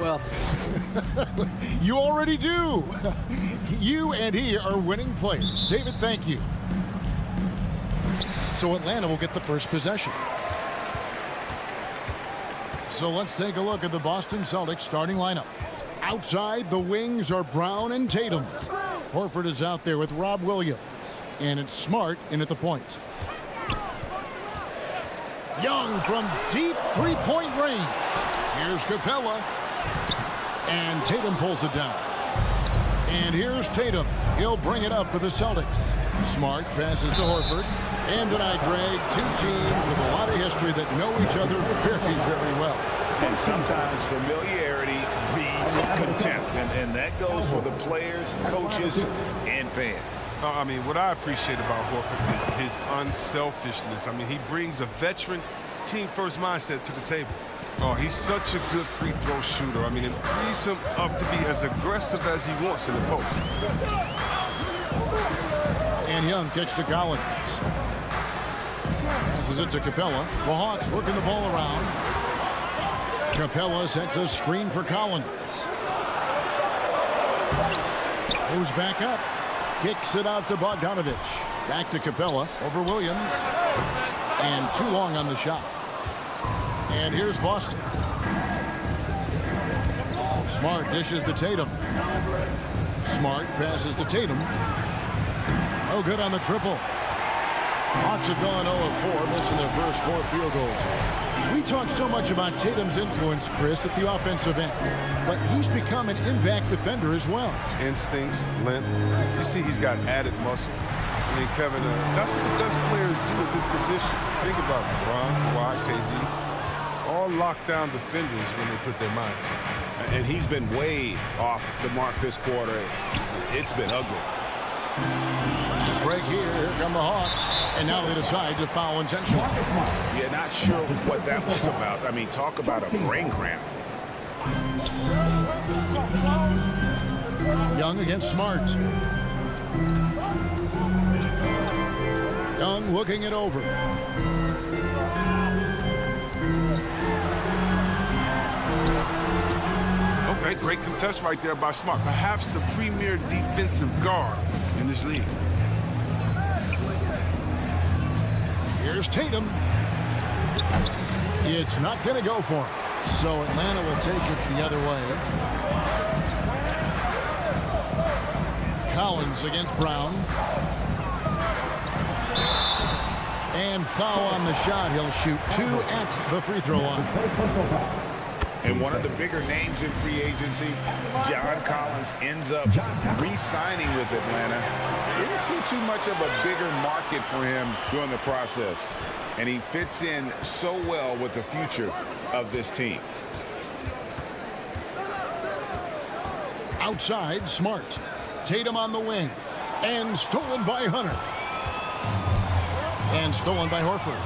Well, you already do. You and he are winning players. David, thank you. So Atlanta will get the first possession. So let's take a look at the Boston Celtics starting lineup. Outside, the wings are Brown and Tatum. Horford is out there with Rob Williams. And it's Smart in at the point. Young from deep three-point range. Here's Capella. And Tatum pulls it down. And here's Tatum. He'll bring it up for the Celtics. Smart passes to Horford. And tonight, Greg, two teams with a lot of history that know each other very, very well. And sometimes familiarity breeds contempt. And that goes for the players, coaches, and fans. I mean, what I appreciate about Horford is his unselfishness. I mean, he brings a veteran team-first mindset to the table. Oh, he's such a good free throw shooter. I mean, it frees him up to be as aggressive as he wants in the post. And Young gets to Collins. This is it to Capella. The Hawks working the ball around. Capella sets a screen for Collins. Moves back up. Kicks it out to Bogdanovich. Back to Capella over Williams. And too long on the shot. And here's Boston. Smart dishes to Tatum. Smart passes to Tatum. Oh, good on the triple. Hawks have gone 0-4, missing their first 4 field goals. We talk so much about Tatum's influence, Chris, at the offensive end. But he's become an impact defender as well. Instincts, length. You see he's got added muscle. I mean, Kevin, that's what the best players do at this position. Think about LeBron, Kawhi, KD. All lockdown defenders when they put their minds to it. And he's been way off the mark this quarter. It's been ugly. Let's break here. Here come the Hawks. And now they decide to foul intentionally. Yeah, not sure what that was about. I mean, talk about a brain cramp. Young against Smart. Young looking it over. Okay, great contest right there by Smart. Perhaps the premier defensive guard in this league. Here's Tatum. It's not going to go for him. So Atlanta will take it the other way. Collins against Brown. And foul on the shot. He'll shoot 2 at the free throw line. And one of the bigger names in free agency, John Collins, ends up re-signing with Atlanta. Didn't see too much of a bigger market for him during the process. And he fits in so well with the future of this team. Outside, Smart. Tatum on the wing. And stolen by Hunter. And stolen by Horford.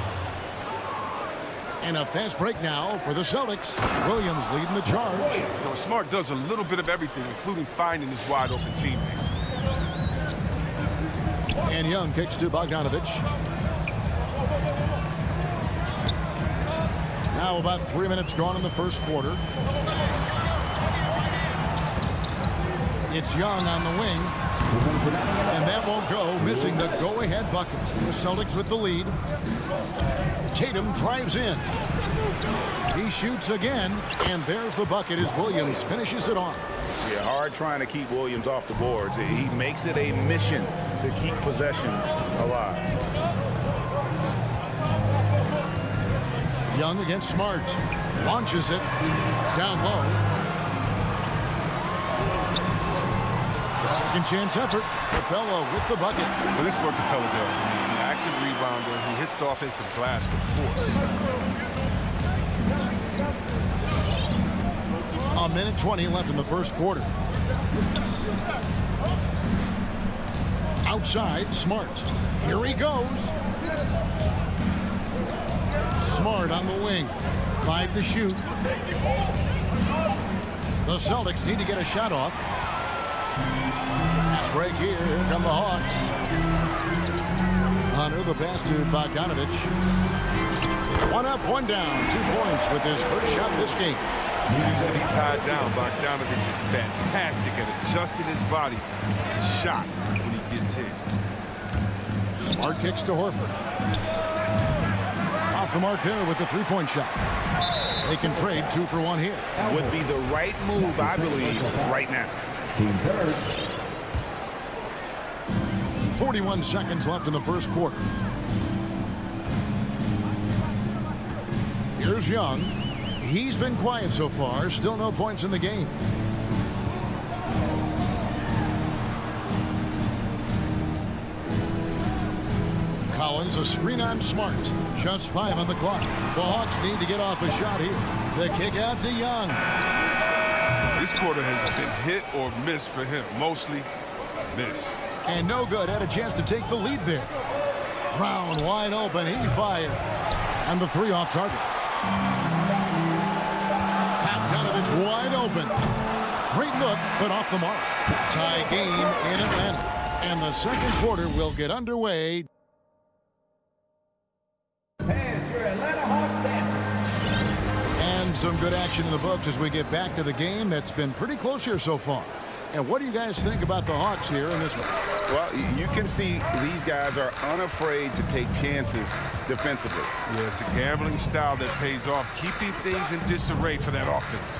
And a fast break now for the Celtics. Williams leading the charge. You know, Smart does a little bit of everything, including finding his wide open teammates. And Young kicks to Bogdanovich. Now about 3 minutes gone in the first quarter. It's Young on the wing. And that won't go, missing the go-ahead bucket. The Celtics with the lead. Tatum drives in. He shoots again, and there's the bucket as Williams finishes it off. Yeah, hard trying to keep Williams off the boards. He makes it a mission to keep possessions alive. Young against Smart. Launches it down low. A second chance effort. Capella with the bucket. Well, this is what Capella does. I mean, an active rebounder. He hits the offensive glass with force. A minute 20 left in the first quarter. Outside, Smart. Here he goes. Smart on the wing. 5 to shoot. The Celtics need to get a shot off. Pass break here. Here come the Hawks. Hunter, the pass to Bogdanovich. 1 up, 1 down. 2 points with his first shot of this game. to be tied down. Bogdanovich is fantastic at adjusting his body and shot when he gets hit. Smart kicks to Horford. Off the mark there with the three-point shot. They can trade 2 for 1 here. Would be the right move, I believe, right now. 41 seconds left in the first quarter. Here's Young. He's been quiet so far. Still no points in the game. Collins, a screen on Smart. Just 5 on the clock. The Hawks need to get off a shot here. The kick out to Young. This quarter has been hit or miss for him. Mostly miss. And no good. Had a chance to take the lead there. Brown wide open. He fires. And the 3 off target. Bogdanovich wide open. Great look, but off the mark. Tie game in Atlanta. And the second quarter will get underway. And some good action in the books as we get back to the game that's been pretty close here so far. And what do you guys think about the Hawks here in this one? Well, you can see these guys are unafraid to take chances defensively. Yeah, it's a gambling style that pays off, keeping things in disarray for that offense.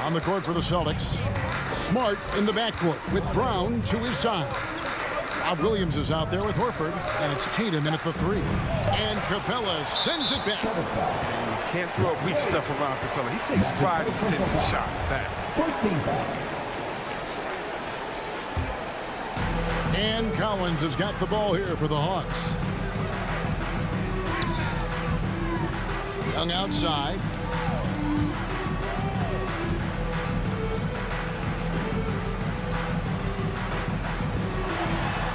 On the court for the Celtics, Smart in the backcourt with Brown to his side. Rob Williams is out there with Horford, and it's Tatum in at the 3. And Capella sends it back. You can't throw weak stuff around Capella. He takes pride in sending shots back. And Collins has got the ball here for the Hawks. Young outside.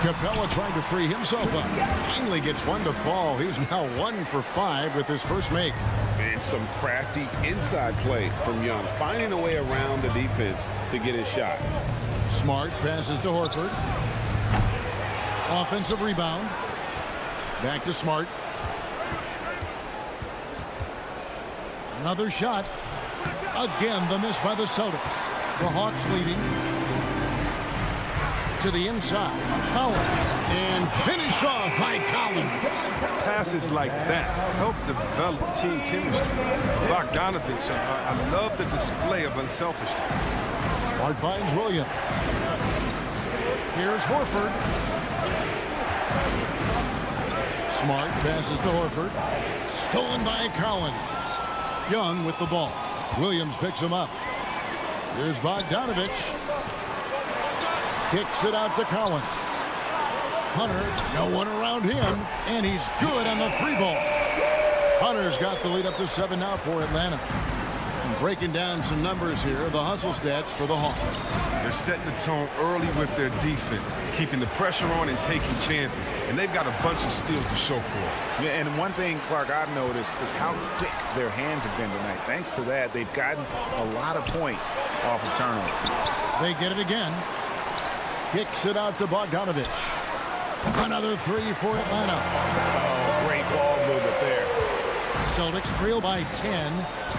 Capella trying to free himself up. Finally gets one to fall. He's now 1 for 5 with his first make. And some crafty inside play from Young, finding a way around the defense to get his shot. Smart passes to Horford. Offensive rebound. Back to Smart. Another shot. Again, the miss by the Celtics. The Hawks leading. To the inside. Collins. And finished off by Collins. Passes like that help develop team chemistry. Bogdanovich, I love the display of unselfishness. Smart finds Williams. Here's Horford. Smart passes to Horford. Stolen by Collins. Young with the ball. Williams picks him up. Here's Bogdanovich. Kicks it out to Collins. Hunter, no one around him, and he's good on the 3-ball. Hunter's got the lead up to 7 now for Atlanta. And breaking down some numbers here, the hustle stats for the Hawks. They're setting the tone early with their defense, keeping the pressure on and taking chances. And they've got a bunch of steals to show for it. Yeah, and one thing, Clark, I've noticed is how quick their hands have been tonight. Thanks to that, they've gotten a lot of points off of turnover. They get it again. Kicks it out to Bogdanovich. Another 3 for Atlanta. Oh, great ball movement there. Celtics trail by 10.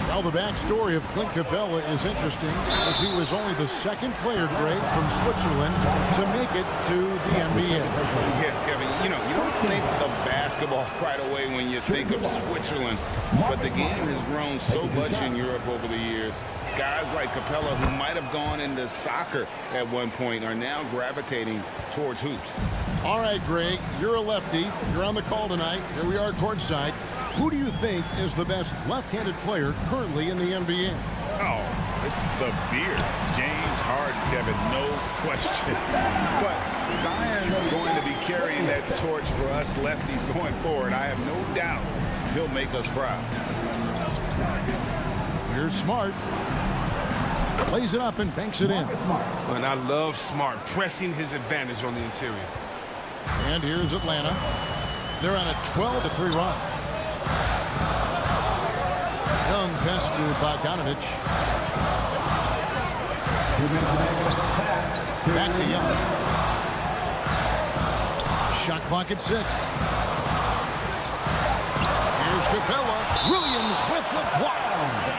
Well, the backstory of Clint Capella is interesting, as he was only the second player, Greg, from Switzerland to make it to the NBA. Yeah, Kevin, you don't think of basketball right away when you think of Switzerland, but the game has grown so much in Europe over the years. Guys like Capella, who might have gone into soccer at one point, are now gravitating towards hoops. All right, Greg, you're a lefty. You're on the call tonight. Here we are courtside. Who do you think is the best left-handed player currently in the NBA? Oh, it's the beard. James Harden, Kevin, no question. But Zion's going to be carrying that torch for us lefties going forward. I have no doubt he'll make us proud. Here's Smart. Plays it up and banks it in. And I love Smart pressing his advantage on the interior. And here's Atlanta. They're on a 12-3 run. Young pass to Bogdanovich. Back to Young. Shot clock at 6. Here's Capella. Williams with the block.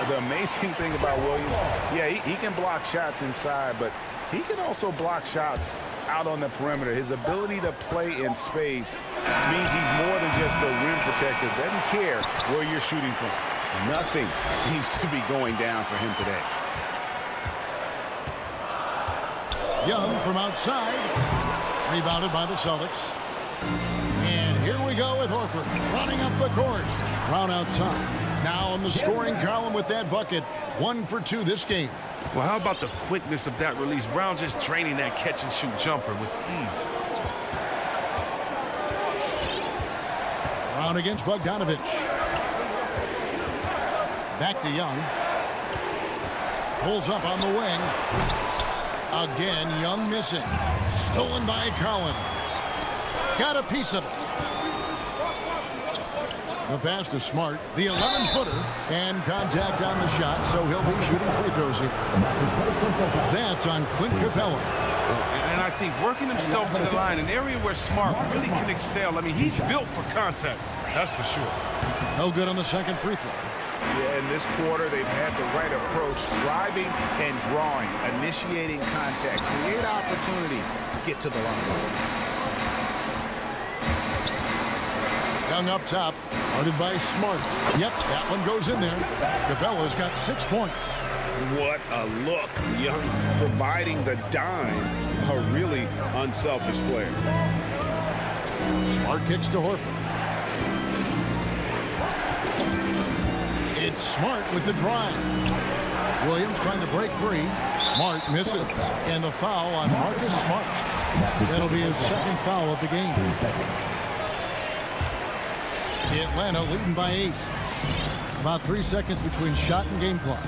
The amazing thing about Williams, yeah, he can block shots inside, but he can also block shots out on the perimeter. His ability to play in space means he's more than just a rim protector. Doesn't care where you're shooting from. Nothing seems to be going down for him today. Young from outside. Rebounded by the Celtics. And here we go with Horford running up the court. Brown outside. Now in the scoring column with that bucket. 1 for 2 this game. Well, how about the quickness of that release? Brown just draining that catch-and-shoot jumper with ease. Brown against Bogdanovich. Back to Young. Pulls up on the wing. Again, Young missing. Stolen by Collins. Got a piece of it. The pass to Smart, the 11-footer, and contact on the shot, so he'll be shooting free throws here. That's on Clint Capella. And I think working himself to the line, an area where Smart really can excel. I mean, he's built for contact, that's for sure. No good on the second free throw. Yeah, in this quarter, they've had the right approach, driving and drawing, initiating contact, create opportunities, get to the line. Young up top, guarded by Smart. Yep, that one goes in there. Capella's got 6 points. What a look. Young providing the dime. A really unselfish player. Smart kicks to Horford. It's Smart with the drive. Williams trying to break free. Smart misses. And the foul on Marcus Smart. That'll be his second foul of the game. Atlanta leading by 8. About 3 seconds between shot and game clock.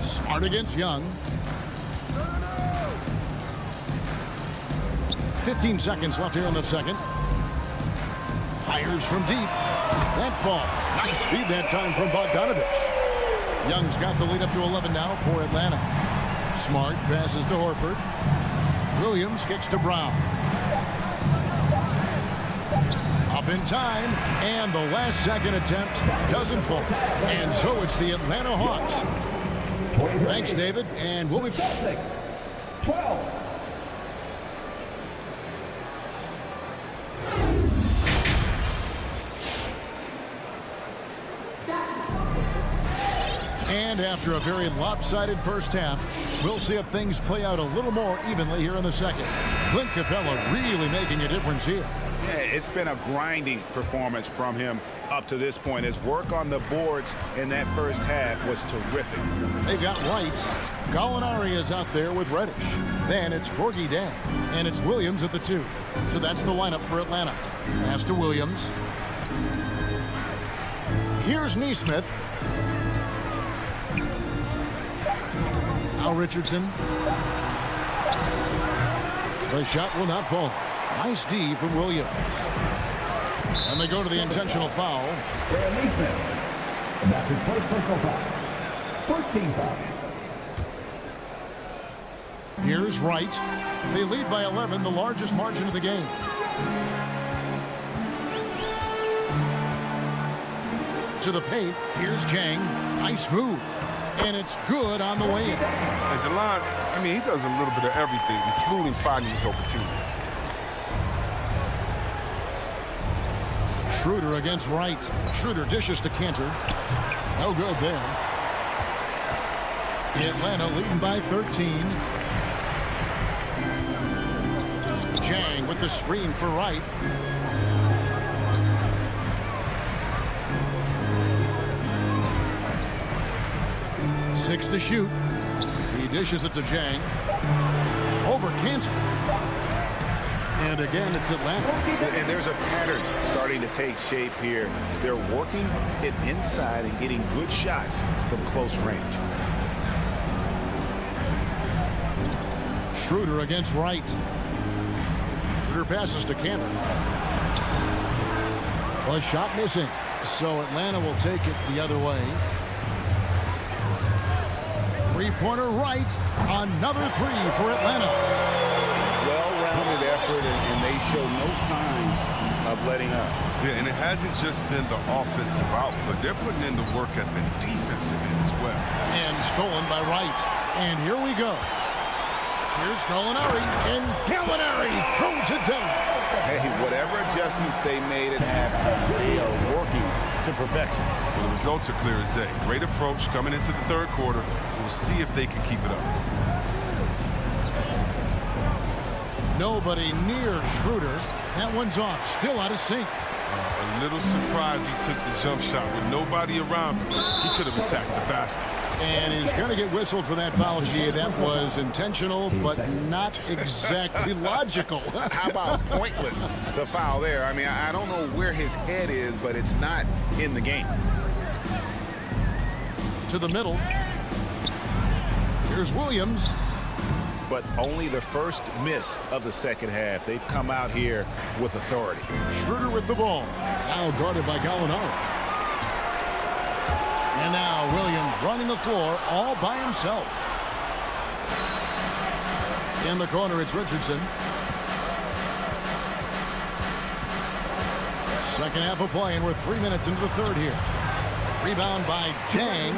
Smart against Young. 15 seconds left here in the second. Fires from deep. That ball. Nice feed that time from Bogdanovich. Young's got the lead up to 11 now for Atlanta. Smart passes to Horford. Williams kicks to Brown. Up in time, and the last second attempt doesn't fall. And so it's the Atlanta Hawks. Thanks, David, and we'll be back. 12. And after a very lopsided first half, we'll see if things play out a little more evenly here in the second. Clint Capella really making a difference here. Yeah, it's been a grinding performance from him up to this point. His work on the boards in that first half was terrific. They've got White. Gallinari is out there with Reddish. Then it's Corgi Dan. And it's Williams at the 2. So that's the lineup for Atlanta. Pass to Williams. Here's Neesmith. Now Richardson. The shot will not fall. Nice D from Williams. And they go to the intentional foul. That's his first personal foul. First team foul. Here's Wright. They lead by 11, the largest margin of the game. To the paint. Here's Jang. Nice move. And it's good on the way in. As the line, I mean, he does a little bit of everything, including finding his opportunities. Schroeder against Wright. Schroeder dishes to Cantor. No good there. Atlanta leading by 13. Jang with the screen for Wright. Six to shoot. He dishes it to Jang. Over Cantor. And again, it's Atlanta. And there's a pattern starting to take shape here. They're working it inside and getting good shots from close range. Schroeder against Wright. Schroeder passes to Cantor. A shot missing. So Atlanta will take it the other way. Three-pointer Wright. Another 3 for Atlanta. Well-rounded effort effort, and they show no signs of letting up. Yeah, and it hasn't just been the offensive output. They're putting in the work at the defensive end as well. And stolen by Wright. And here we go. Here's Gallinari, and Gallinari throws it down. Hey, whatever adjustments they made at halftime, they are working to perfection. Well, the results are clear as day. Great approach coming into the third quarter. We'll see if they can keep it up. Nobody near Schroeder. That one's off. Still out of sync. A little surprised he took the jump shot with nobody around him. He could have attacked the basket. And he's going to get whistled for that foul, G. That was intentional, but not exactly logical. How about pointless to foul there? I mean, I don't know where his head is, but it's not in the game. To the middle. Here's Williams. But only the first miss of the second half. They've come out here with authority. Schroeder with the ball. Now guarded by Gallinari. And now Williams running the floor all by himself. In the corner, it's Richardson. Second half of play, and we're 3 minutes into the third here. Rebound by Jang.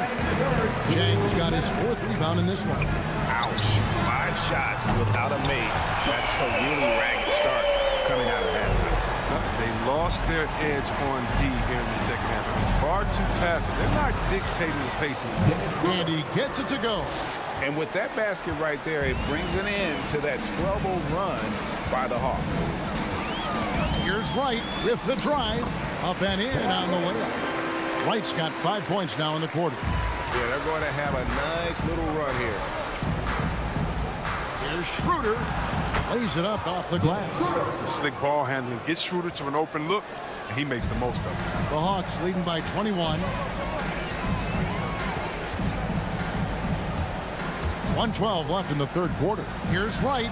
Jang's got his fourth rebound in this one. Ouch. 5 shots without a mate. That's a really ragged start coming out of halftime. They lost their edge on D here in the second half. I mean, far too passive. They're not dictating the pace anymore. And he gets it to go. And with that basket right there, it brings an end to that 12-0 run by the Hawks. Here's Wright with the drive. Up and in on the layup. Wright's got 5 points now in the quarter. Yeah, they're going to have a nice little run here. Here's Schroeder. Lays it up off the glass. Some slick ball handling. Gets Schroeder to an open look, and he makes the most of it. The Hawks leading by 21. 1:12 left in the third quarter. Here's Wright.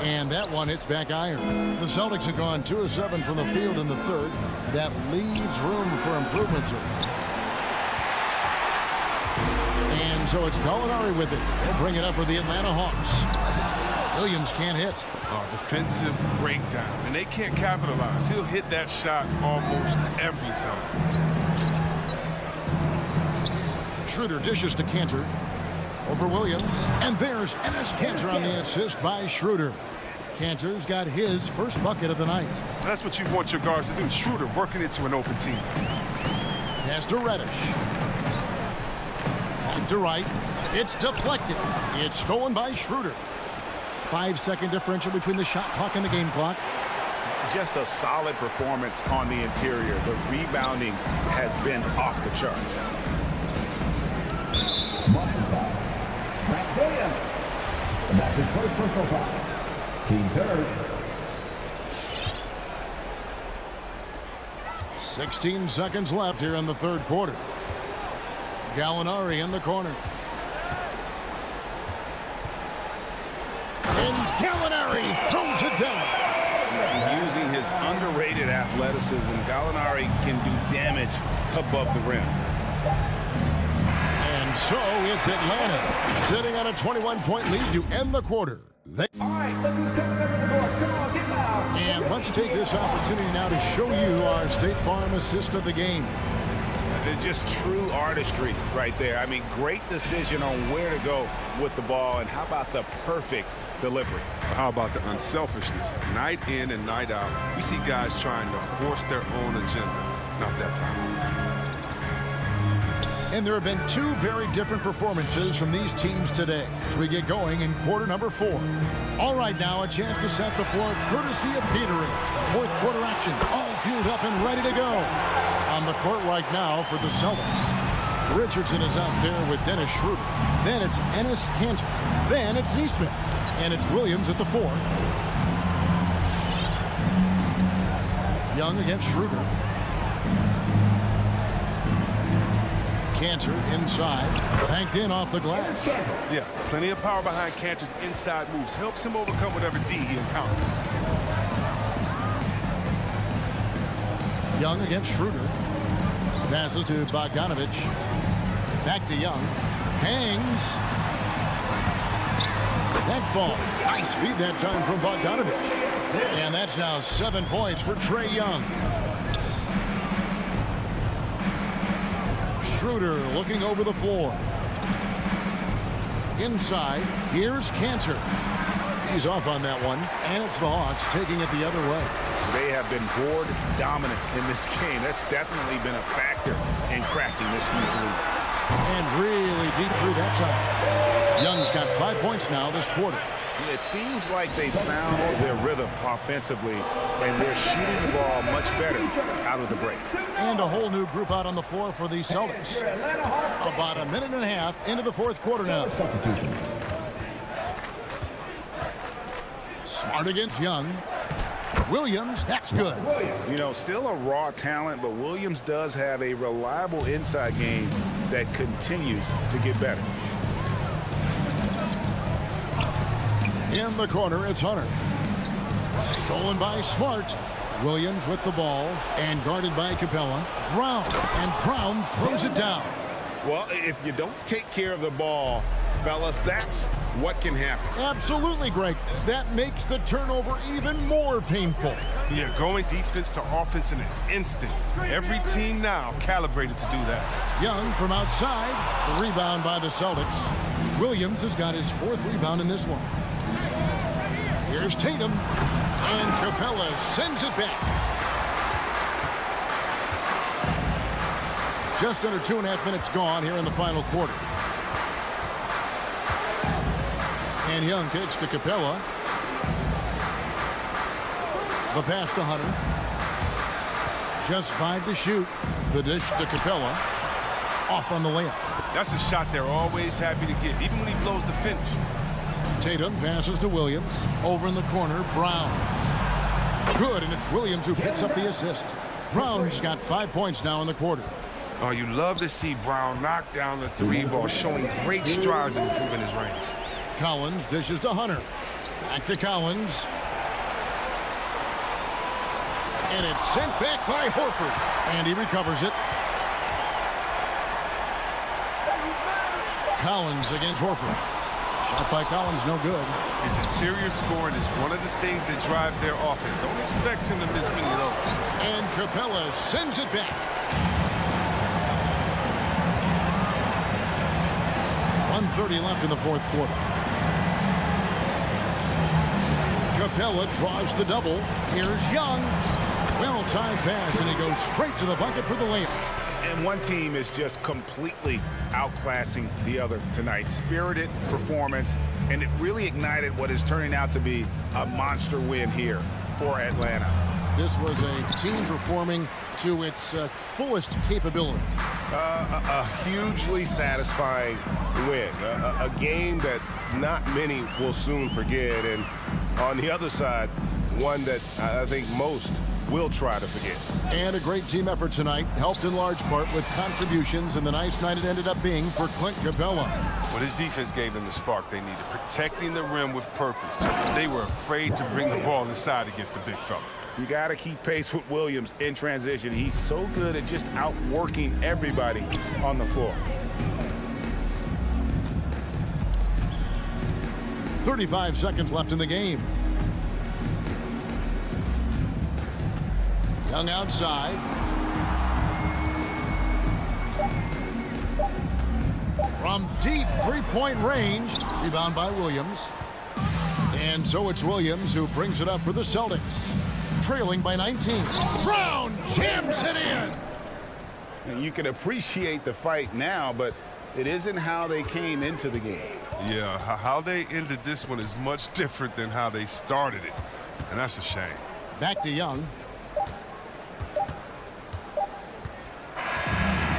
And that one hits back iron. The Celtics have gone 2 of 7 from the field in the third. That leaves room for improvement, sir. And so it's Gallinari with it. He'll bring it up for the Atlanta Hawks. Williams can't hit. Defensive breakdown, and they can't capitalize. He'll hit that shot almost every time. Schroeder dishes to Cantor. Over Williams. And there's Enes Kanter on the assist by Schroeder. Kanter's got his first bucket of the night. That's what you want your guards to do. Schroeder working into an open team. Pass to Reddish. On to Wright. It's deflected. It's stolen by Schroeder. 5-second differential between the shot clock and the game clock. Just a solid performance on the interior. The rebounding has been off the charts. Williams. And that's his first personal foul. Team third. 16 seconds left here in the third quarter. Gallinari in the corner. And Gallinari throws it down. Using his underrated athleticism, Gallinari can do damage above the rim. And so it's Atlanta sitting on a 21-point lead to end the quarter. All right, look who's coming over the board. Come on, get loud. And let's take this opportunity now to show you our State Farm assist of the game. It's just true artistry right there. I mean, great decision on where to go with the ball, and how about the perfect delivery? How about the unselfishness? Night in and night out, we see guys trying to force their own agenda. Not that time. And there have been 2 very different performances from these teams today as we get going in quarter number 4. All right, now a chance to set the floor courtesy of Petering. Fourth quarter action, all fueled up and ready to go. On the court right now for the Celtics. Richardson is out there with Dennis Schroeder. Then it's Enes Kanter. Then it's Neesmith. And it's Williams at the 4. Young against Schroeder. Kanter inside, banked in off the glass. Yeah, plenty of power behind Kanter's inside moves. Helps him overcome whatever D he encounters. Young against Schroeder. Passes to Bogdanovich. Back to Young. Hangs. That ball. Nice feed that time from Bogdanovich. And that's now 7 points for Trae Young. Schroeder looking over the floor. Inside, here's Cantor. He's off on that one, and it's the Hawks taking it the other way. They have been board dominant in this game. That's definitely been a factor in crafting this huge lead. And really deep through that time. Young's got 5 points now this quarter. It seems like they found their rhythm offensively, and they're shooting the ball much better out of the break. And a whole new group out on the floor for the Celtics. About a minute and a half into the fourth quarter now. Smart against Young. Williams, that's good. You know, still a raw talent, but Williams does have a reliable inside game that continues to get better. In the corner, it's Hunter. Stolen by Smart. Williams with the ball and guarded by Capella. Brown, and Brown throws it down. Well, if you don't take care of the ball, fellas, that's what can happen. Absolutely, Greg. That makes the turnover even more painful. Yeah, going defense to offense in an instant. Every team now calibrated to do that. Young from outside. The rebound by the Celtics. Williams has got his 4th rebound in this one. Here's Tatum. And Capella sends it back. Just under 2.5 minutes gone here in the final quarter. And Young kicks to Capella. The pass to Hunter. Just 5 to shoot. The dish to Capella. Off on the layup. That's a shot they're always happy to get, even when he blows the finish. Tatum passes to Williams. Over in the corner, Brown. Good, and it's Williams who picks up the assist. Brown's got 5 points now in the quarter. Oh, you love to see Brown knock down the 3 ball, showing great strides in improving his range. Collins dishes to Hunter. Back to Collins. And it's sent back by Horford. And he recovers it. Collins against Horford. Shot by Collins, no good. His interior scoring is one of the things that drives their offense. Don't expect him to miss many of those. And Capella sends it back. 1:30 left in the fourth quarter. Capella draws the double. Here's Young. Well-timed pass, and he goes straight to the bucket for the layup. And one team is just completely outclassing the other tonight. Spirited performance, and it really ignited what is turning out to be a monster win here for Atlanta. This was a team performing to its fullest capability. A hugely satisfying win. A game that not many will soon forget. And on the other side, one that I think most will try to forget. And a great team effort tonight, helped in large part with contributions, and the nice night it ended up being for Clint Capella. But his defense gave them the spark they needed, protecting the rim with purpose. They were afraid to bring the ball inside against the big fella. You got to keep pace with Williams in transition. He's so good at just outworking everybody on the floor. 35 seconds left in the game. Young outside. From deep three-point range. Rebound by Williams. And so it's Williams who brings it up for the Celtics. Trailing by 19. Brown jams it in. And you can appreciate the fight now, but it isn't how they came into the game. Yeah, how they ended this one is much different than how they started it. And that's a shame. Back to Young.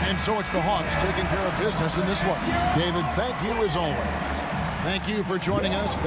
And so it's the Hawks taking care of business in this one. David, thank you as always. Thank you for joining us.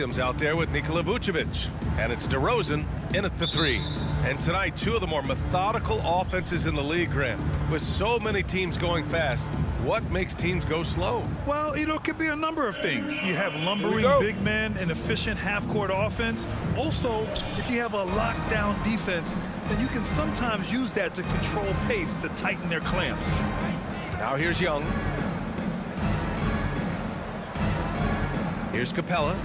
Williams out there with Nikola Vucevic. And it's DeRozan in at the 3. And tonight, two of the more methodical offenses in the league, Grant. With so many teams going fast, what makes teams go slow? Well, it could be a number of things. You have lumbering big men and efficient half-court offense. Also, if you have a lockdown defense, then you can sometimes use that to control pace to tighten their clamps. Now here's Young. Here's Capella.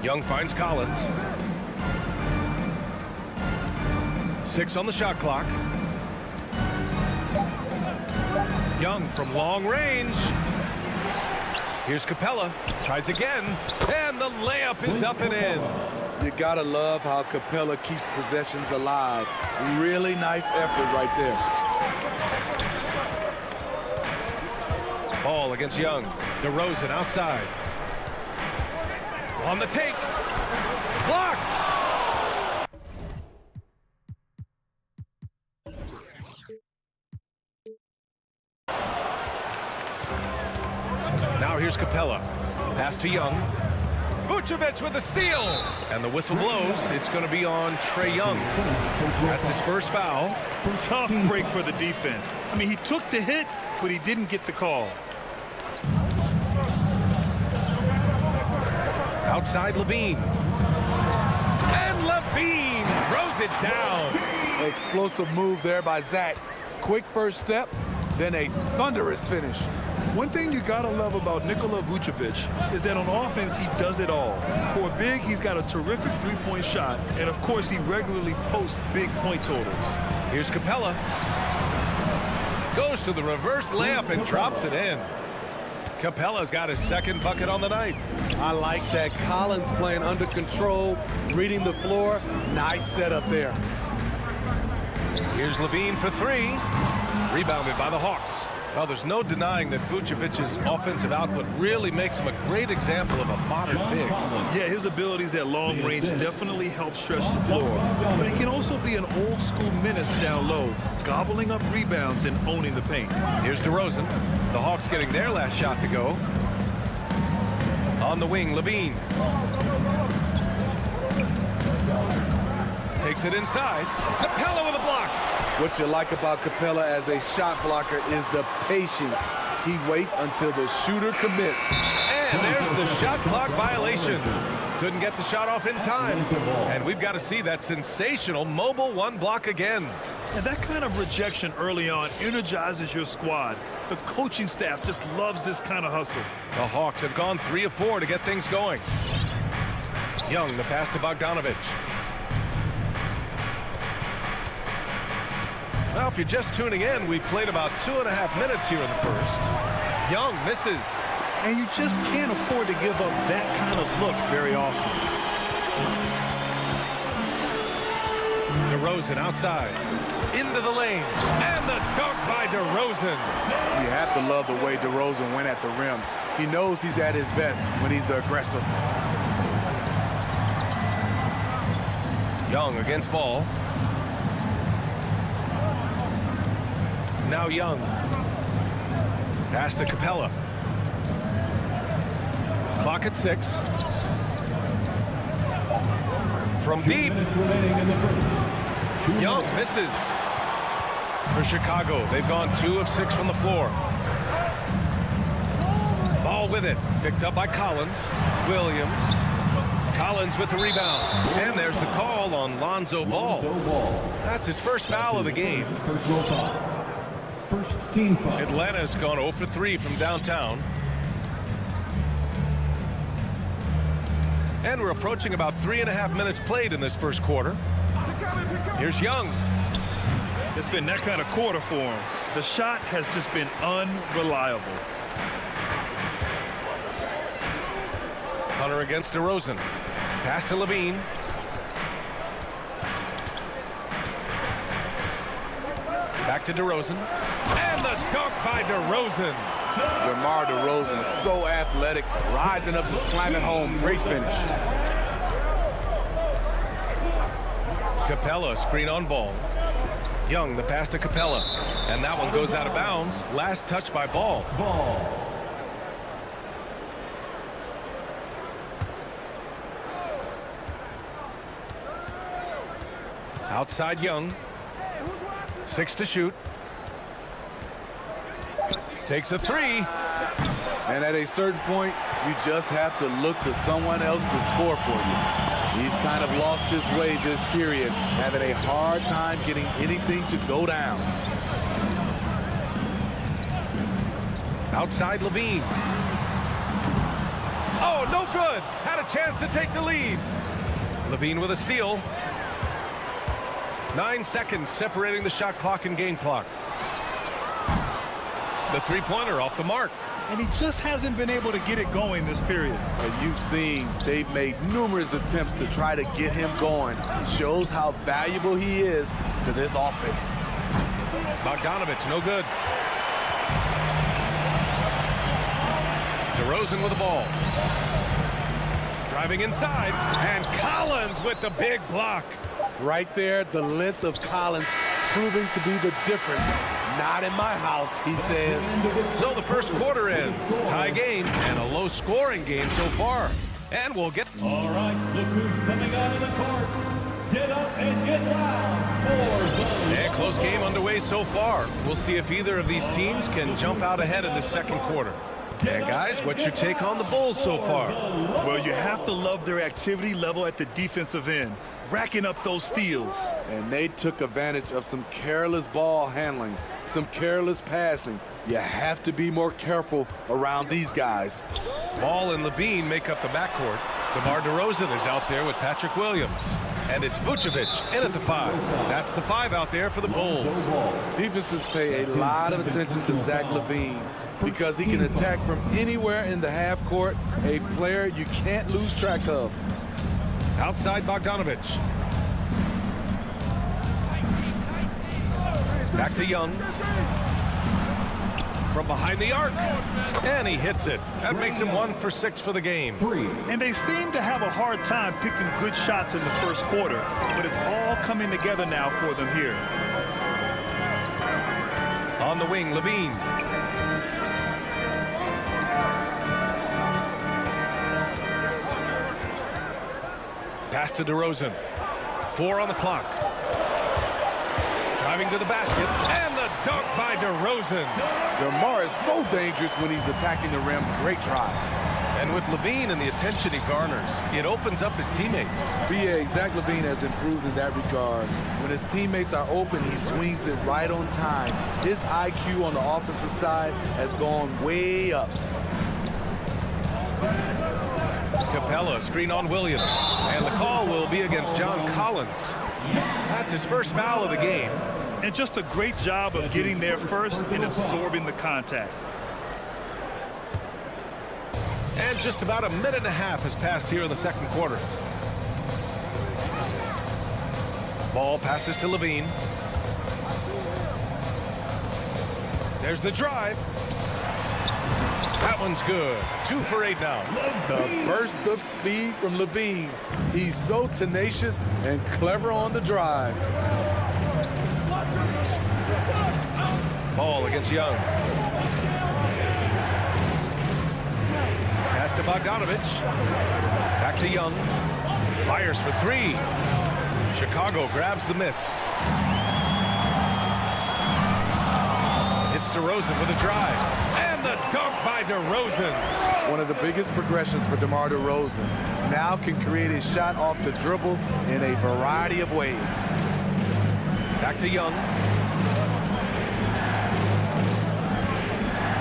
Young finds Collins. 6 on the shot clock. Young from long range. Here's Capella. Tries again. And the layup is up and in. You gotta love how Capella keeps possessions alive. Really nice effort right there. Ball against Young. DeRozan outside. On the take. Blocked. Now here's Capella. Pass to Young. Vucevic with a steal. And the whistle blows. It's going to be on Trae Young. That's his first foul. Tough break for the defense. I mean, he took the hit, but he didn't get the call. Outside Levine. And Levine throws it down. Explosive move there by Zach. Quick first step, then a thunderous finish. One thing you gotta love about Nikola Vucevic is that on offense, he does it all. For a big, he's got a terrific three-point shot, and of course, he regularly posts big point totals. Here's Capella. Goes to the reverse layup and drops it in. Capella's got his second bucket on the night. I like that. Collins playing under control, reading the floor. Nice setup there. Here's Levine for 3. Rebounded by the Hawks. Well, there's no denying that Vucevic's offensive output really makes him a great example of a modern big. Yeah, his abilities at long range definitely help stretch the floor. But he can also be an old-school menace down low, gobbling up rebounds and owning the paint. Here's DeRozan. The Hawks getting their last shot to go. On the wing, Levine. Takes it inside. Capella with a block. What you like about Capella as a shot blocker is the patience. He waits until the shooter commits. And there's the shot clock violation. Couldn't get the shot off in time. And we've got to see that sensational mobile one block again. And that kind of rejection early on energizes your squad. The coaching staff just loves this kind of hustle. The Hawks have gone 3 of 4 to get things going. Young, the pass to Bogdanovic. Well, if you're just tuning in, we played about 2.5 minutes here in the first. Young misses. And you just can't afford to give up that kind of look very often. DeRozan outside. Into the lane. And the dunk by DeRozan. You have to love the way DeRozan went at the rim. He knows he's at his best when he's the aggressor. Young against Ball. Now Young. Pass to Capella. Clock at 6. From deep. Young misses. For Chicago, they've gone 2 of 6 from the floor. Ball with it. Picked up by Collins. Williams. Collins with the rebound. And there's the call on Lonzo Ball. That's his first foul of the game. First team foul. Atlanta's gone 0 for 3 from downtown. And we're approaching about 3.5 minutes played in this first quarter. Here's Young. It's been that kind of quarter for him. The shot has just been unreliable. Hunter against DeRozan. Pass to Levine. Back to DeRozan. And the dunk by DeRozan. DeMar DeRozan is so athletic, rising up to slam it home. Great finish. Capella, screen on Ball. Young, the pass to Capella. And that one goes out of bounds. Last touch by Ball. Outside Young. 6 to shoot. Takes a 3. And at a certain point, you just have to look to someone else to score for you. He's kind of lost his way this period, having a hard time getting anything to go down. Outside Levine. Oh, no good. Had a chance to take the lead. Levine with a steal. 9 seconds separating the shot clock and game clock. The three-pointer off the mark. And he just hasn't been able to get it going this period. And you've seen they've made numerous attempts to try to get him going. Shows how valuable he is to this offense. Bogdanovich, no good. DeRozan with the ball. Driving inside. And Collins with the big block. Right there, the length of Collins proving to be the difference. Not in my house, he says. So the first quarter ends. Tie game and a low-scoring game so far. And we'll get... All right, look who's coming out of the court. Get up and get loud for the... And close game underway so far. We'll see if either of these teams can jump out ahead in the second quarter. And guys, what's your take on the Bulls so far? Well, you have to love their activity level at the defensive end, racking up those steals. And they took advantage of some careless ball handling, some careless passing. You have to be more careful around these guys. Ball and Levine make up the backcourt. DeMar DeRozan is out there with Patrick Williams. And it's Vucevic in at the 5. That's the 5 out there for the Bulls. Defenses pay a lot of attention to Zach LaVine because he can attack from anywhere in the half court, a player you can't lose track of. Outside Bogdanovich. Back to Young. From behind the arc. And he hits it. That makes him 1 for 6 for the game. And they seem to have a hard time picking good shots in the first quarter, but it's all coming together now for them here. On the wing, Levine. Pass to DeRozan. 4 on the clock. Driving to the basket. And the dunk by DeRozan. DeMar is so dangerous when he's attacking the rim. Great try. And with Levine and the attention he garners, it opens up his teammates. BA, Zach LaVine has improved in that regard. When his teammates are open, he swings it right on time. His IQ on the offensive side has gone way up. Capella, screen on Williams. And the call will be against John Collins. That's his first foul of the game. And just a great job of getting there first and absorbing the contact. And just about a minute and a half has passed here in the second quarter. Ball passes to Levine. There's the drive. That one's good. 2 for 8 now. The burst of speed from Levine. He's so tenacious and clever on the drive. Ball against Young. Pass to Bogdanovich. Back to Young. Fires for 3. Chicago grabs the miss. It's DeRozan with a drive. And the dunk by DeRozan. One of the biggest progressions for DeMar DeRozan. Now can create a shot off the dribble in a variety of ways. Back to Young.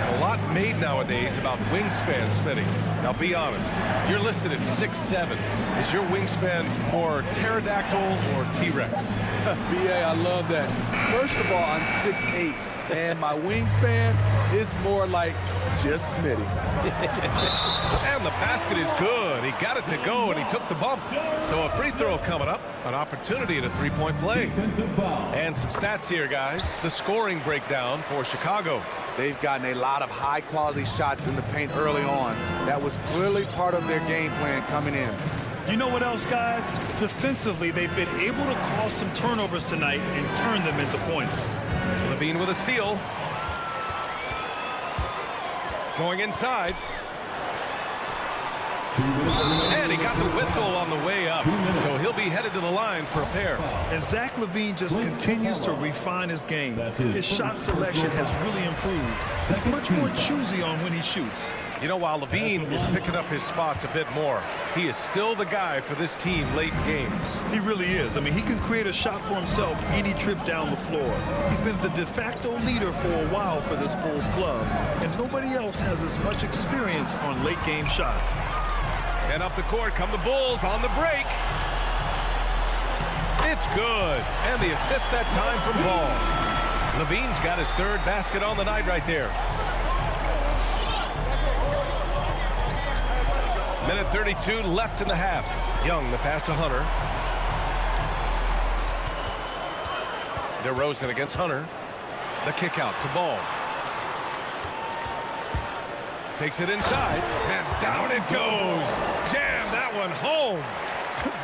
A lot made nowadays about wingspan, Smitty. Now be honest, you're listed at 6'7". Is your wingspan more pterodactyl or T-Rex? BA, I love that. First of all, I'm 6'8", and my wingspan is more like just Smitty. And the basket is good. He got it to go, and he took the bump. So a free throw coming up, an opportunity at a three-point play. And some stats here, guys. The scoring breakdown for Chicago. They've gotten a lot of high-quality shots in the paint early on. That was clearly part of their game plan coming in. You know what else, guys? Defensively, they've been able to cause some turnovers tonight and turn them into points. Levine with a steal. Going inside. And he got the whistle on the way up, so he'll be headed to the line for a pair. And Zach LaVine just continues to refine his game. His shot selection has really improved. He's much more choosy on when he shoots. You know, while LaVine is picking up his spots a bit more, he is still the guy for this team late in games. He really is. I mean, he can create a shot for himself any trip down the floor. He's been the de facto leader for a while for this Bulls club, and nobody else has as much experience on late game shots. And up the court come the Bulls on the break. It's good. And the assist that time from Ball. LaVine's got his third basket on the night right there. Minute 32 left in the half. Young, the pass to Hunter. DeRozan against Hunter. The kick out to Ball. Takes it inside, and down it goes. Jam that one home.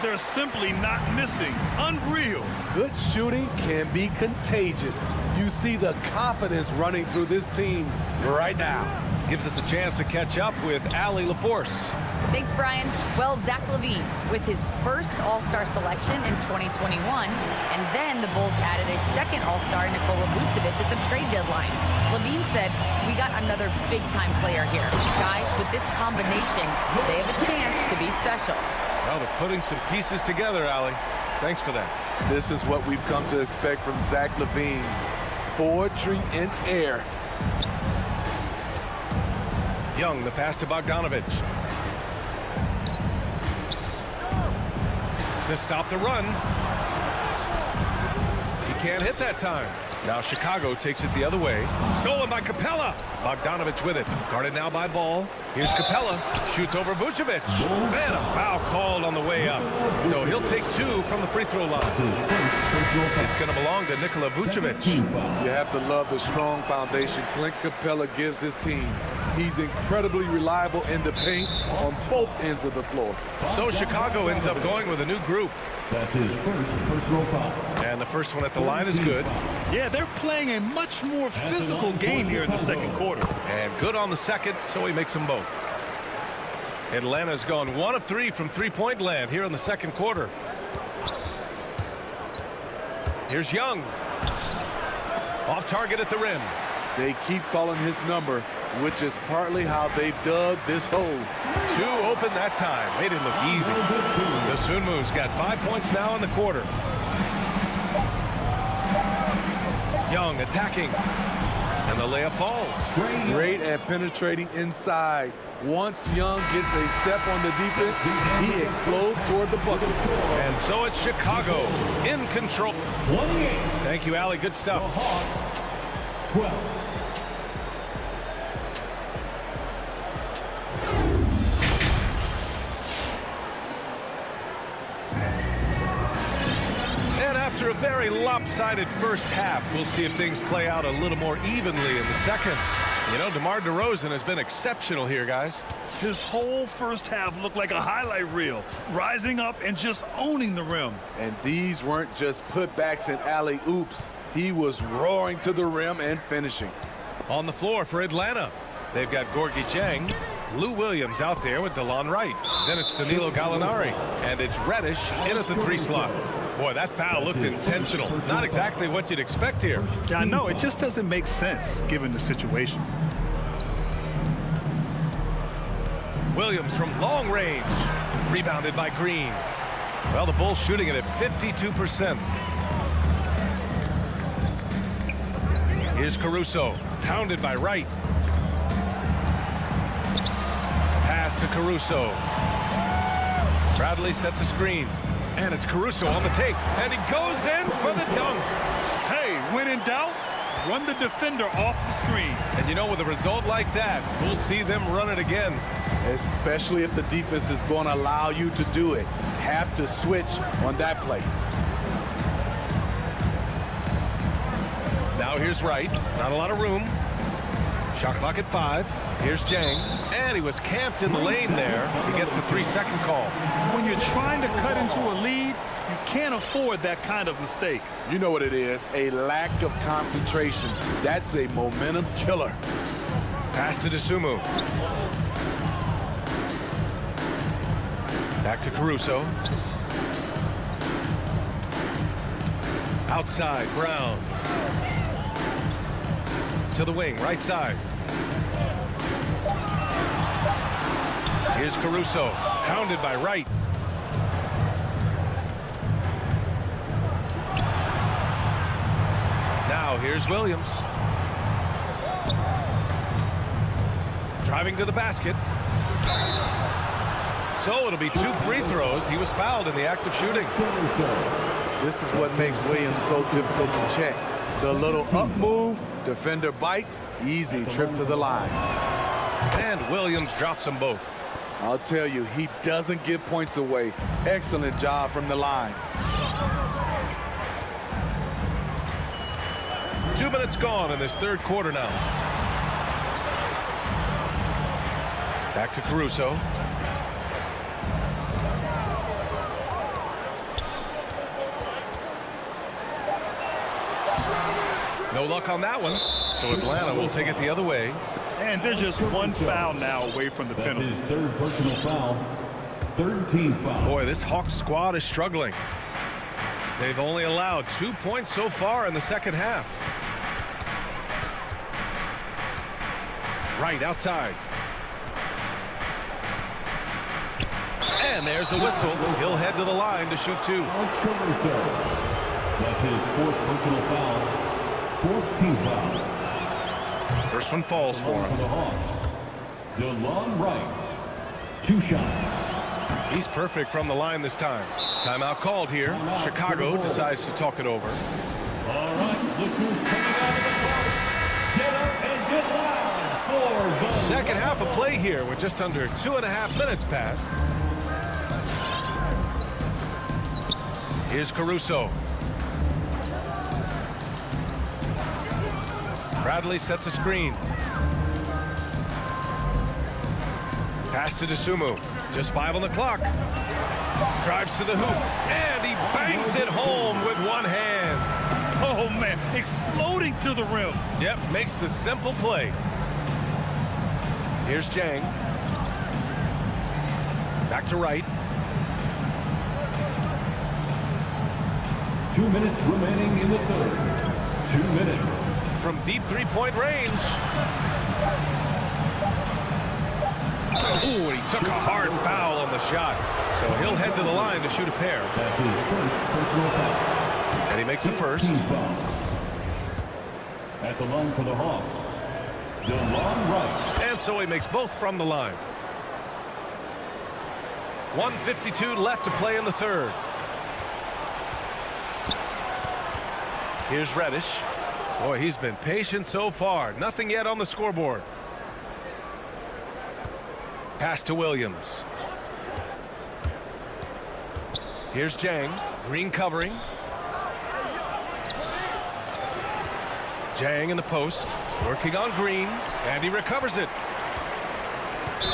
They're simply not missing. Unreal. Good shooting can be contagious. You see the confidence running through this team right now. Gives us a chance to catch up with Allie LaForce. Thanks, Brian. Well, Zach LaVine with his first All-Star selection in 2021, and then the Bulls added a second All-Star, Nikola Vucevic, at the trade deadline. LaVine said, "We got another big-time player here. Guys, with this combination, they have a chance to be special." Well, they're putting some pieces together, Allie. Thanks for that. This is what we've come to expect from Zach LaVine. Poetry in air. Young, the pass to Bogdanovich. To stop the run. He can't hit that time. Now Chicago takes it the other way. Stolen by Capella. Bogdanovich with it. Guarded now by Ball. Here's Capella. Shoots over Vucevic. Man, a foul called on the way up. So he'll take two from the free throw line. It's going to belong to Nikola Vucevic. You have to love the strong foundation Clint Capella gives his team. He's incredibly reliable in the paint on both ends of the floor. So Chicago ends up going with a new group. That's his first personal foul. And the first one at the line is good. Yeah, they're playing a much more physical game here in the second quarter. And good on the second, so he makes them both. Atlanta's gone 1 of 3 from three-point land here in the second quarter. Here's Young. Off target at the rim. They keep calling his number, which is partly how they've dug this hole. Two open that time. Made it look easy. The Sunmu's got 5 points now in the quarter. Young attacking. And the layup falls. Great at penetrating inside. Once Young gets a step on the defense, he explodes toward the bucket. And so it's Chicago in control. 28. Thank you, Allie. Good stuff. 12. After a very lopsided first half, we'll see if things play out a little more evenly in the second. You know, DeMar DeRozan has been exceptional here, guys. His whole first half looked like a highlight reel, rising up and just owning the rim. And these weren't just putbacks and alley-oops. He was roaring to the rim and finishing. On the floor for Atlanta, they've got Gorgie Jang, Lou Williams out there with DeLon Wright. Then it's Danilo Gallinari, and it's Reddish in at the 3 slot. Boy, that foul looked intentional. Not exactly what you'd expect here. Yeah, I know. It just doesn't make sense given the situation. Williams from long range. Rebounded by Green. Well, the Bulls shooting it at 52%. Here's Caruso. Pounded by Wright. Pass to Caruso. Bradley sets a screen. And it's Caruso on the take. And he goes in for the dunk. Hey, when in doubt, run the defender off the screen. And you know, with a result like that, we'll see them run it again. Especially if the defense is going to allow you to do it. Have to switch on that play. Now here's Wright. Not a lot of room. Shot clock at 5. Here's Jang. And he was camped in the lane there. He gets a 3-second call. When you're trying to cut into a lead, you can't afford that kind of mistake. You know what it is, a lack of concentration. That's a momentum killer. Pass to Dosunmu. Back to Caruso. Outside, Brown. To the wing, right side. Here's Caruso, pounded by Wright. Now here's Williams. Driving to the basket. So it'll be 2 free throws. He was fouled in the act of shooting. This is what makes Williams so difficult to check. The little up move, defender bites, easy trip to the line. And Williams drops them both. I'll tell you, he doesn't give points away. Excellent job from the line. 2 minutes gone in this third quarter now. Back to Caruso. No luck on that one. So Atlanta will take it the other way. And they're just 1 foul now away from the penalty. His third personal foul. Third team foul. Boy, this Hawks squad is struggling. They've only allowed 2 points so far in the second half. Right outside. And there's the whistle. He'll head to the line to shoot 2. That's his 4th personal foul. 4th team foul. First one falls for For him. the Hawks. DeLon Wright. 2 shots. He's perfect from the line this time. Timeout called here. Chicago decides to talk it over. All right, look who's coming out of the park. Get up and get loud for the Second half of play here with just under 2.5 minutes passed. Here's Caruso. Bradley sets a screen. Pass to DeSumo. Just 5 on the clock. Drives to the hoop. And he bangs it home with one hand. Oh, man, exploding to the rim. Yep, makes the simple play. Here's Jang. Back to Wright. 2 minutes remaining in the third. 2 minutes. From deep three-point range. Ooh, and he took a hard foul on the shot. So he'll head to the line to shoot a pair. That's his first personal foul. And he makes the first. Team foul. At the line for the Hawks, DeLon Wright. And so he makes both from the line. 1:52 left to play in the third. Here's Reddish. Boy, he's been patient so far. Nothing yet on the scoreboard. Pass to Williams. Here's Jang. Green covering. Jang in the post. Working on Green. And he recovers it.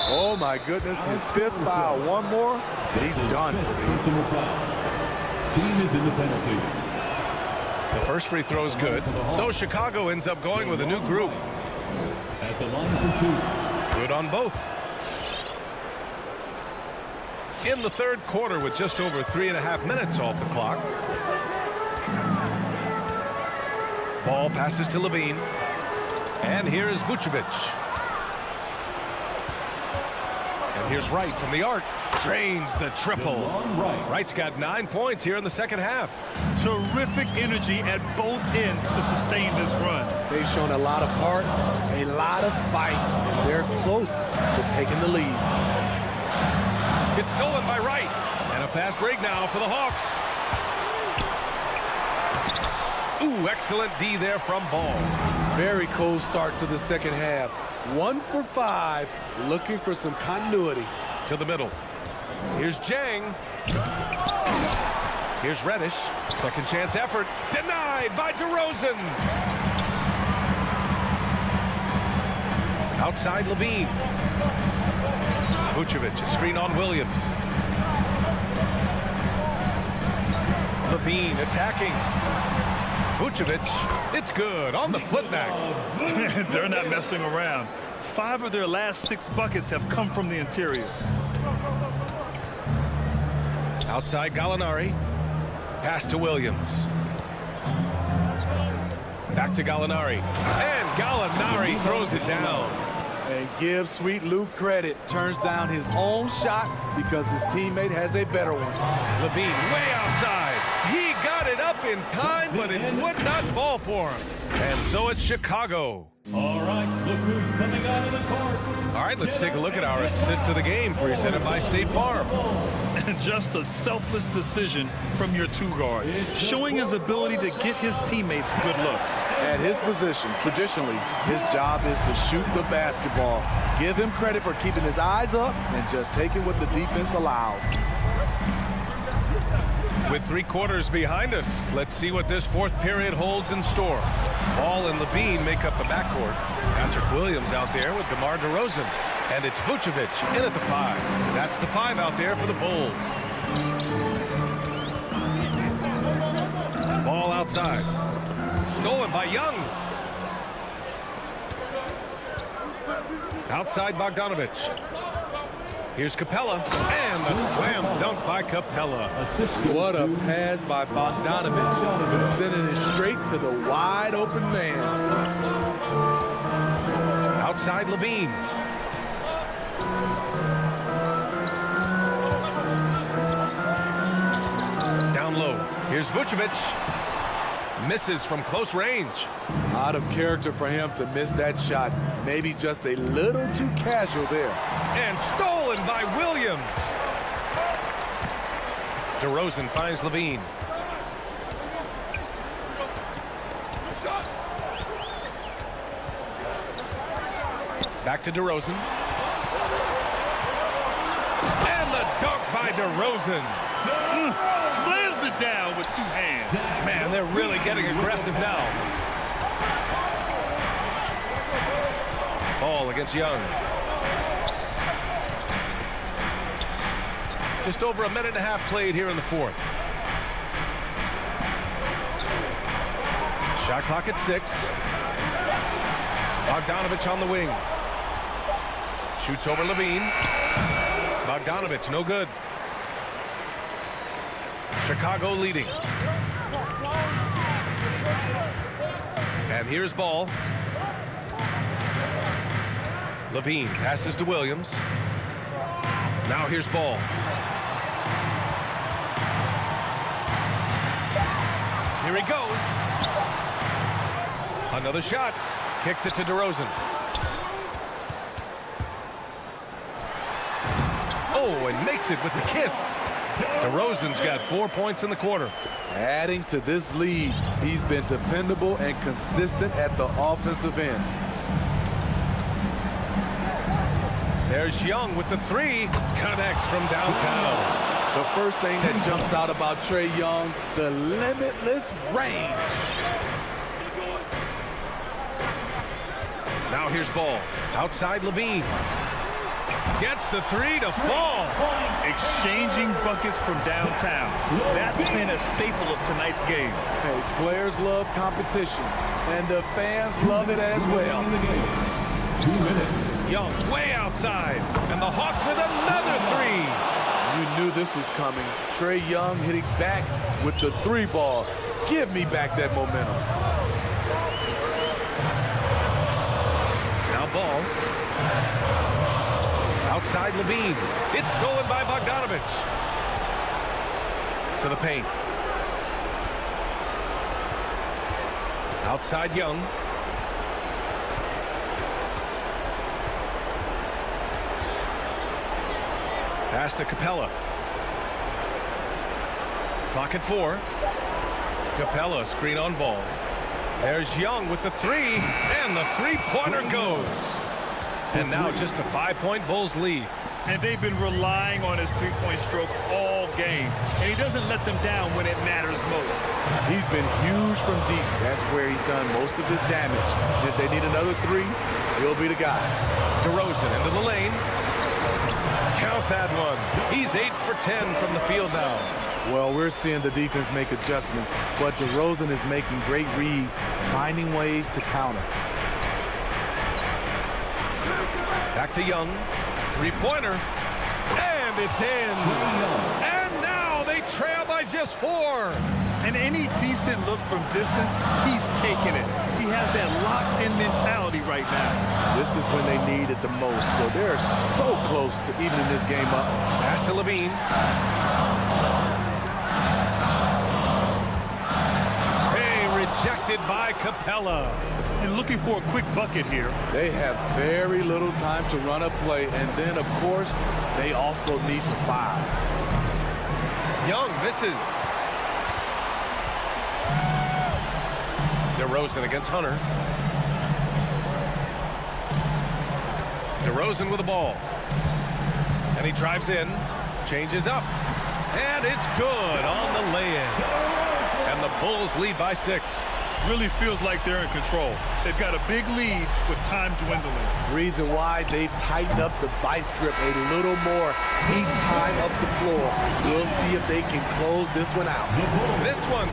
Oh, my goodness. His 5th foul. One more, and he's done. Personal foul. Team is in the penalty. The first free throw is good. So Chicago ends up going with a new group. At the line for 2. Good on both. In the third quarter with just over 3.5 minutes off the clock. Ball passes to Levine. And here's Vucevic. And here's Wright from the arc. Drains the triple. Wright's got 9 points here in the second half. Terrific energy at both ends to sustain this run. They've shown a lot of heart, a lot of fight, and they're close to taking the lead. It's stolen by Wright. And a fast break now for the Hawks. Ooh, excellent D there from Ball. Very cold start to the second half. 1 for 5, looking for some continuity. To the middle. Here's Jang. Here's Reddish. Second chance effort. Denied by DeRozan. Outside Levine. Vucevic, a screen on Williams. Levine attacking. Vucevic, it's good on the putback. They're not messing around. 5 of their last 6 buckets have come from the interior. Outside Gallinari. Pass to Williams. Back to Gallinari. And Gallinari throws it down. And give Sweet Luke credit. Turns down his own shot because his teammate has a better one. Levine way outside. He got it up in time, but it would not fall for him. And so it's Chicago. All right, look who's coming out of the court. All right, let's take a look at our assist of the game presented by State Farm. Just a selfless decision from your two guards, showing his ability to get his teammates good looks. At his position, traditionally, his job is to shoot the basketball. Give him credit for keeping his eyes up and just taking what the defense allows. With 3 quarters behind us, let's see what this fourth period holds in store. Ball and Levine make up the backcourt. Patrick Williams out there with DeMar DeRozan. And it's Vucevic in at the 5. That's the 5 out there for the Bulls. Ball outside. Stolen by Young. Outside Bogdanovich. Here's Capella, and the slam dunk by Capella. What a pass by Bogdanovich, sending it straight to the wide open man. Outside Levine. Down low. Here's Vucevic. Misses from close range. Out of character for him to miss that shot. Maybe just a little too casual there. And stolen by Williams. DeRozan finds Levine. Back to DeRozan. And the dunk by DeRozan. Slams it down with 2 hands. Man, they're really getting aggressive now. Ball against Young. Just over a minute and a half played here in the fourth. Shot clock at 6. Bogdanovich on the wing. Shoots over Levine. Bogdanovich, no good. Chicago leading. And here's Ball. Levine passes to Williams. Now here's Ball. Here he goes. Another shot. Kicks it to DeRozan. Oh, and makes it with the kiss. DeRozan's got 4 points in the quarter. Adding to this lead, he's been dependable and consistent at the offensive end. There's Young with the 3. Connects from downtown. The first thing that jumps out about Trae Young, the limitless range. Now here's Ball. Outside Levine. Gets the 3 to fall. Exchanging buckets from downtown. That's been a staple of tonight's game. Hey, players love competition, and the fans love it as well. 2 minutes. Young way outside. And the Hawks with another 3. You knew this was coming. Trae Young hitting back with the 3 ball. Give me back that momentum. Now Ball. Outside Levine. It's stolen by Bogdanovich. To the paint. Outside Young. Pass to Capella. Clock at 4. Capella screen on Ball. There's Young with the 3, and the 3-pointer goes. And now just a 5-point Bulls lead. And they've been relying on his 3-point stroke all game. And he doesn't let them down when it matters most. He's been huge from deep. That's where he's done most of his damage. If they need another 3, he'll be the guy. DeRozan into the lane. Count that one. He's 8 for 10 from the field now. Well, we're seeing the defense make adjustments, but DeRozan is making great reads, finding ways to counter. Back to Young. 3-pointer. And it's in. And now goes 4. And any decent look from distance, he's taking it. He has that locked-in mentality right now. This is when they need it the most. So they're so close to evening this game up. Pass to Levine. Rejected by Capella. And looking for a quick bucket here. They have very little time to run a play, and then, of course, they also need to foul. Young misses. DeRozan against Hunter. DeRozan with the ball. And he drives in, changes up, and it's good on the lay-in. And the Bulls lead by 6. Really feels like they're in control. They've got a big lead with time dwindling. Reason why they've tightened up the vice grip a little more each time up the floor. We'll see if they can close this one out. This one.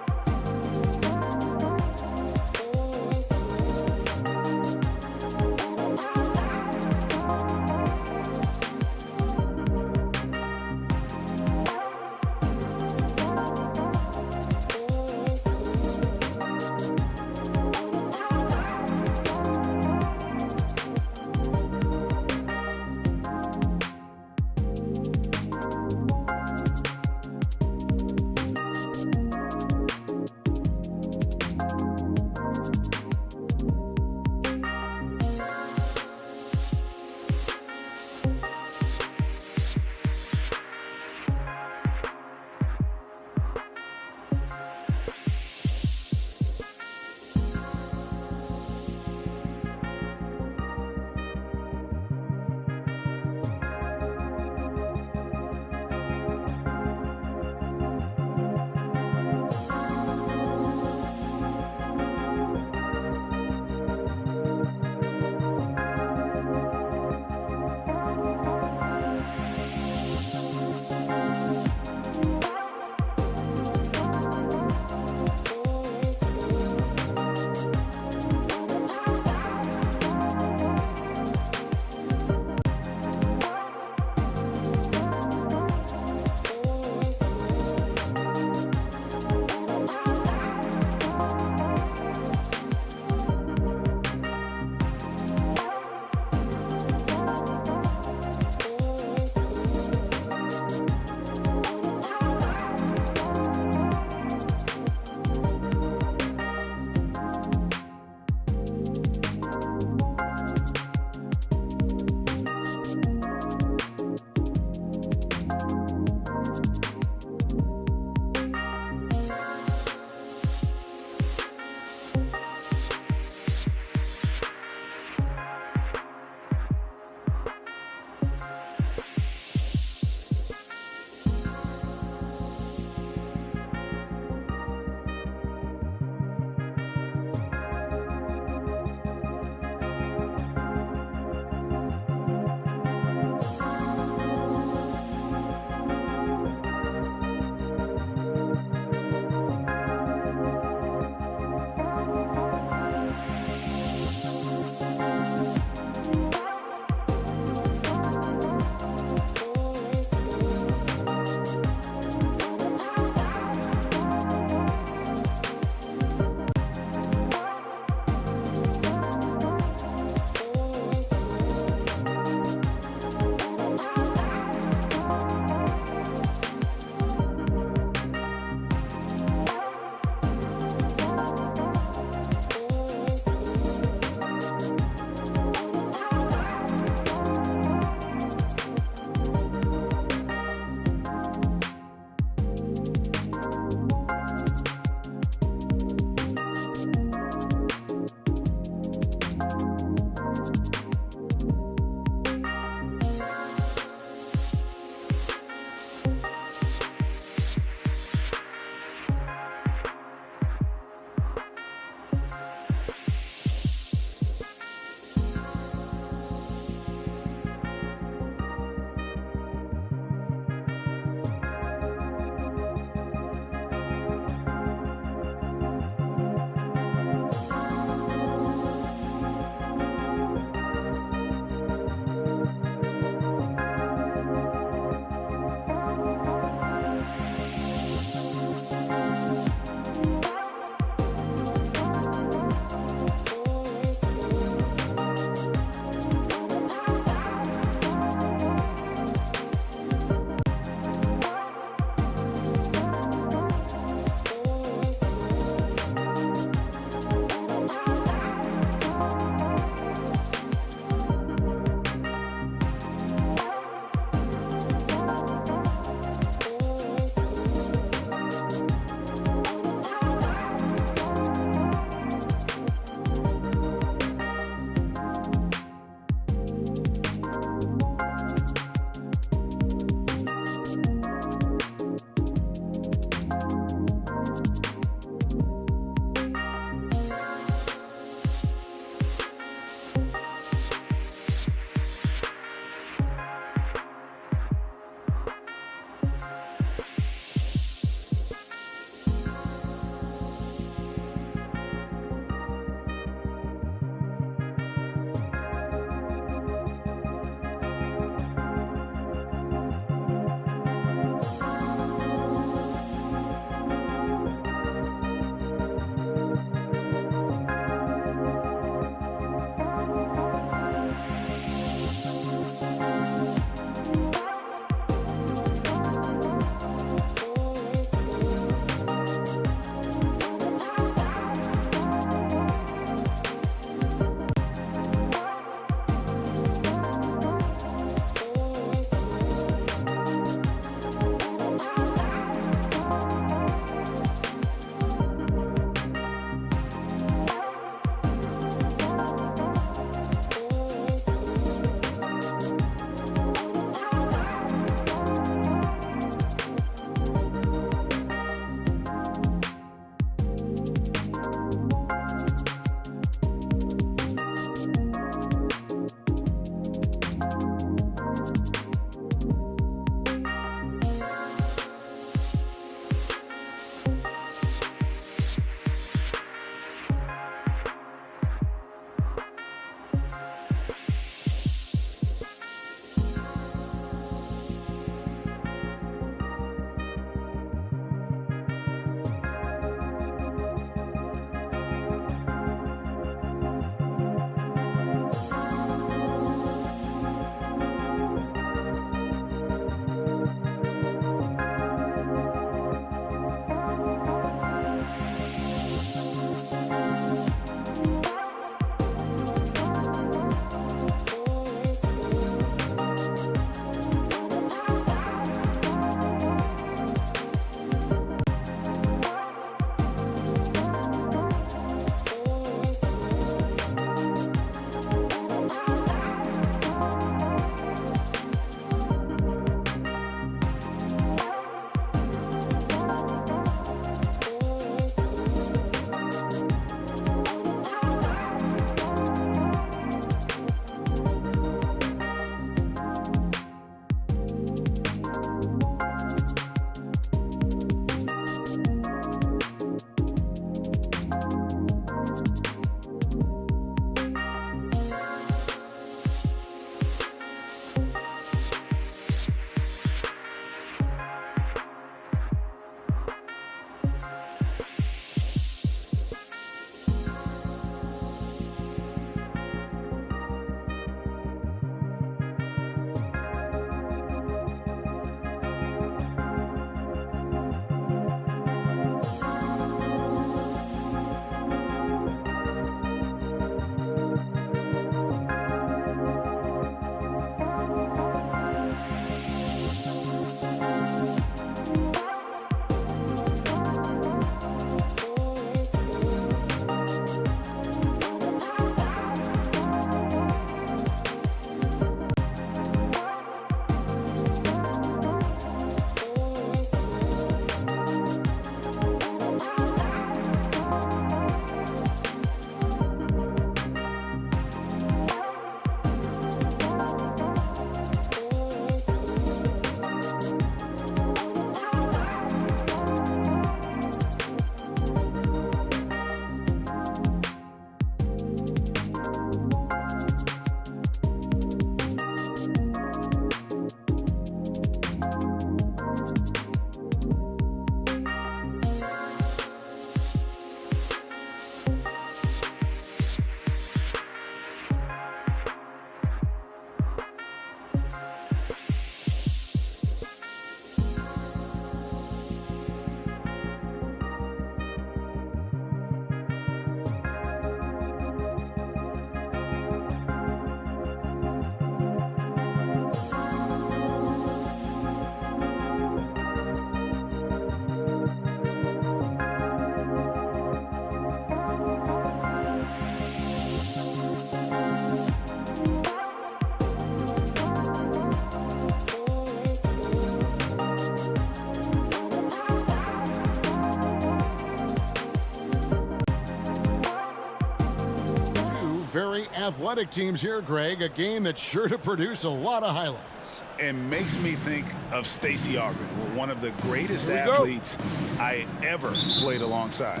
very athletic teams here, Greg. A game that's sure to produce a lot of highlights. And makes me think of Stacey Ogren, one of the greatest athletes I ever played alongside.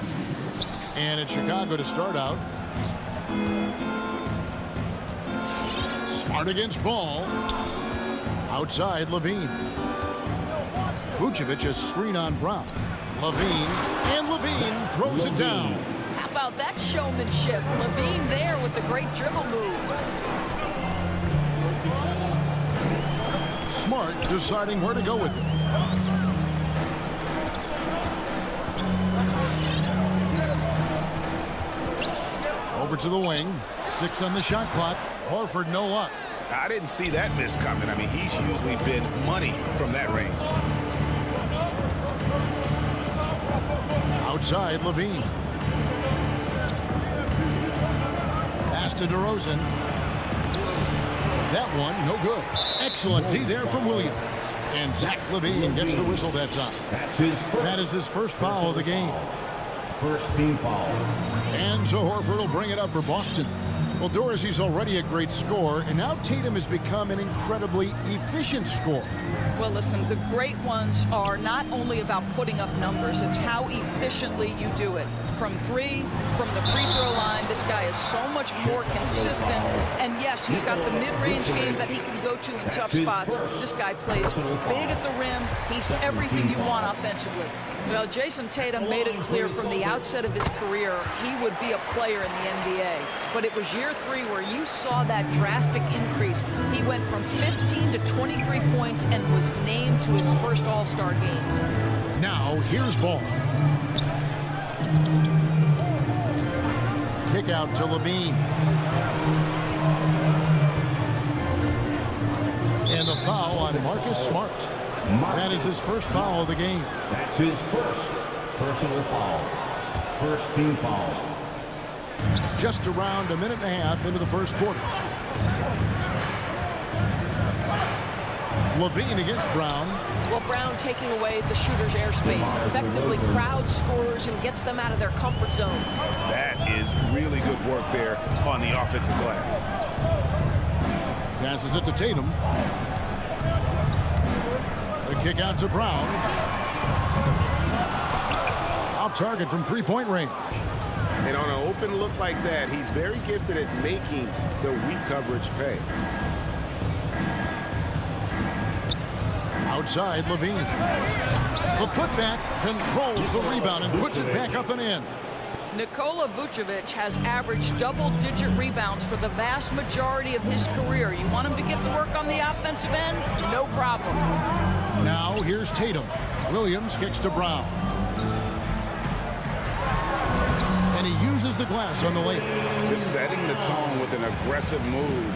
And it's Chicago to start out. Smart against Ball. Outside, Levine. Vucevic a screen on Brown. Levine, and Levine throws it down. How about that showmanship? Levine there with the great dribble move. Smart deciding where to go with it. Over to the wing. 6 on the shot clock. Horford no luck. I didn't see that miss coming. I mean, he's usually been money from that range. Outside, Levine. Pass to DeRozan. That one, no good. Excellent D there from Williams. And Zach LaVine gets the whistle that time. That is his first foul of the game. First team foul. And so Horford will bring it up for Boston. Well, Dorsey's already a great scorer, and now Tatum has become an incredibly efficient scorer. Well, listen, the great ones are not only about putting up numbers, it's how efficiently you do it. From 3, from the free throw line, this guy is so much more consistent. And yes, he's got the mid-range game that he can go to in tough spots. This guy plays big at the rim. He's everything you want offensively. Well, Jason Tatum made it clear from the outset of his career he would be a player in the NBA. But it was year 3 where you saw that drastic increase. He went from 15 to 23 points and was named to his first All-Star game. Now, here's Ball. Kick out to Levine. And the foul on Marcus Smart. That is his first foul of the game. That's his first personal foul. First team foul. Just around a minute and a half into the first quarter. Levine against Brown. Well, Brown taking away the shooter's airspace, effectively crowd scorers and gets them out of their comfort zone. That is really good work there on the offensive glass. Passes it to Tatum. The kick out to Brown. Off target from three-point range. And on an open look like that, he's very gifted at making the weak coverage pay. Outside, Levine. The putback controls the rebound and puts it back up and in. Nikola Vucevic has averaged double-digit rebounds for the vast majority of his career. You want him to get to work on the offensive end? No problem. Now here's Tatum. Williams kicks to Brown. And he uses the glass on the layup. Just setting the tone with an aggressive move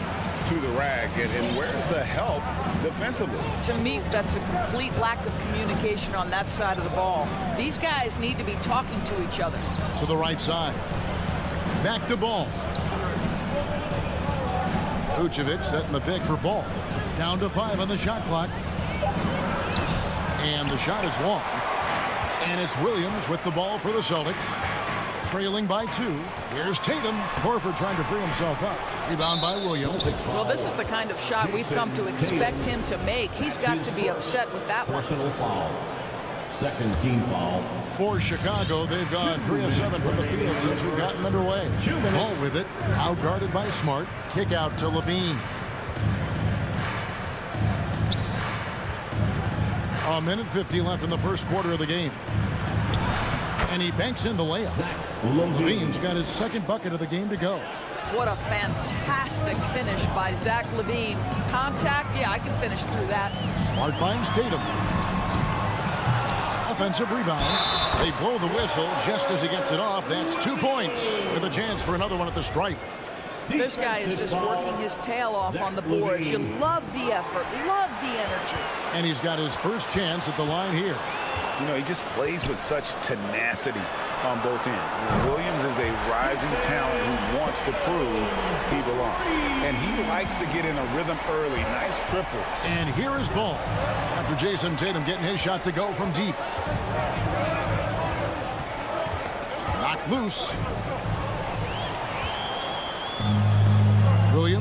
to the rack. And where's the help defensively? To me, that's a complete lack of communication on that side of the ball. These guys need to be talking to each other. To the right side. Back to Ball. Vucevic setting the pick for Ball. Down to 5 on the shot clock. And the shot is long. And it's Williams with the ball for the Celtics. Trailing by 2. Here's Tatum. Horford trying to free himself up. Rebound by Williams. Well, this is the kind of shot we've come to expect him to make. He's got to be upset with that one. Personal foul. Second team foul. For Chicago, they've gone 3 of 7 from the field since we've gotten underway. Ball with it. Out guarded by Smart. Kick out to Levine. A minute 50 left in the first quarter of the game. And he banks in the layup. Levine's got his second bucket of the game to go. What a fantastic finish by Zach LaVine. Contact, yeah, I can finish through that. Smart finds Tatum. Offensive rebound. They blow the whistle just as he gets it off. That's 2 points with a chance for another one at the stripe. This guy is just working his tail off on the boards. You love the effort, love the energy. And he's got his first chance at the line here. You know, he just plays with such tenacity on both ends. Williams is a rising talent who wants to prove he belongs. And he likes to get in a rhythm early. Nice triple. And here is Ball. After Jason Tatum getting his shot to go from deep. Knocked loose.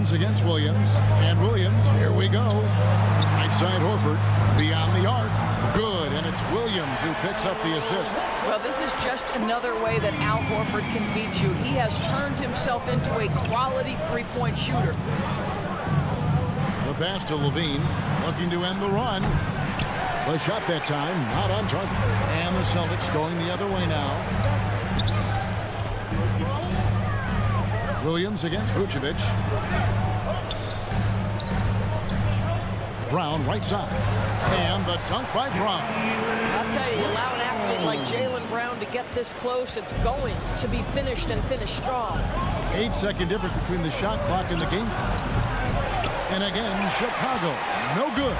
Williams against Williams. And Williams, here we go. Right side Horford, beyond the arc. Good, and it's Williams who picks up the assist. Well, this is just another way that Al Horford can beat you. He has turned himself into a quality three-point shooter. The pass to Levine, looking to end the run. The shot that time, not on target. And the Celtics going the other way now. Williams against Vucevic. Brown, right side. And the dunk by Brown. I'll tell you, allow an athlete like Jaylen Brown to get this close, it's going to be finished and finished strong. 8-second difference between the shot clock and the game. And again, Chicago, no good.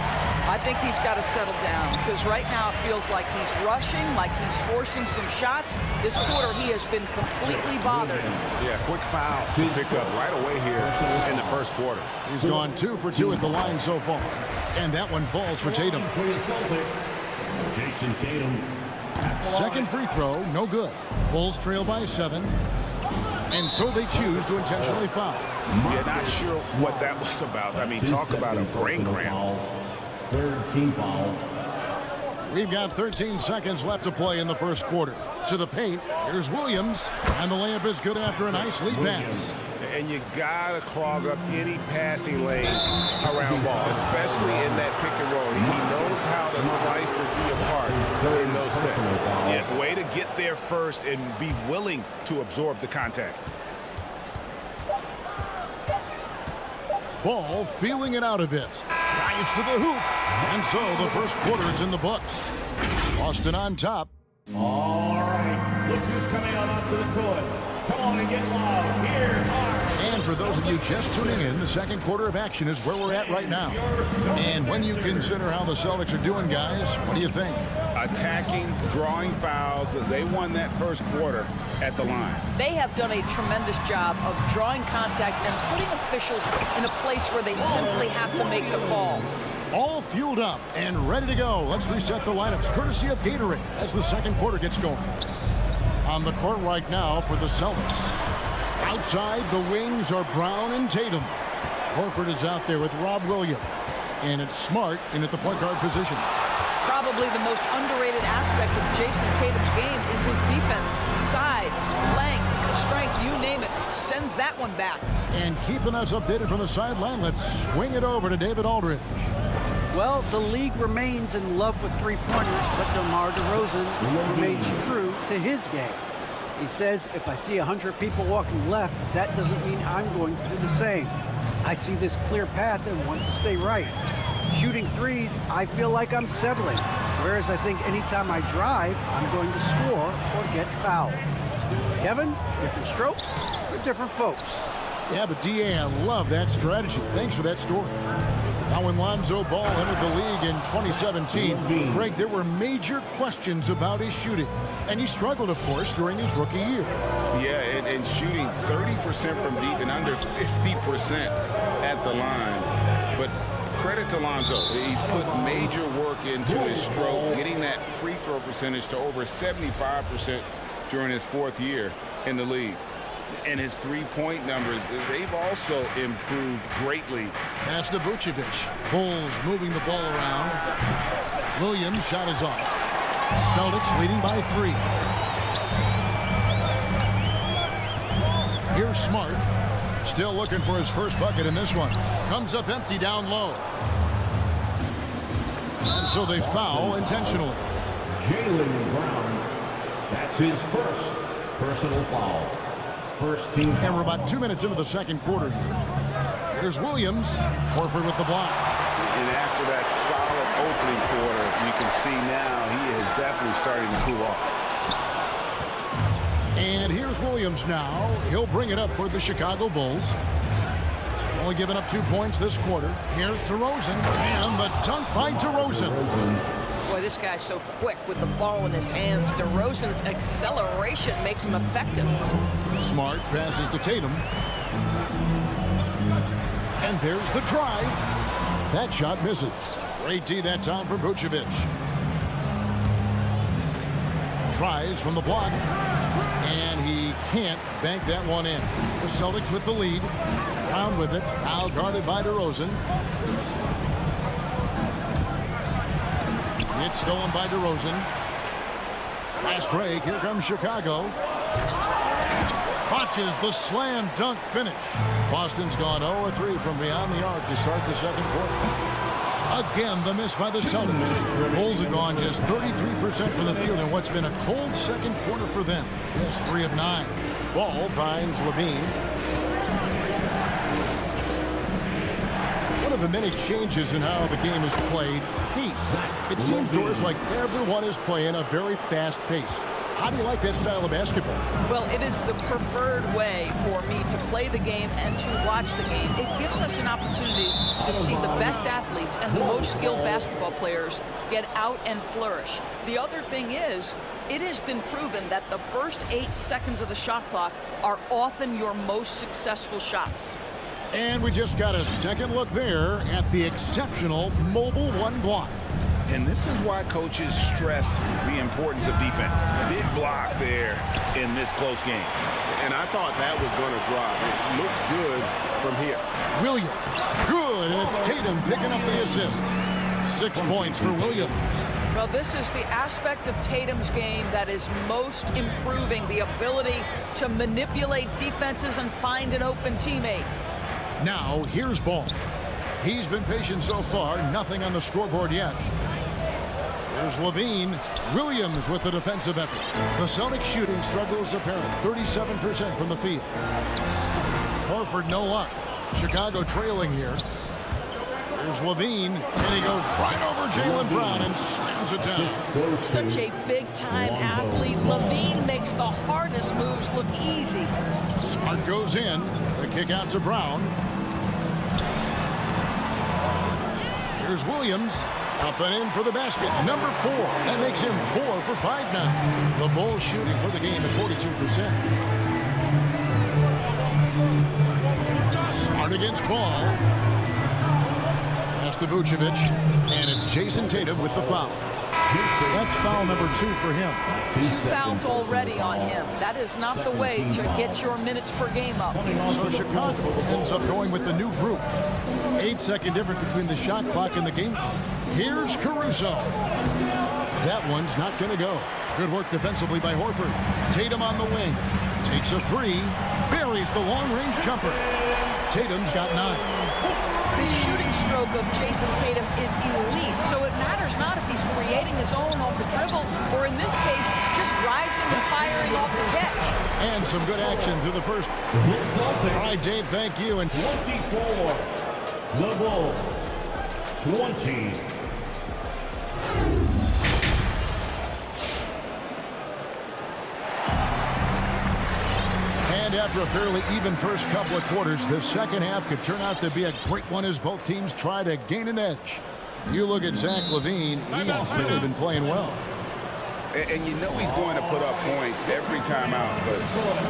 I think he's got to settle down because right now it feels like he's rushing, like he's forcing some shots. This quarter, he has been completely bothered. Yeah, quick foul to pick up right away here in the first quarter. He's gone 2 for 2 at the line so far. And that one falls for Tatum. Jason Tatum. Second free throw, no good. Bulls trail by 7. And so they choose to intentionally foul. Yeah, not sure what that was about. I mean, talk about a brain cramp. Third team foul. We've got 13 seconds left to play in the first quarter. To the paint, here's Williams. And the layup is good after a nice lead pass. And you gotta clog up any passing lanes around ball, especially in that pick and roll. He knows how to slice the D apart in those sets. Yeah, way to get there first and be willing to absorb the contact. Ball feeling it out a bit. Drives to the hoop. And so the first quarter is in the books. Boston on top. All right, look who's coming out onto the court. Come on and get loud. Here are... And for those of you just tuning in, the second quarter of action is where we're at right now. And when you consider how the Celtics are doing, guys, what do you think? Attacking, drawing fouls. They won that first quarter at the line. They have done a tremendous job of drawing contact and putting officials in a place where they simply have to make the call. All fueled up and ready to go. Let's reset the lineups, courtesy of Gatorade, as the second quarter gets going. On the court right now for the Celtics. Outside, the wings are Brown and Tatum. Horford is out there with Rob Williams. And it's Smart in at the point guard position. Probably the most underrated aspect of Jason Tatum's game is his defense. Size, length, strength, you name it, sends that one back. And keeping us updated from the sideline, let's swing it over to David Aldridge. Well, the league remains in love with three-pointers, but DeMar DeRozan remains true to his game. He says, if I see 100 people walking left, that doesn't mean I'm going to do the same. I see this clear path and want to stay right. Shooting threes, I feel like I'm settling. Whereas I think anytime I drive, I'm going to score or get fouled. Kevin, different strokes for different folks. Yeah, but DA, I love that strategy. Thanks for that story. Now when Lonzo Ball entered the league in 2017, Greg, there were major questions about his shooting. And he struggled, of course, during his rookie year. Yeah, and shooting 30% from deep and under 50% at the line. But credit to Lonzo. He's put major work into his stroke, getting that free throw percentage to over 75% during his fourth year in the league. And his three-point numbers, they've also improved greatly. Pass to Vucevic. Bulls moving the ball around. Williams' shot is off. Celtics leading by 3. Here's Smart. Still looking for his first bucket in this one. Comes up empty down low. And so they foul intentionally. Jaylen Brown. That's his first personal foul. First team foul. And we're about 2 minutes into the second quarter here. Here's Williams. Horford with the block. And after that solid opening quarter, you can see now he is definitely starting to cool off. And here's Williams now. He'll bring it up for the Chicago Bulls. Only giving up 2 points this quarter. Here's DeRozan. And the dunk by DeRozan. Boy, this guy's so quick with the ball in his hands. DeRozan's acceleration makes him effective. Smart passes to Tatum. And there's the drive. That shot misses. Great D that time from Vucevic. Tries from the block. And he can't bank that one in. The Celtics with the lead. Brown with it. Now guarded by DeRozan. It's stolen by DeRozan. Fast break. Here comes Chicago. Watches the slam dunk finish. Boston's gone 0-3 from beyond the arc to start the second quarter. Again, the miss by the Celtics. Bulls have gone just 33% from the field in what's been a cold second quarter for them. Just 3 of 9. Ball finds Levine. One of the many changes in how the game is played, pace. It seems to us like everyone is playing a very fast pace. How do you like that style of basketball? Well, it is the preferred way for me to play the game and to watch the game. It gives us an opportunity to see the best athletes and the most skilled basketball players get out and flourish. The other thing is, it has been proven that the first 8 seconds of the shot clock are often your most successful shots. And we just got a second look there at the exceptional mobile one block. And this is why coaches stress the importance of defense. Big block there in this close game. And I thought that was going to drop. It looked good from here. Williams, good, and it's Tatum picking up the assist. 6 points for Williams. Well, this is the aspect of Tatum's game that is most improving, the ability to manipulate defenses and find an open teammate. Now, here's Ball. He's been patient so far, nothing on the scoreboard yet. There's Levine. Williams with the defensive effort. The Celtics shooting struggles apparent. 37% from the field. Horford no luck. Chicago trailing here. There's Levine, and he goes right over Jaylen Brown and slams it down. Such a big-time athlete. Levine makes the hardest moves look easy. Smart goes in. The kick out to Brown. Here's Williams. Up and in for the basket. Number 4. That makes him 4 for 5 now. The Bulls shooting for the game at 42%. Smart against Ball. Pass to Vucevic. And it's Jason Tatum with the foul. That's foul number 2 for him. 2 fouls already on him. That is not the way to get your minutes per game up. So Chicago ends up going with the new group. 8-second difference between the shot clock and the game. Here's Caruso. That one's not going to go. Good work defensively by Horford. Tatum on the wing. Takes a 3. Buries the long-range jumper. Tatum's got 9. The shooting stroke of Jason Tatum is elite, so it matters not if he's creating his own off the dribble, or in this case, just rising and firing off the catch. And some good action through the first. All right, Dave, thank you. And 24, the Bulls, 20. And after a fairly even first couple of quarters, the second half could turn out to be a great one as both teams try to gain an edge. You look at Zach LaVine, he's really been playing well. And you know he's going to put up points every time out. But,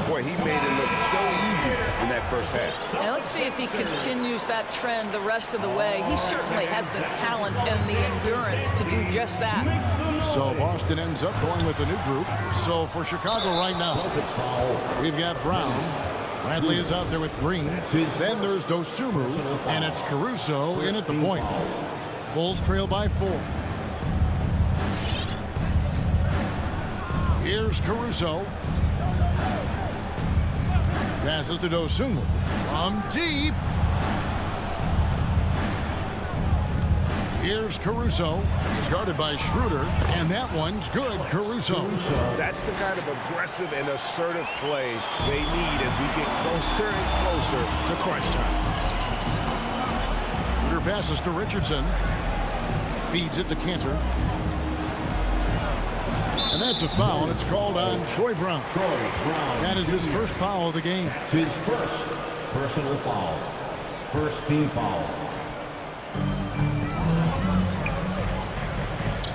boy, he made it look so easy in that first half. Now let's see if he continues that trend the rest of the way. He certainly has the talent and the endurance to do just that. So Boston ends up going with the new group. So for Chicago right now, we've got Brown. Bradley is out there with Green. Then there's Dosunmu, and it's Caruso in at the point. Bulls trail by 4. Here's Caruso. Passes to Dosunmu. From deep. Here's Caruso. He's guarded by Schroeder. And that one's good. Caruso. That's the kind of aggressive and assertive play they need as we get closer and closer to crunch time. Schroeder passes to Richardson. Feeds it to Cantor. And that's a foul, and it's called on Troy Brown. That is his first foul of the game. It's his first personal foul. First team foul.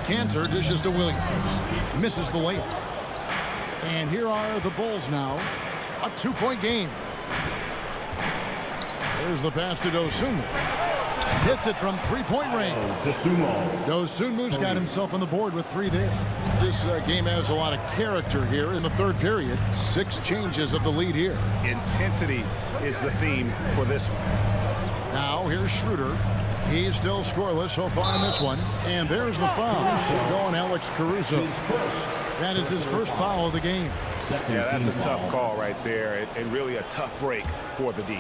Cantor dishes to Williams. Misses the layup. And here are the Bulls now. A 2-point game. There's the pass to Dosunmu. Hits it from 3-point range. Dosunmu's got himself on the board with 3 there. this game has a lot of character here in the third period. 6 changes of the lead here. Intensity is the theme for this one. Now here's Schroeder. He's still scoreless so far in this one. And there's the foul. Going Alex Caruso. That is his first foul of the game. Yeah, that's a tough call right there, and really a tough break for the D.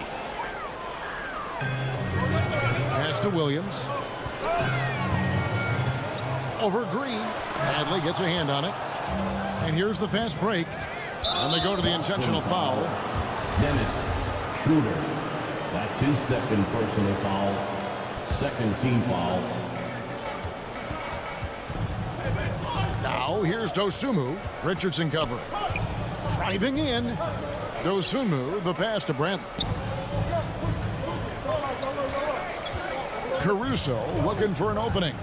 Pass to Williams. Over Green. Hadley gets a hand on it. And here's the fast break. And they go to the intentional foul. Dennis Schroeder. That's his second personal foul. Second team foul. Now here's Dosunmu. Richardson cover. Driving in. Dosunmu, the pass to Brantley. Caruso looking for an opening.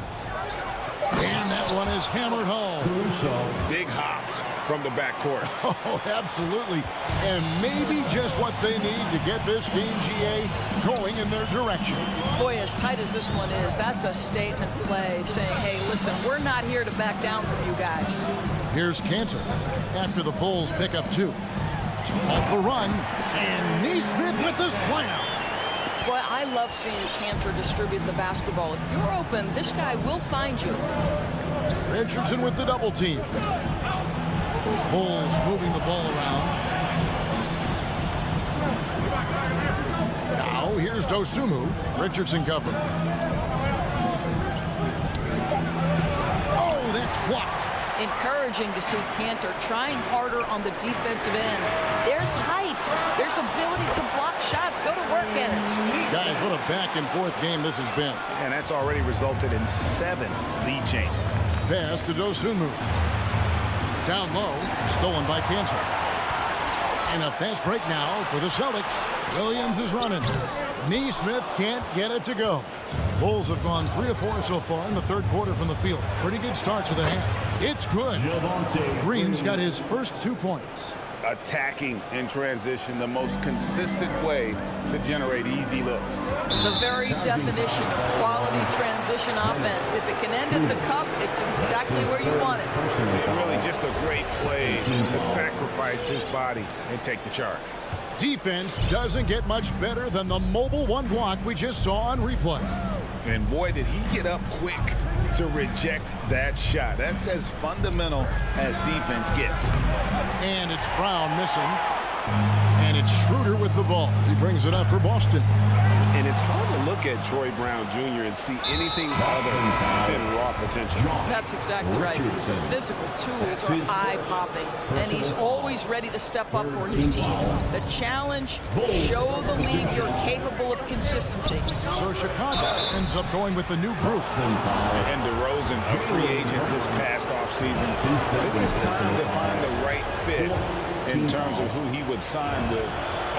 And that one is hammered home. Caruso. Big hops from the backcourt. Oh, absolutely. And maybe just what they need to get this game, GA, going in their direction. Boy, as tight as this one is, that's a statement play saying, hey, listen, we're not here to back down from you guys. Here's Cantor after the Bulls pick up 2. Off the run, and Neesmith with the slam. Boy, I love seeing Cantor distribute the basketball. If you're open, this guy will find you. Richardson with the double team. Bulls moving the ball around. Now here's Dosunmu. Richardson cover. Oh, that's blocked. Encouraging to see Cantor trying harder on the defensive end. There's height. There's ability to block shots. Go to work, Dennis. Guys, what a back-and-forth game this has been. And that's already resulted in 7 lead changes. Pass to Dosunmu. Down low, stolen by Cantor. And a fast break now for the Celtics. Williams is running. Neesmith can't get it to go. Bulls have gone 3 of 4 so far in the third quarter from the field. Pretty good start to the half. It's good. Green's got his first 2 points. Attacking in transition, the most consistent way to generate easy looks. The very definition of quality transition offense. If it can end at the cup, it's exactly where you want it. And really just a great play to sacrifice his body and take the charge. Defense doesn't get much better than the mobile 1 block we just saw on replay. And boy, did he get up quick to reject that shot. That's as fundamental as defense gets. And it's Brown missing. And it's Schroeder with the ball. He brings it up for Boston. And it's hard to look at Troy Brown Jr. and see anything other than raw potential. That's exactly right. His physical tools are eye-popping, and he's always ready to step up for his team. The challenge, show the league you're capable of consistency. So Chicago ends up going with the new group. And DeRozan, a free agent this past offseason, took his time to find the right fit in terms of who he would sign with,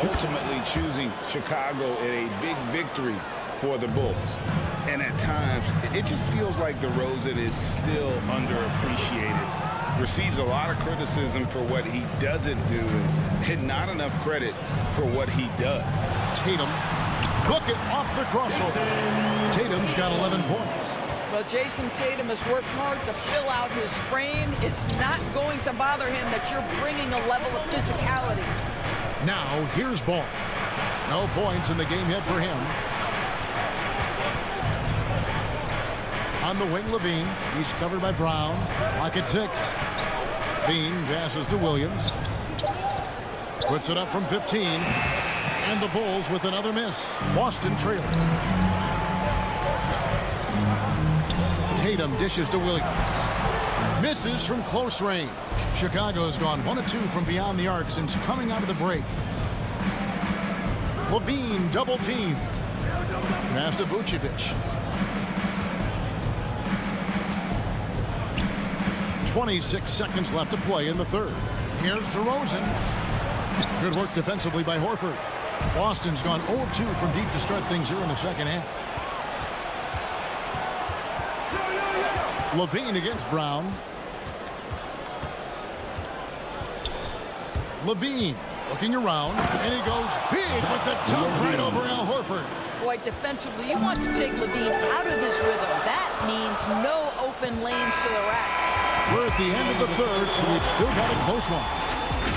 ultimately choosing Chicago in a big victory for the Bulls. And at times, it just feels like DeRozan is still underappreciated. Receives a lot of criticism for what he doesn't do and not enough credit for what he does. Tatum, book it off the crossover. Tatum's got 11 points. Well, Jason Tatum has worked hard to fill out his frame. It's not going to bother him that you're bringing a level of physicality. Now, here's Ball. No points in the game yet for him. On the wing, Levine. He's covered by Brown. Lock at 6. Levine passes to Williams. Puts it up from 15. And the Bulls with another miss. Boston trailing. Tatum dishes to Williams. Misses from close range. Chicago's gone 1 of 2 from beyond the arc since coming out of the break. Levine double team. Pass to Vucevic. 26 seconds left to play in the third. Here's DeRozan. Good work defensively by Horford. Boston's gone 0 of 2 from deep to start things here in the second half. Levine against Brown. Levine looking around, and he goes big with the top right over Al Horford. Boy, defensively, you want to take Levine out of his rhythm. That means no open lanes to the rack. We're at the end of the third, and we've still got a close one.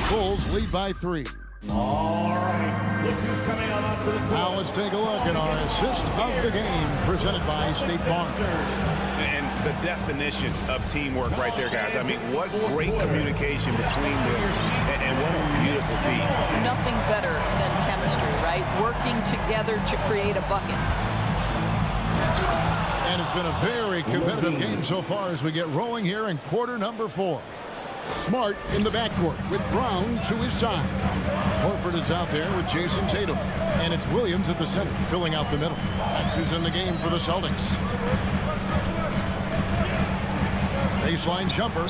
Bulls lead by 3. All right, look who's coming on to the court. Now let's take a look at our assist of the game presented by State Farm. And the definition of teamwork right there, guys. I mean, what great communication between them, and what a beautiful feat. Nothing better than chemistry, right? Working together to create a bucket. And it's been a very competitive game so far as we get rolling here in quarter number 4. Smart in the backcourt with Brown to his side. Horford is out there with Jason Tatum. And it's Williams at the center, filling out the middle. That's who's in the game for the Celtics. Baseline jumper.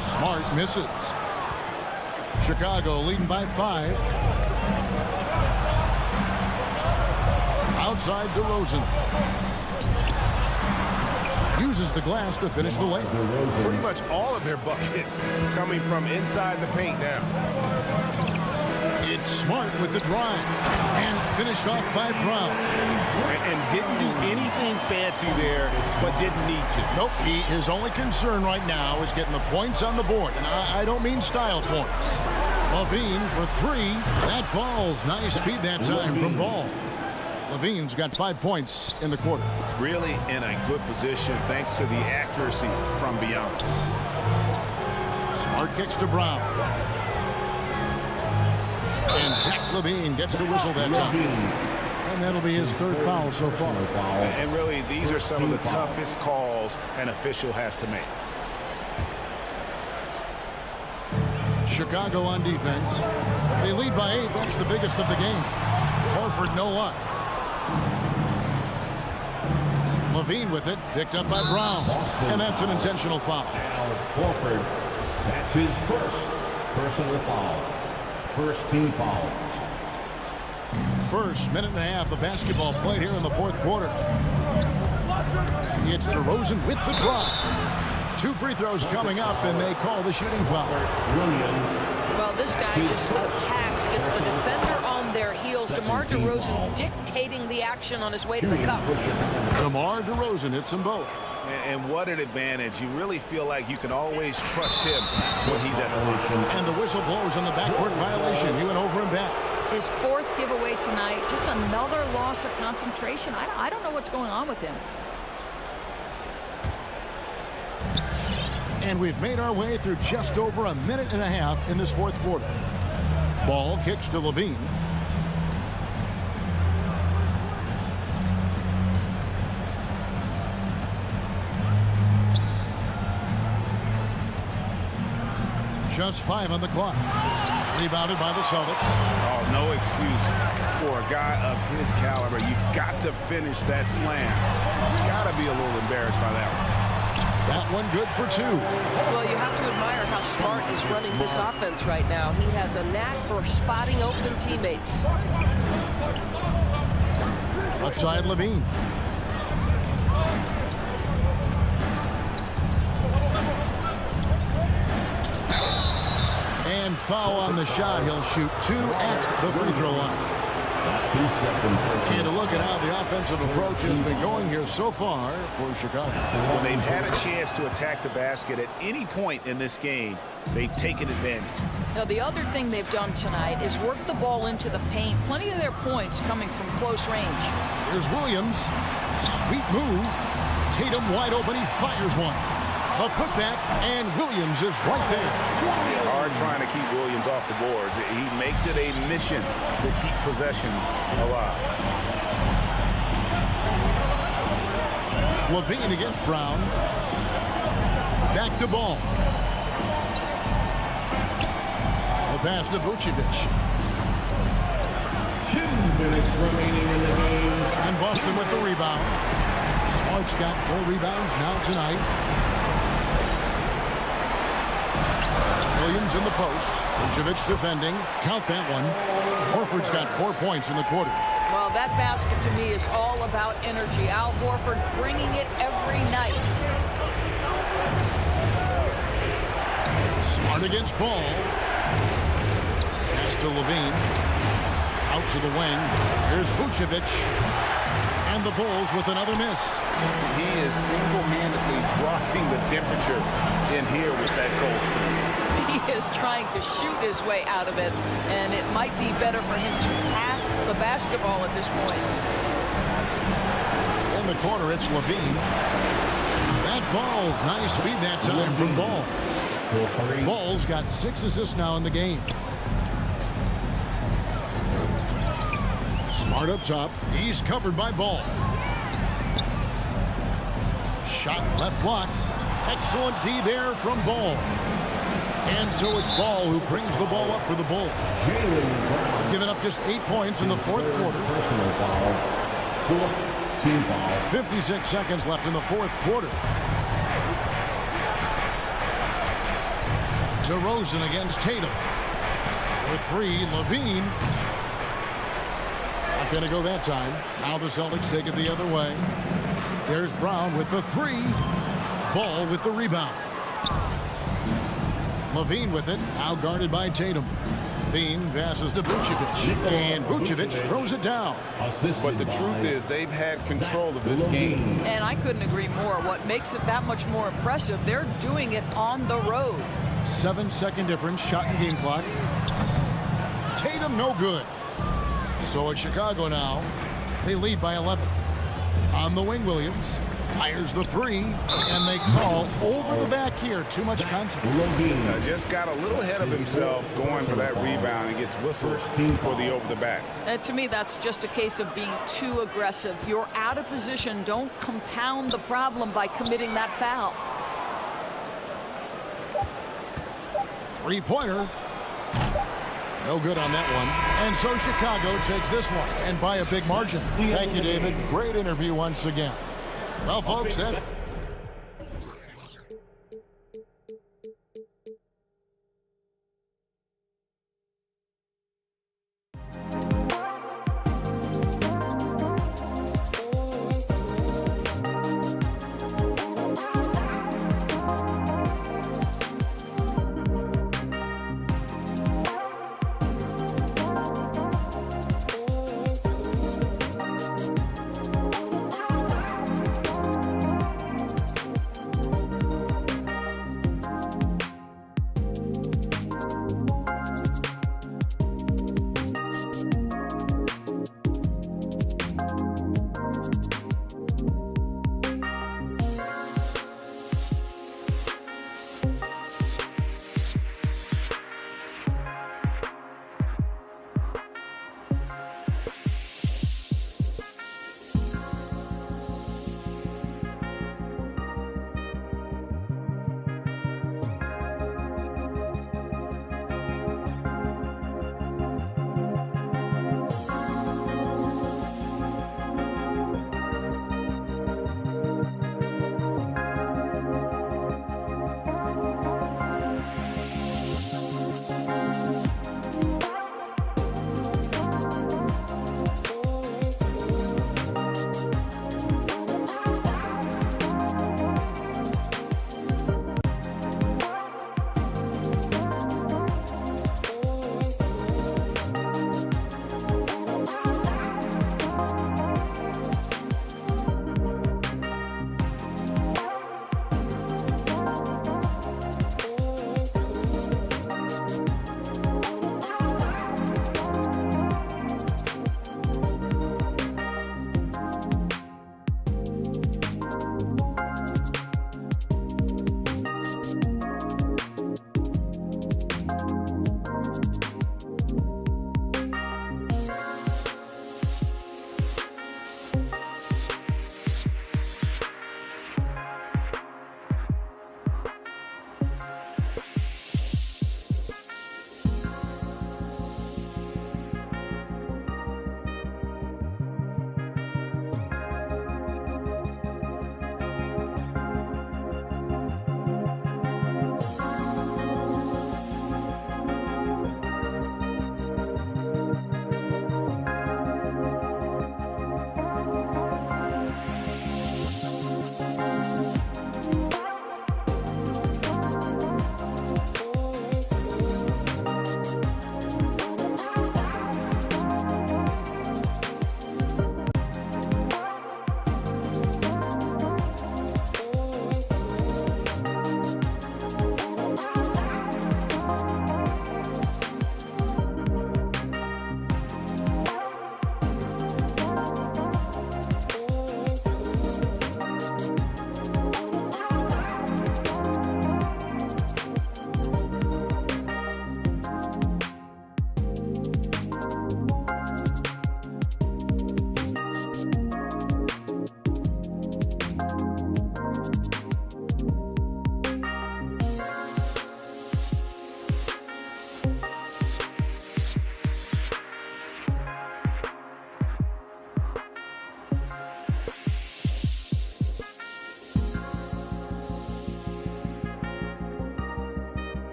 Smart misses. Chicago leading by 5. Outside DeRozan. Uses the glass to finish the layup. Pretty much all of their buckets coming from inside the paint now. It's Smart with the drive. And finished off by Brown. And didn't do anything fancy there, but didn't need to. Nope. His only concern right now is getting the points on the board. And I don't mean style points. Levine for 3. That falls. Nice feed that time from Ball. Levine's got 5 points in the quarter. Really in a good position thanks to the accuracy from beyond. Smart kicks to Brown. And Zach Levine gets the whistle that time. And that'll be his 3rd foul so far. And really, these are some of the toughest calls an official has to make. Chicago on defense. They lead by 8. That's the biggest of the game. Horford, no luck. Levine with it, picked up by Brown. And that's an intentional foul. Al Horford, that's his first personal foul. First team foul. First minute and a half of basketball played here in the 4th quarter. It's DeRozan with the drive. 2 free throws coming up, and they call the shooting foul. Well, this guy just attacks, gets the defender on their heels. DeMar DeRozan dictating the action on his way to the cup. DeMar DeRozan hits them both. And what an advantage. You really feel like you can always trust him when he's at the line. And the whistle blows on the backcourt violation. He went over and back. His 4th giveaway tonight, just another loss of concentration. I don't know what's going on with him. And we've made our way through just over a minute and a half in this 4th quarter. Ball kicks to Levine. Just 5 on the clock. Rebounded by the Celtics. Oh, no excuse for a guy of his caliber. You got to finish that slam. You got to be a little embarrassed by that one. That one good for 2. Well, you have to admire how Smart is running this offense right now. He has a knack for spotting open teammates. Left side, Levine. And foul on the shot. He'll shoot 2 at the free throw line. That's his 2nd. And to look at how the offensive approach has been going here so far for Chicago. When they've had a chance to attack the basket at any point in this game, they've taken advantage. Now, the other thing they've done tonight is work the ball into the paint. Plenty of their points coming from close range. Here's Williams. Sweet move. Tatum wide open. He fires one. A putback, and Williams is right there. Hard trying to keep Williams off the boards. He makes it a mission to keep possessions alive. Levine against Brown. Back to Ball. The pass to Vucevic. 2 minutes remaining in the game. And Boston with the rebound. Smart's got 4 rebounds now tonight. Williams in the post. Vucevic defending. Count that one. Horford's got 4 points in the quarter. Well, that basket to me is all about energy. Al Horford bringing it every night. Smart against Ball. Pass to Levine. Out to the wing. Here's Vucevic. And the Bulls with another miss. He is single-handedly dropping the temperature in here with that cold streak. He is trying to shoot his way out of it, and it might be better for him to pass the basketball at this point. In the corner, it's Levine. That falls. Nice feed that time from Ball. Ball's got 6 assists now in the game. Smart up top. He's covered by Ball. Shot left block. Excellent D there from Ball. And so it's Ball who brings the ball up for the Bulls. Giving up just 8 points in the fourth quarter. Personal foul. Fourth team foul. 56 seconds left in the fourth quarter. DeRozan against Tatum. For 3, Levine. Not going to go that time. Now the Celtics take it the other way. There's Brown with the 3. Ball with the rebound. Levine with it. Now guarded by Tatum. Levine passes to Vucevic. And Vucevic throws it down. But the truth is they've had control of this game. And I couldn't agree more. What makes it that much more impressive, they're doing it on the road. 7-second difference. Shot and game clock. Tatum no good. So it's Chicago now. They lead by 11. On the wing, Williams fires the 3, and they call over the back here. Too much contact. Just got a little ahead of himself going for that rebound and gets whistled for the over the back. And to me, that's just a case of being too aggressive. You're out of position. Don't compound the problem by committing that foul. 3-pointer. No good on that one. And so Chicago takes this one, and by a big margin. Thank you, David. Great interview once again. Well, folks, that...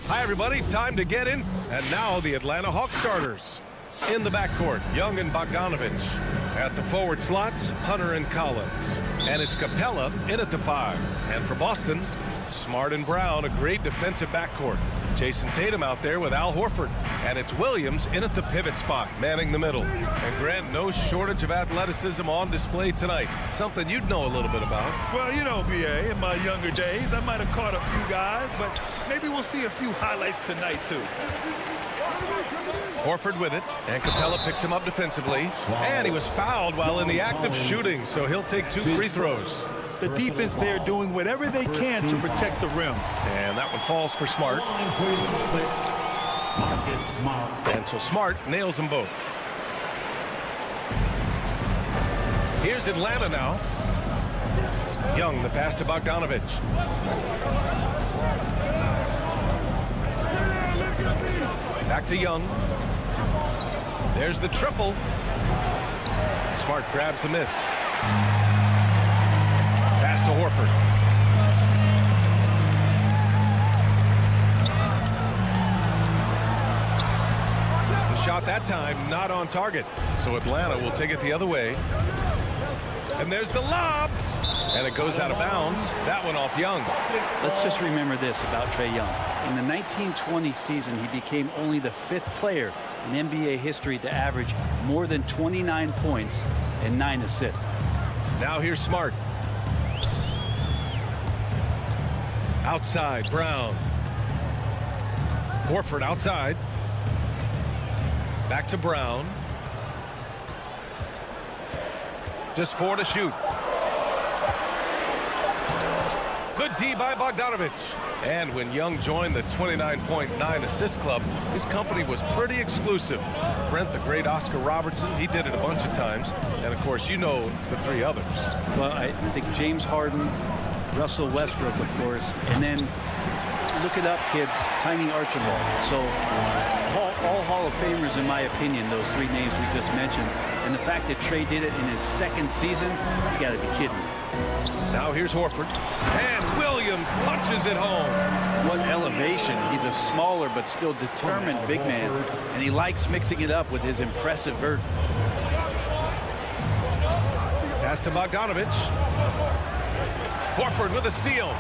Hi, everybody. Time to get in. And now the Atlanta Hawks starters. In the backcourt, Young and Bogdanovich. At the forward slots, Hunter and Collins. And it's Capella in at the 5. And for Boston, Smart and Brown, a great defensive backcourt. Jason Tatum out there with Al Horford. And it's Williams in at the pivot spot, manning the middle. And Grant, no shortage of athleticism on display tonight. Something you'd know a little bit about. Well, you know, BA, in my younger days, I might have caught a few guys, but maybe we'll see a few highlights tonight, too. Horford with it, and Capella picks him up defensively. And he was fouled while in the act of shooting, so he'll take 2 free throws. The defense there doing whatever they can to protect the rim. And that one falls for Smart. And so Smart nails them both. Here's Atlanta now. Young, the pass to Bogdanovich. Back to Young. There's the triple. Smart grabs the miss. Pass to Horford. The shot that time not on target. So Atlanta will take it the other way. And there's the lob. And it goes out of bounds. That one off Young. Let's just remember this about Trae Young. In the 1920 season, he became only the 5th player in NBA history to average more than 29 points and 9 assists. Now here's Smart. Outside, Brown. Horford outside. Back to Brown. Just 4 to shoot. Good D by Bogdanovich. And when Young joined the 29.9 assist club, his company was pretty exclusive. Brent, the great Oscar Robertson, he did it a bunch of times. And, of course, you know the 3 others. Well, I think James Harden, Russell Westbrook, of course, and then look it up, kids, Tiny Archibald. So all Hall of Famers, in my opinion, those 3 names we just mentioned. And the fact that Trae did it in his 2nd season, you got to be kidding me. Now here's Horford. And Williams punches it home. What elevation. He's a smaller but still determined big man. And he likes mixing it up with his impressive vert. Pass to Bogdanovich. Horford with a steal.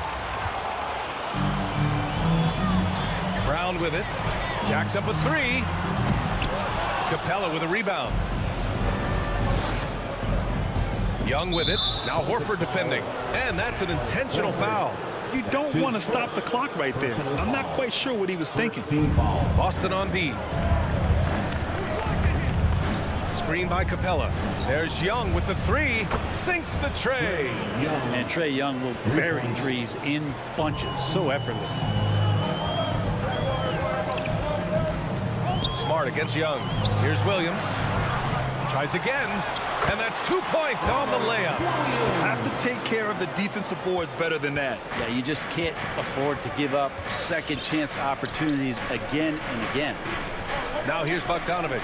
Brown with it. Jacks up a 3. Capella with a rebound. Young with it. Now Horford defending. And that's an intentional foul. You don't want to stop the clock right there. I'm not quite sure what he was thinking. Boston on D. Screen by Capella. There's Young with the 3. Sinks the tray. And Trae Young will bury 3s in bunches. So effortless. Smart against Young. Here's Williams. Tries again. And that's 2 points on the layup. Have to take care of the defensive boards better than that. Yeah, you just can't afford to give up second chance opportunities again and again. Now here's Bogdanovich.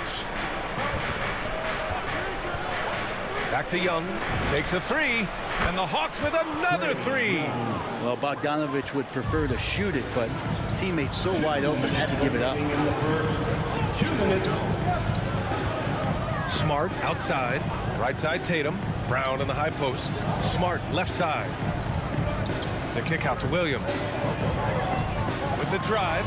Back to Young. Takes a 3. And the Hawks with another 3. Well, Bogdanovich would prefer to shoot it, but teammates so wide open had to give it up. Smart outside. Right side Tatum. Brown in the high post. Smart left side. The kick out to Williams. With the drive.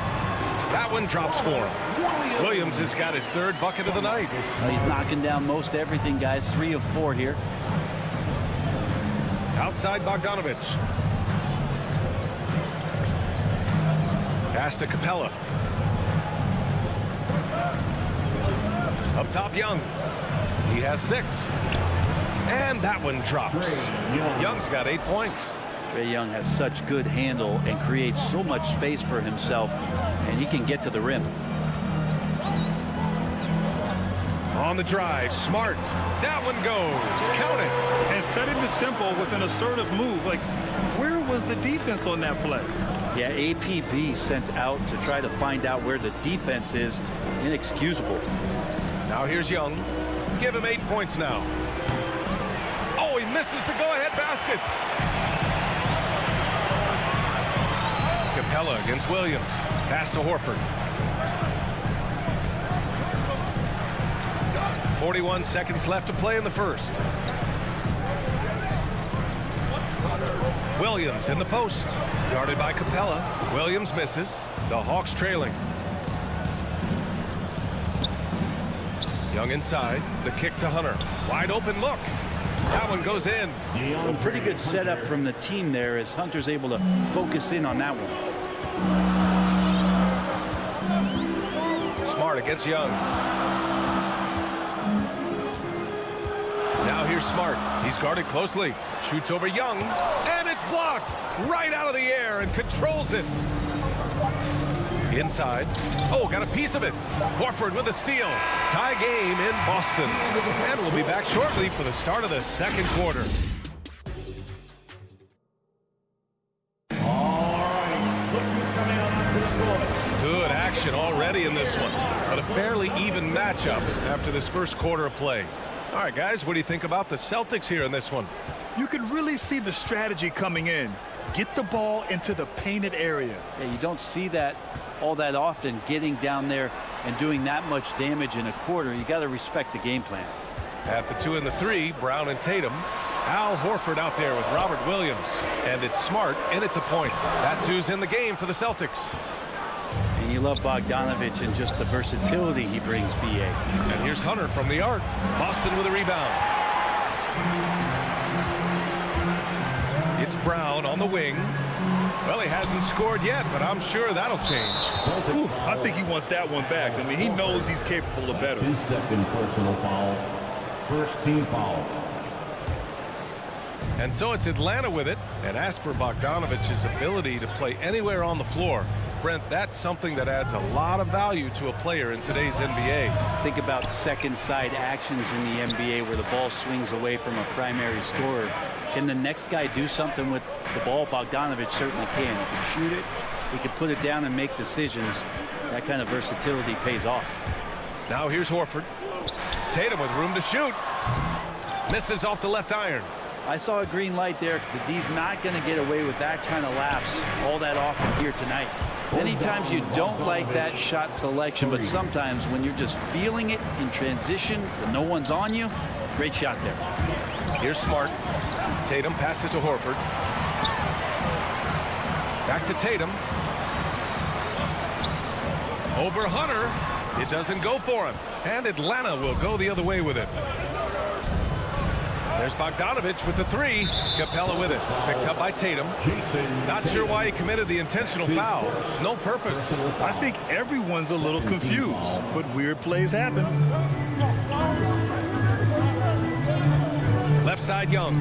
That one drops for him. Williams has got his 3rd bucket of the night. Well, he's knocking down most everything, guys. 3 of 4 here. Outside Bogdanovich. Pass to Capella. Up top, Young. He has 6. And that one drops. Young's got 8 points. Trae Young has such good handle and creates so much space for himself, and he can get to the rim. On the drive, Smart. That one goes. Count it. And setting the tempo with an assertive move. Like, where was the defense on that play? Yeah, APB sent out to try to find out where the defense is. Inexcusable. Now here's Young. Give him 8 points now. Oh, he misses the go-ahead basket. Capella against Williams. Pass to Horford. 41 seconds left to play in the first. Williams in the post. Guarded by Capella. Williams misses. The Hawks trailing. Young inside. The kick to Hunter. Wide open look. That one goes in. A pretty good setup from the team there as Hunter's able to focus in on that one. Smart against Young. Now here's Smart. He's guarded closely. Shoots over Young. And it's blocked right out of the air and controls it. Inside. Oh, got a piece of it. Horford with a steal. Tie game in Boston. And we'll be back shortly for the start of the second quarter. Good action already in this one. But a fairly even matchup after this first quarter of play. All right, guys, what do you think about the Celtics here in this one? You can really see the strategy coming in. Get the ball into the painted area. Yeah, you don't see that all that often, getting down there and doing that much damage in a quarter. You got to respect the game plan. At the 2 and the 3, Brown and Tatum. Al Horford out there with Robert Williams. And it's Smart in at the point. That's who's in the game for the Celtics. And you love Bogdanovich and just the versatility he brings, B.A. And here's Hunter from the arc. Boston with a rebound. It's Brown on the wing. Well, he hasn't scored yet, but I'm sure that'll change. Ooh, I think he wants that one back. I mean, he knows he's capable of better. His second personal foul. First team foul. And so it's Atlanta with it. And as for Bogdanovich's ability to play anywhere on the floor, Brent, that's something that adds a lot of value to a player in today's NBA. Think about second side actions in the NBA where the ball swings away from a primary scorer. Can the next guy do something with the ball? Bogdanovich certainly can. He can shoot it. He can put it down and make decisions. That kind of versatility pays off. Now here's Horford. Tatum with room to shoot. Misses off the left iron. I saw a green light there. The D's not going to get away with that kind of lapse all that often here tonight. Many times you don't like that shot selection, but sometimes when you're just feeling it in transition, when no one's on you, great shot there. Here's Smart. Tatum passes to Horford. Back to Tatum. Over Hunter. It doesn't go for him. And Atlanta will go the other way with it. There's Bogdanovich with the 3. Capella with it. Picked up by Tatum. Not sure why he committed the intentional foul. No purpose. I think everyone's a little confused, but weird plays happen. Left side, Young.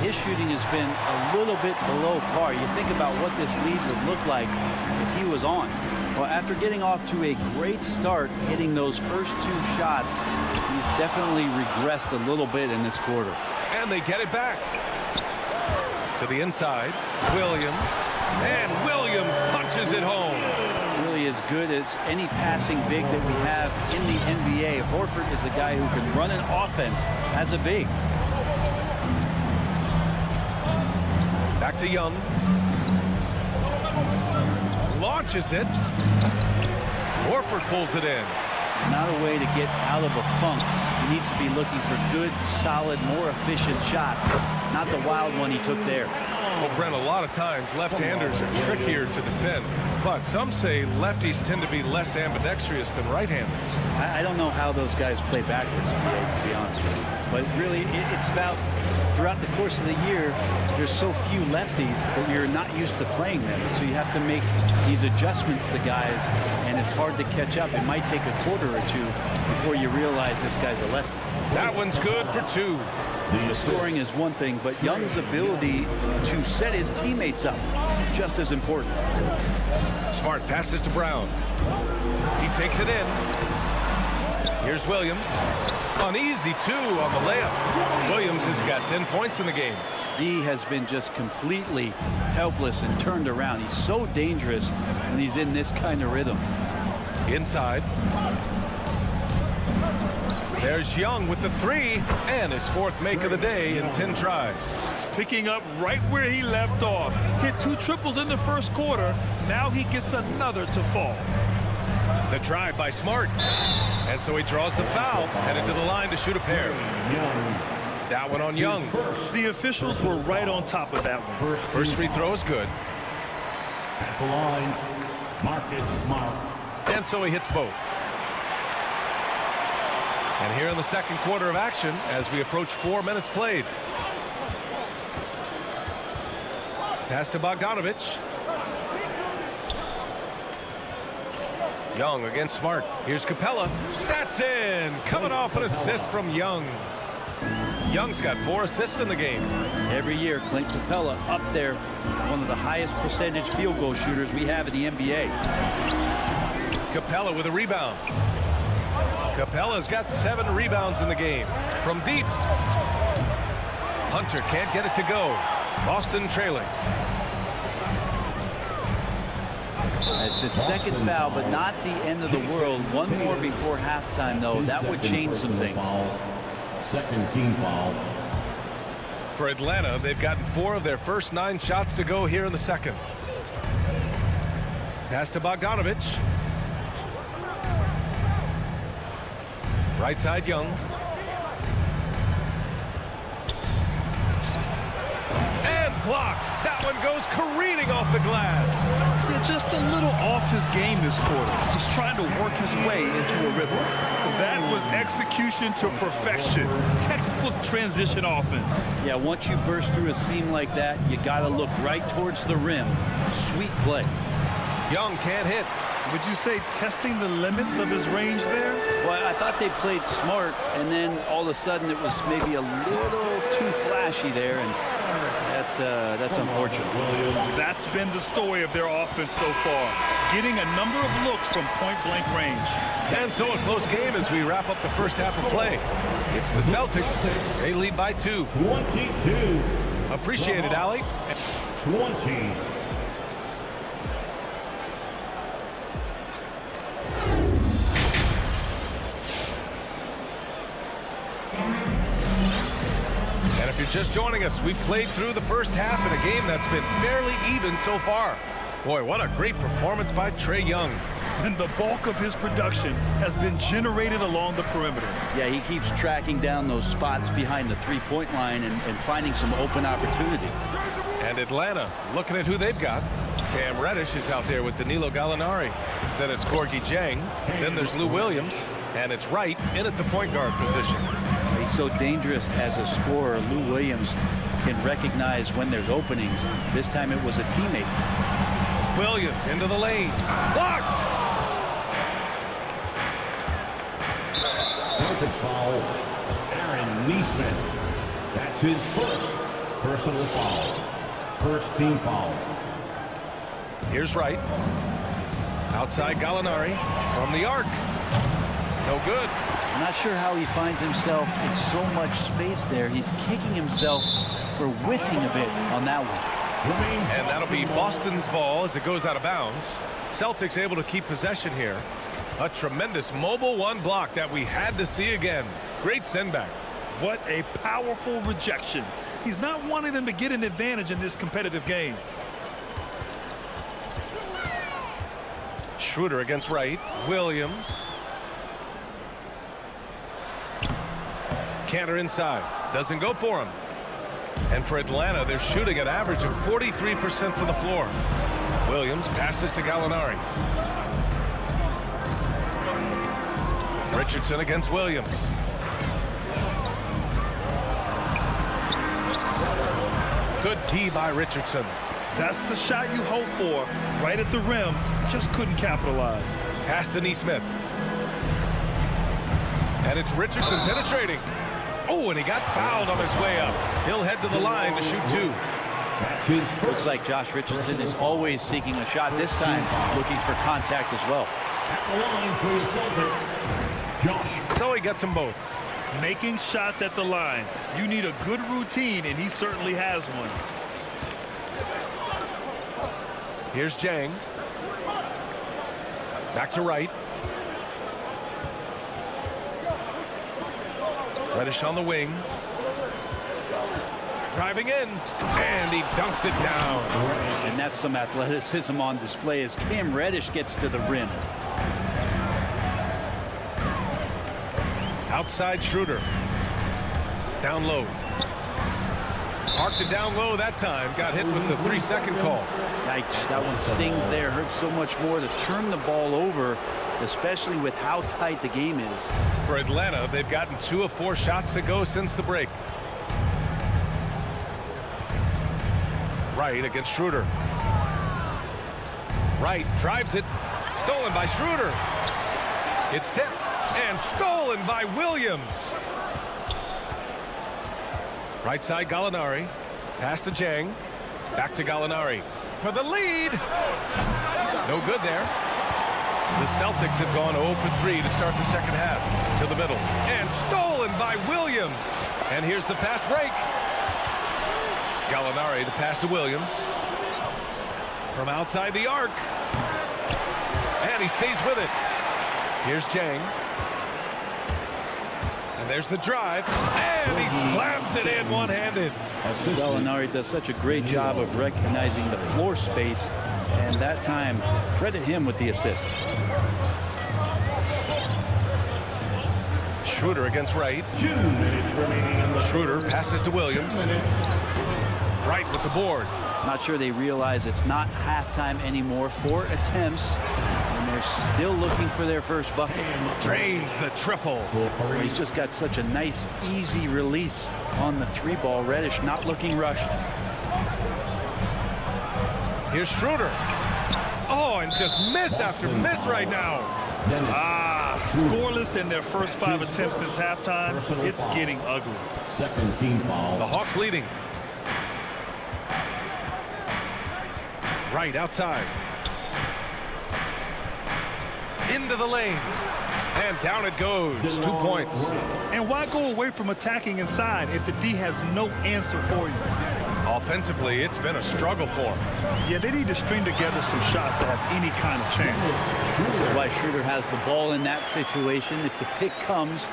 His shooting has been a little bit below par. You think about what this lead would look like if he was on. Well, after getting off to a great start, hitting those first 2 shots, he's definitely regressed a little bit in this quarter. And they get it back. To the inside, Williams. And Williams punches it home. Really as good as any passing big that we have in the NBA. Horford is a guy who can run an offense as a big. Back to Young. Launches it. Horford pulls it in. Not a way to get out of a funk. He needs to be looking for good, solid, more efficient shots. Not the wild one he took there. Well, Brent, a lot of times left-handers are trickier to defend. But some say lefties tend to be less ambidextrous than right-handers. I don't know how those guys play backwards, to be honest with you. But really, it's about throughout the course of the year, there's so few lefties that you're not used to playing them. So you have to make these adjustments to guys, and it's hard to catch up. It might take a quarter or 2 before you realize this guy's a lefty. That one's good for 2. The scoring is one thing, but Young's ability to set his teammates up, just as important. Smart passes to Brown. He takes it in. Here's Williams. An easy 2 on the layup. Williams has got 10 points in the game. D has been just completely helpless and turned around. He's so dangerous when he's in this kind of rhythm. Inside. There's Young with the 3 and his 4th make of the day in 10 tries. picking up right where he left off. Hit 2 triples in the first quarter. Now he gets another to fall. The drive by Smart. And so he draws the foul, headed to the line to shoot a pair. That one on Young. The officials were right on top of that one. First free throw is good. At the line, Marcus Smart. And so he hits both. And here in the second quarter of action, as we approach 4 minutes played. Pass to Bogdanovich. Young against Smart. Here's Capella. That's in. Coming off an assist from Young. Young's got 4 assists in the game. Every year, Clint Capella up there, one of the highest percentage field goal shooters we have in the NBA. Capella with a rebound. Capella's got 7 rebounds in the game. From deep. Hunter can't get it to go. Boston trailing. It's his second foul, but not the end of the world. One more before halftime, though. That would change some things. Second team foul. For Atlanta, they've gotten 4 of their first 9 shots to go here in the second. Pass to Bogdanovich. Right side, Young. And blocked. That one goes careening off the glass. Yeah, just a little off his game this quarter. Just trying to work his way into a rhythm. That was execution to perfection. Textbook transition offense. Yeah, once you burst through a seam like that, you got to look right towards the rim. Sweet play. Young can't hit. Would you say testing the limits of his range there? Well, I thought they played smart, and then all of a sudden it was maybe a little too flashy there, and that's unfortunate. That's been the story of their offense so far, getting a number of looks from point-blank range. And so a close game as we wrap up the first half of play. It's the Celtics. They lead by 2. 22. Appreciate it, Allie. 20. And if you're just joining us, we've played through the first half in a game that's been fairly even so far. Boy, what a great performance by Trae Young. And the bulk of his production has been generated along the perimeter. Yeah, he keeps tracking down those spots behind the three-point line and finding some open opportunities. And Atlanta, looking at who they've got. Cam Reddish is out there with Danilo Gallinari. Then it's Gorgui Dieng. Then there's Lou Williams. And it's Wright in at the point guard position. He's so dangerous as a scorer. Lou Williams can recognize when there's openings. This time it was a teammate. Williams into the lane. Blocked! Celtics foul. Aaron Neesmith. That's his first personal foul. First team foul. Here's Wright. Outside Gallinari from the arc. No good. I'm not sure how he finds himself in so much space there. He's kicking himself for whiffing a bit on that one. And that'll be Boston's ball as it goes out of bounds. Celtics able to keep possession here. A tremendous mobile 1 block that we had to see again. Great send back. What a powerful rejection. He's not wanting them to get an advantage in this competitive game. Schroeder against Wright. Williams. Cantor inside. Doesn't go for him. And for Atlanta, they're shooting an average of 43% from the floor. Williams passes to Gallinari. Richardson against Williams. Good D by Richardson. That's the shot you hope for. Right at the rim. Just couldn't capitalize. Pass to Neesmith. And it's Richardson penetrating. Oh, and he got fouled on his way up. He'll head to the line to shoot 2. Looks like Josh Richardson is always seeking a shot. This time, looking for contact as well. At the line for the Celtics, Josh. So he gets them both. Making shots at the line. You need a good routine, and he certainly has one. Here's Dieng. Back to Wright. Reddish on the wing. driving in, and he dunks it down. And that's some athleticism on display as Cam Reddish gets to the rim. Outside Schroeder. Down low. Parked it down low that time. Got hit with the 3-second call. Yikes, that one stings there. Hurts so much more to turn the ball over, especially with how tight the game is. For Atlanta, they've gotten 2 of 4 shots to go since the break. Wright against Schroeder. Wright drives it. Stolen by Schroeder. It's tipped and stolen by Williams. Right side Gallinari. Pass to Jang. Back to Gallinari for the lead. No good there. The Celtics have gone 0 for 3 to start the second half. To the middle. And stolen by Williams. And here's the fast break. Gallinari, the pass to Williams. From outside the arc. And he stays with it. Here's Jang. And there's the drive. And he slams it in one-handed. Gallinari does such a great job of recognizing the floor space. And that time, credit him with the assist. Schroeder against Wright. 2 minutes remaining in the Schroeder passes to Williams. Wright with the board. Not sure they realize it's not halftime anymore. 4 attempts, and they're still looking for their first bucket. Drains the triple. He's just got such a nice, easy release on the 3-ball. Reddish not looking rushed. Here's Schroeder. Oh, and just miss after miss right now. Scoreless in their first 5 attempts since halftime. It's getting ugly. second team foul. The Hawks leading. Right outside. Into the lane. And down it goes. 2 points. And why go away from attacking inside if the D has no answer for you? Offensively, it's been a struggle for him. Yeah, they need to string together some shots to have any kind of chance. This is why Schroeder has the ball in that situation. If the pick comes,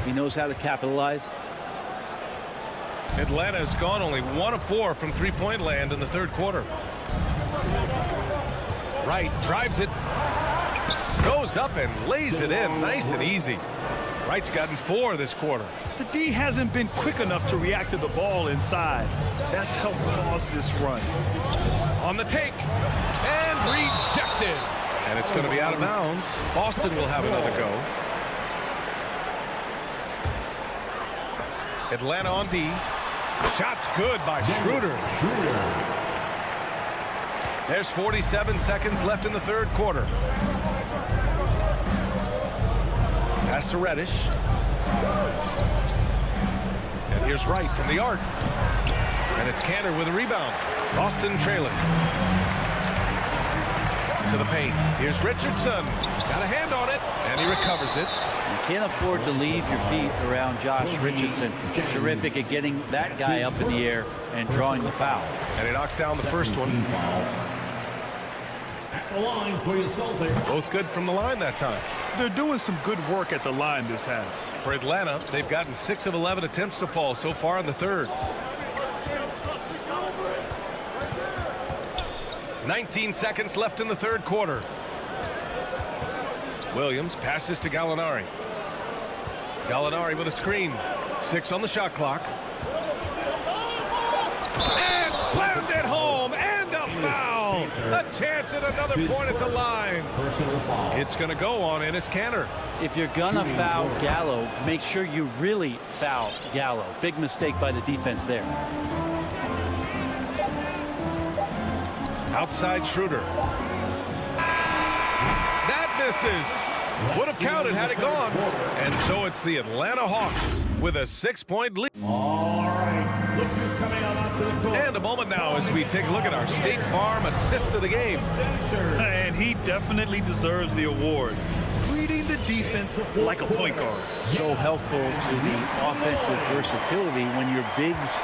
he knows how to capitalize. Atlanta has gone only 1 of 4 from three-point land in the third quarter. Wright drives it. Goes up and lays it in nice and easy. Wright's gotten 4 this quarter. The D hasn't been quick enough to react to the ball inside. That's helped cause this run. On the take. And rejected. And it's going to be out of bounds. Boston will have another go. Atlanta on D. Shot's good by Schroeder. There's 47 seconds left in the third quarter. Pass to Reddish. And here's Wright from the arc. And it's Cantor with a rebound. Boston trailing. To the paint. Here's Richardson. Got a hand on it. And he recovers it. You can't afford to leave your feet around Josh Richardson. Terrific at getting that guy up in the air and drawing the foul. And he knocks down the first one. At the line for your Celtics. Both good from the line that time. They're doing some good work at the line this half. For Atlanta, they've gotten 6 of 11 attempts to fall so far in the third. 19 seconds left in the third quarter. Williams passes to Gallinari. Gallinari with a screen. 6 on the shot clock. And slammed it home. And a foul. A chance at another point at the line. It's going to go on Enes Kanter. If you're going to foul Gallo, make sure you really foul Gallo. Big mistake by the defense there. Outside Schroeder. That misses. Would have counted had it gone. And so it's the Atlanta Hawks with a 6-point lead. All right. Look who's coming out onto the court. And a moment now as we take a look at our State Farm assist of the game. And he definitely deserves the award. Reading the defense like a point guard. So helpful to the offensive versatility when your bigs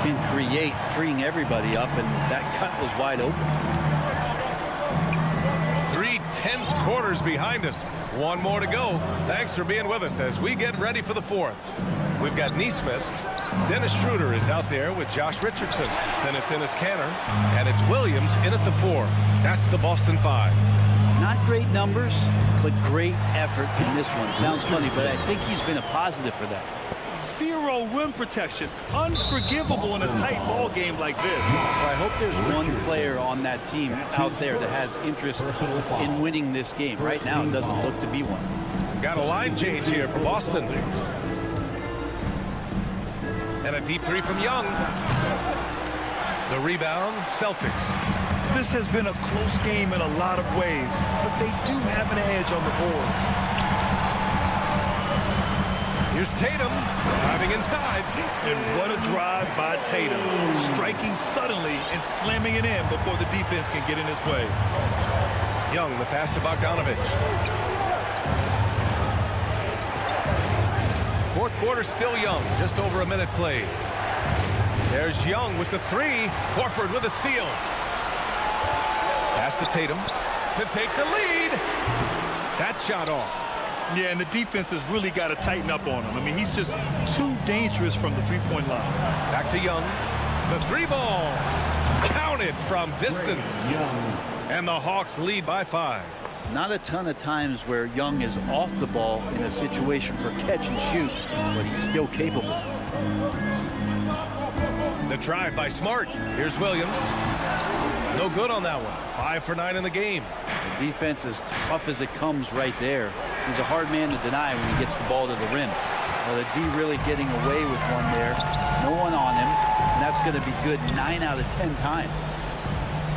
can create, freeing everybody up, and that cut was wide open. 3 tense quarters behind us. 1 more to go. Thanks for being with us as we get ready for the fourth. We've got Nesmith Dennis Schroeder is out there with Josh Richardson. Then it's Enes Kanter, and it's Williams in at the 4. That's the Boston 5. Not great numbers, but great effort in this one. Sounds funny, but I think he's been a positive for that. Zero rim protection. Unforgivable in a tight ball game like this. Well, I hope there's one player on that team out there that has interest in winning this game. Right now, it doesn't look to be one. Got a line change here for Boston. And a deep 3 from Young. The rebound, Celtics. This has been a close game in a lot of ways, but they do have an edge on the boards. Here's Tatum driving inside. And what a drive by Tatum. Striking suddenly and slamming it in before the defense can get in his way. Young, the pass to Bogdanovich. Fourth quarter still Young. Just over a minute played. There's Young with the 3. Horford with a steal. Pass to Tatum to take the lead. That shot off. Yeah, and the defense has really got to tighten up on him. I mean, he's just too dangerous from the three-point line. Back to Young. The 3 ball. Counted from distance. And the Hawks lead by 5. Not a ton of times where Young is off the ball in a situation for catch and shoot, but he's still capable. The drive by Smart. Here's Williams. No good on that one. 5 for 9 in the game. The defense is tough as it comes right there. He's a hard man to deny when he gets the ball to the rim. Well, the D really getting away with one there. No one on him, and that's going to be good 9 out of 10 times.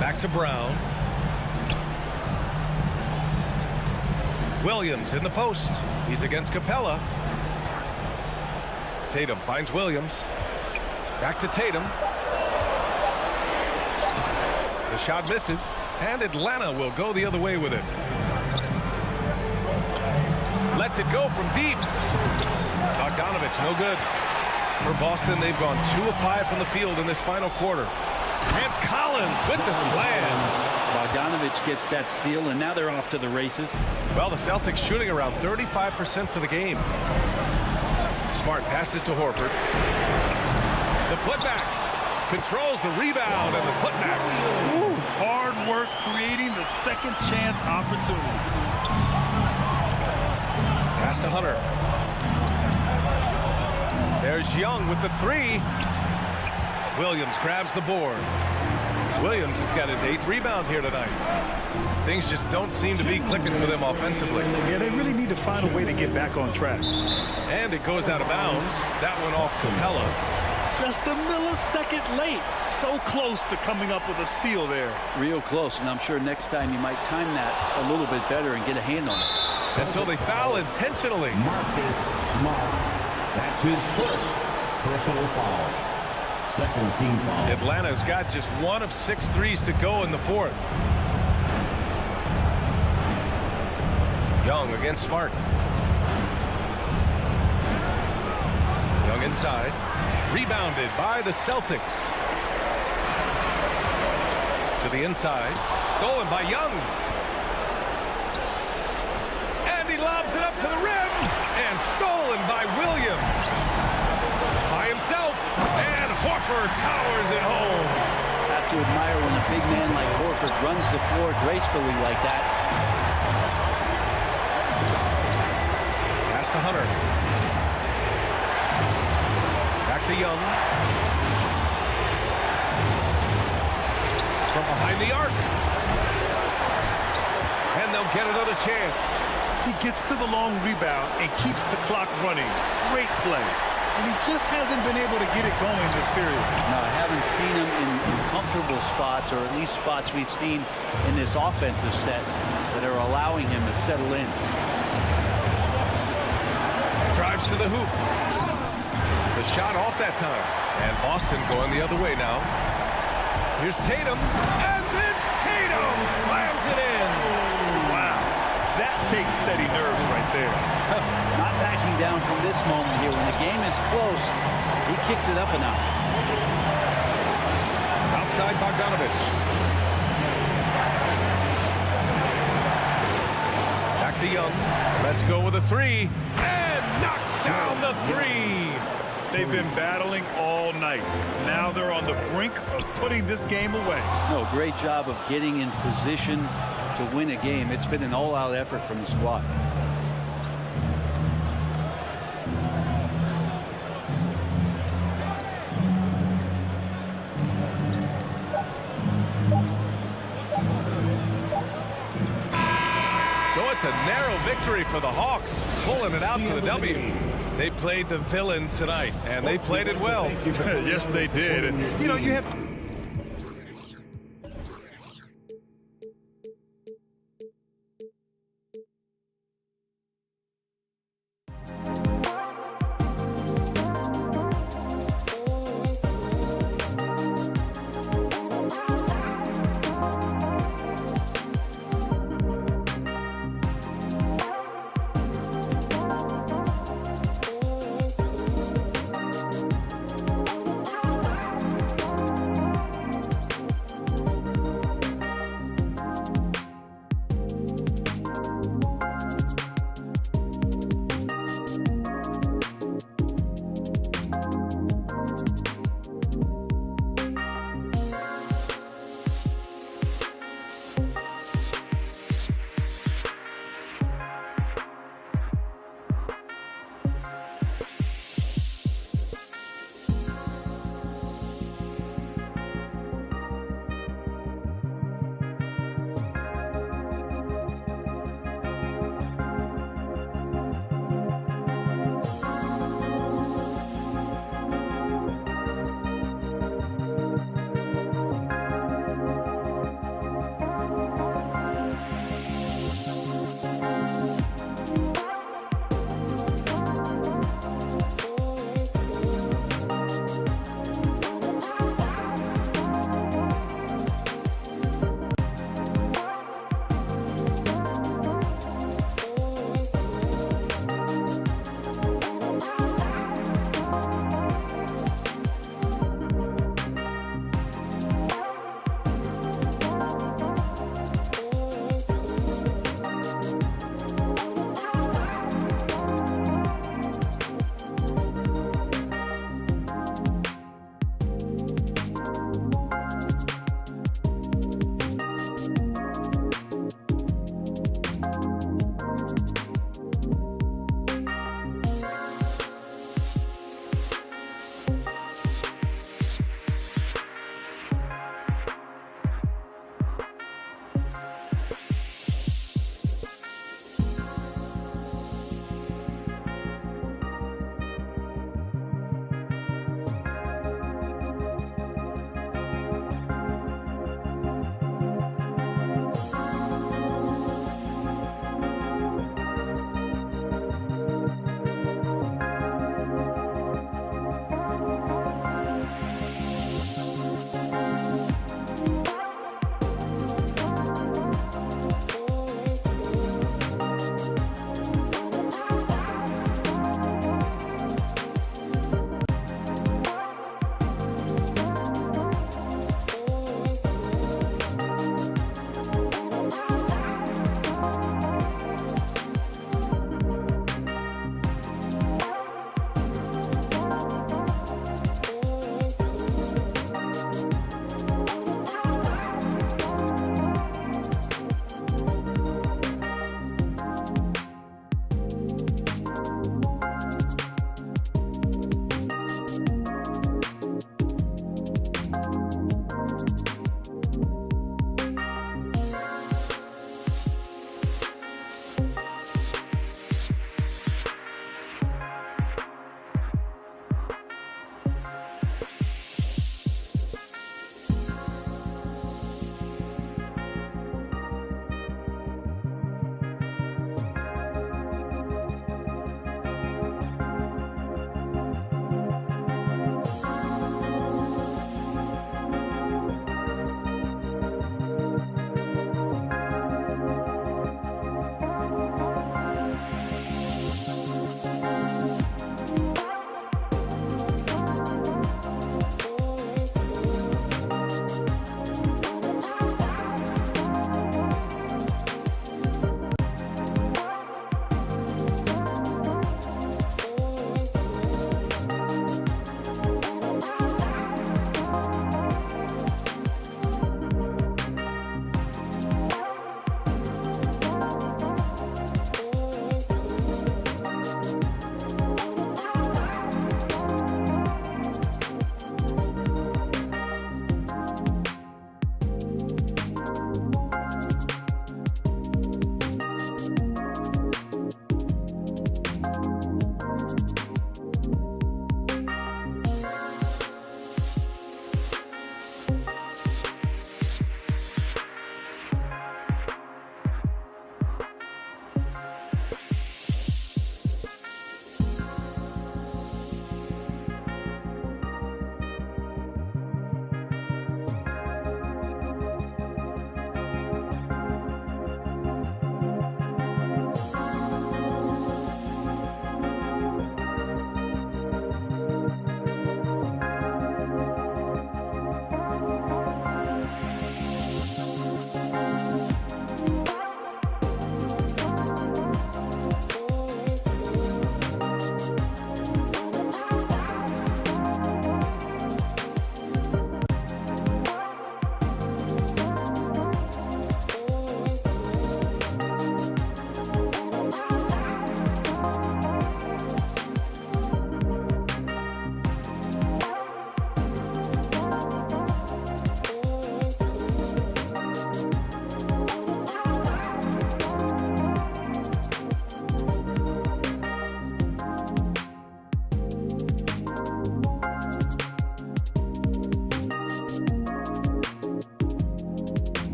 Back to Brown. Williams in the post. He's against Capella. Tatum finds Williams. Back to Tatum. The shot misses, and Atlanta will go the other way with it. Lets it go from deep. Bogdanovich, no good. For Boston, they've gone 2 of 5 from the field in this final quarter. And Collins with the slam. Bogdanovich gets that steal, and now they're off to the races. Well, the Celtics shooting around 35% for the game. Smart passes to Horford. The putback. Controls the rebound and the putback. Ooh, hard work creating the second chance opportunity. Pass to Hunter. There's Young with the 3. Williams grabs the board. Williams has got his 8th rebound here tonight. Things just don't seem to be clicking for them offensively. Yeah, they really need to find a way to get back on track. And it goes out of bounds. That one off Capella. Just a millisecond late. So close to coming up with a steal there. Real close, and I'm sure next time you might time that a little bit better and get a hand on it. Until they foul intentionally. Marcus Smart. That's his first personal foul. Second team foul. Atlanta's got just 1 of 6 threes to go in the 4th. Young against Smart. Young inside. Rebounded by the Celtics. To the inside. Stolen by Young. And he lobs it up to the rim. And stolen by Williams. By himself. And Horford powers it home. Have to admire when a big man like Horford runs the floor gracefully like that. Pass to Hunter. Back to Young. From behind the arc. And they'll get another chance. He gets to the long rebound and keeps the clock running. Great play. And he just hasn't been able to get it going this period. No, I haven't seen him in comfortable spots, or at least spots we've seen in this offensive set that are allowing him to settle in. Drives to the hoop. The shot off that time. And Boston going the other way now. Here's Tatum. And then Tatum slams it in. Wow. That takes steady nerves right there. Not backing down from this moment here. When the game is close, he kicks it up a notch. Outside Bogdanovich. Back to Young. Let's go with a 3. And knocks down the 3. They've been battling all night. Now they're on the brink of putting this game away. No, great job of getting in position to win a game. It's been an all-out effort from the squad. So it's a narrow victory for the Hawks, pulling it out for the W. They played the villain tonight, and they played it well. Yes, they did. And, you know, you have to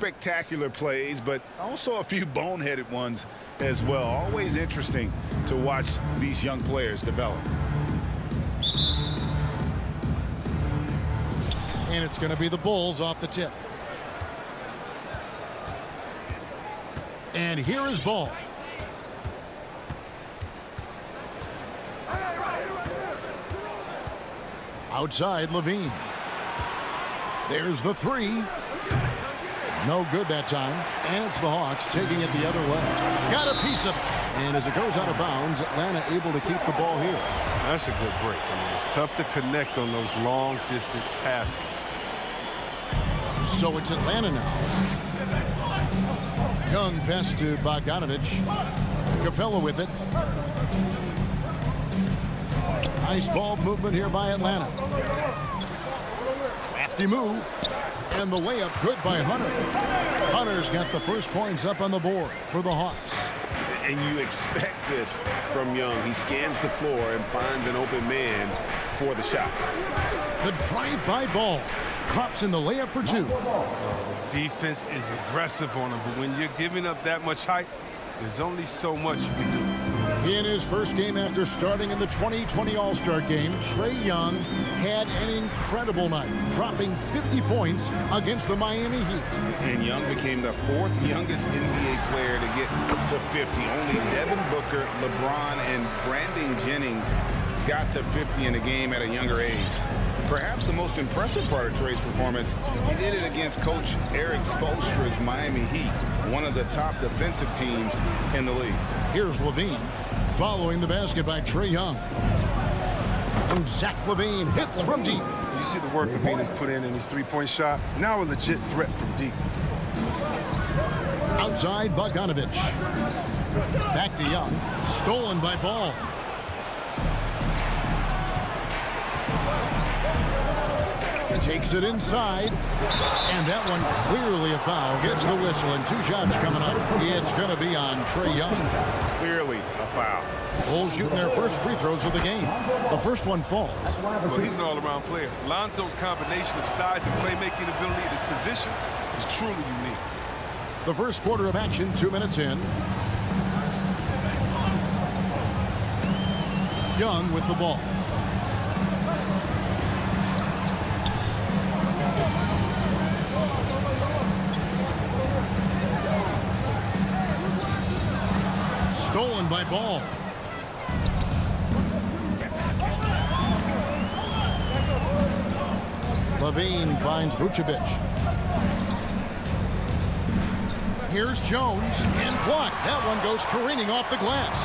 spectacular plays, but also a few boneheaded ones as well. Always interesting to watch these young players develop. And it's going to be the Bulls off the tip. And here is ball. Outside, Levine. There's the three. No good that time. And it's the Hawks taking it the other way. Got a piece of it. And as it goes out of bounds, Atlanta able to keep the ball here. That's a good break. I mean, it's tough to connect on those long-distance passes. So it's Atlanta now. Young pass to Bogdanovich. Capella with it. Nice ball movement here by Atlanta. Crafty move. And the layup good by Hunter. Hunter's got the first points up on the board for the Hawks. And you expect this from Young. He scans the floor and finds an open man for the shot. The drive-by ball. Drops in the layup for two. Defense is aggressive on him, but when you're giving up that much height, there's only so much you can do. In his first game after starting in the 2020 All-Star Game, Trae Young had an incredible night, dropping 50 points against the Miami Heat. And Young became the fourth youngest NBA player to get to 50. Only Devin Booker, LeBron, and Brandon Jennings got to 50 in a game at a younger age. Perhaps the most impressive part of Trae's performance, he did it against Coach Eric Spoelstra's Miami Heat, one of the top defensive teams in the league. Here's Levine following the basket by Trae Young. And Zach LaVine hits from deep. You see the work LaVine has put in his three-point shot. Now a legit threat from deep. Outside, Bogdanovich. Back to Young. Stolen by Ball. Takes it inside, and that one clearly a foul. Gets the whistle, and two shots coming up. It's going to be on Trae Young. Clearly a foul. Bulls shooting their first free throws of the game. The first one falls. Well, he's an all-around player. Lonzo's combination of size and playmaking ability at his position is truly unique. The first quarter of action, 2 minutes in. Young with the ball. Stolen by Ball. Levine finds Vucevic. Here's Jones and blocked. That one goes careening off the glass.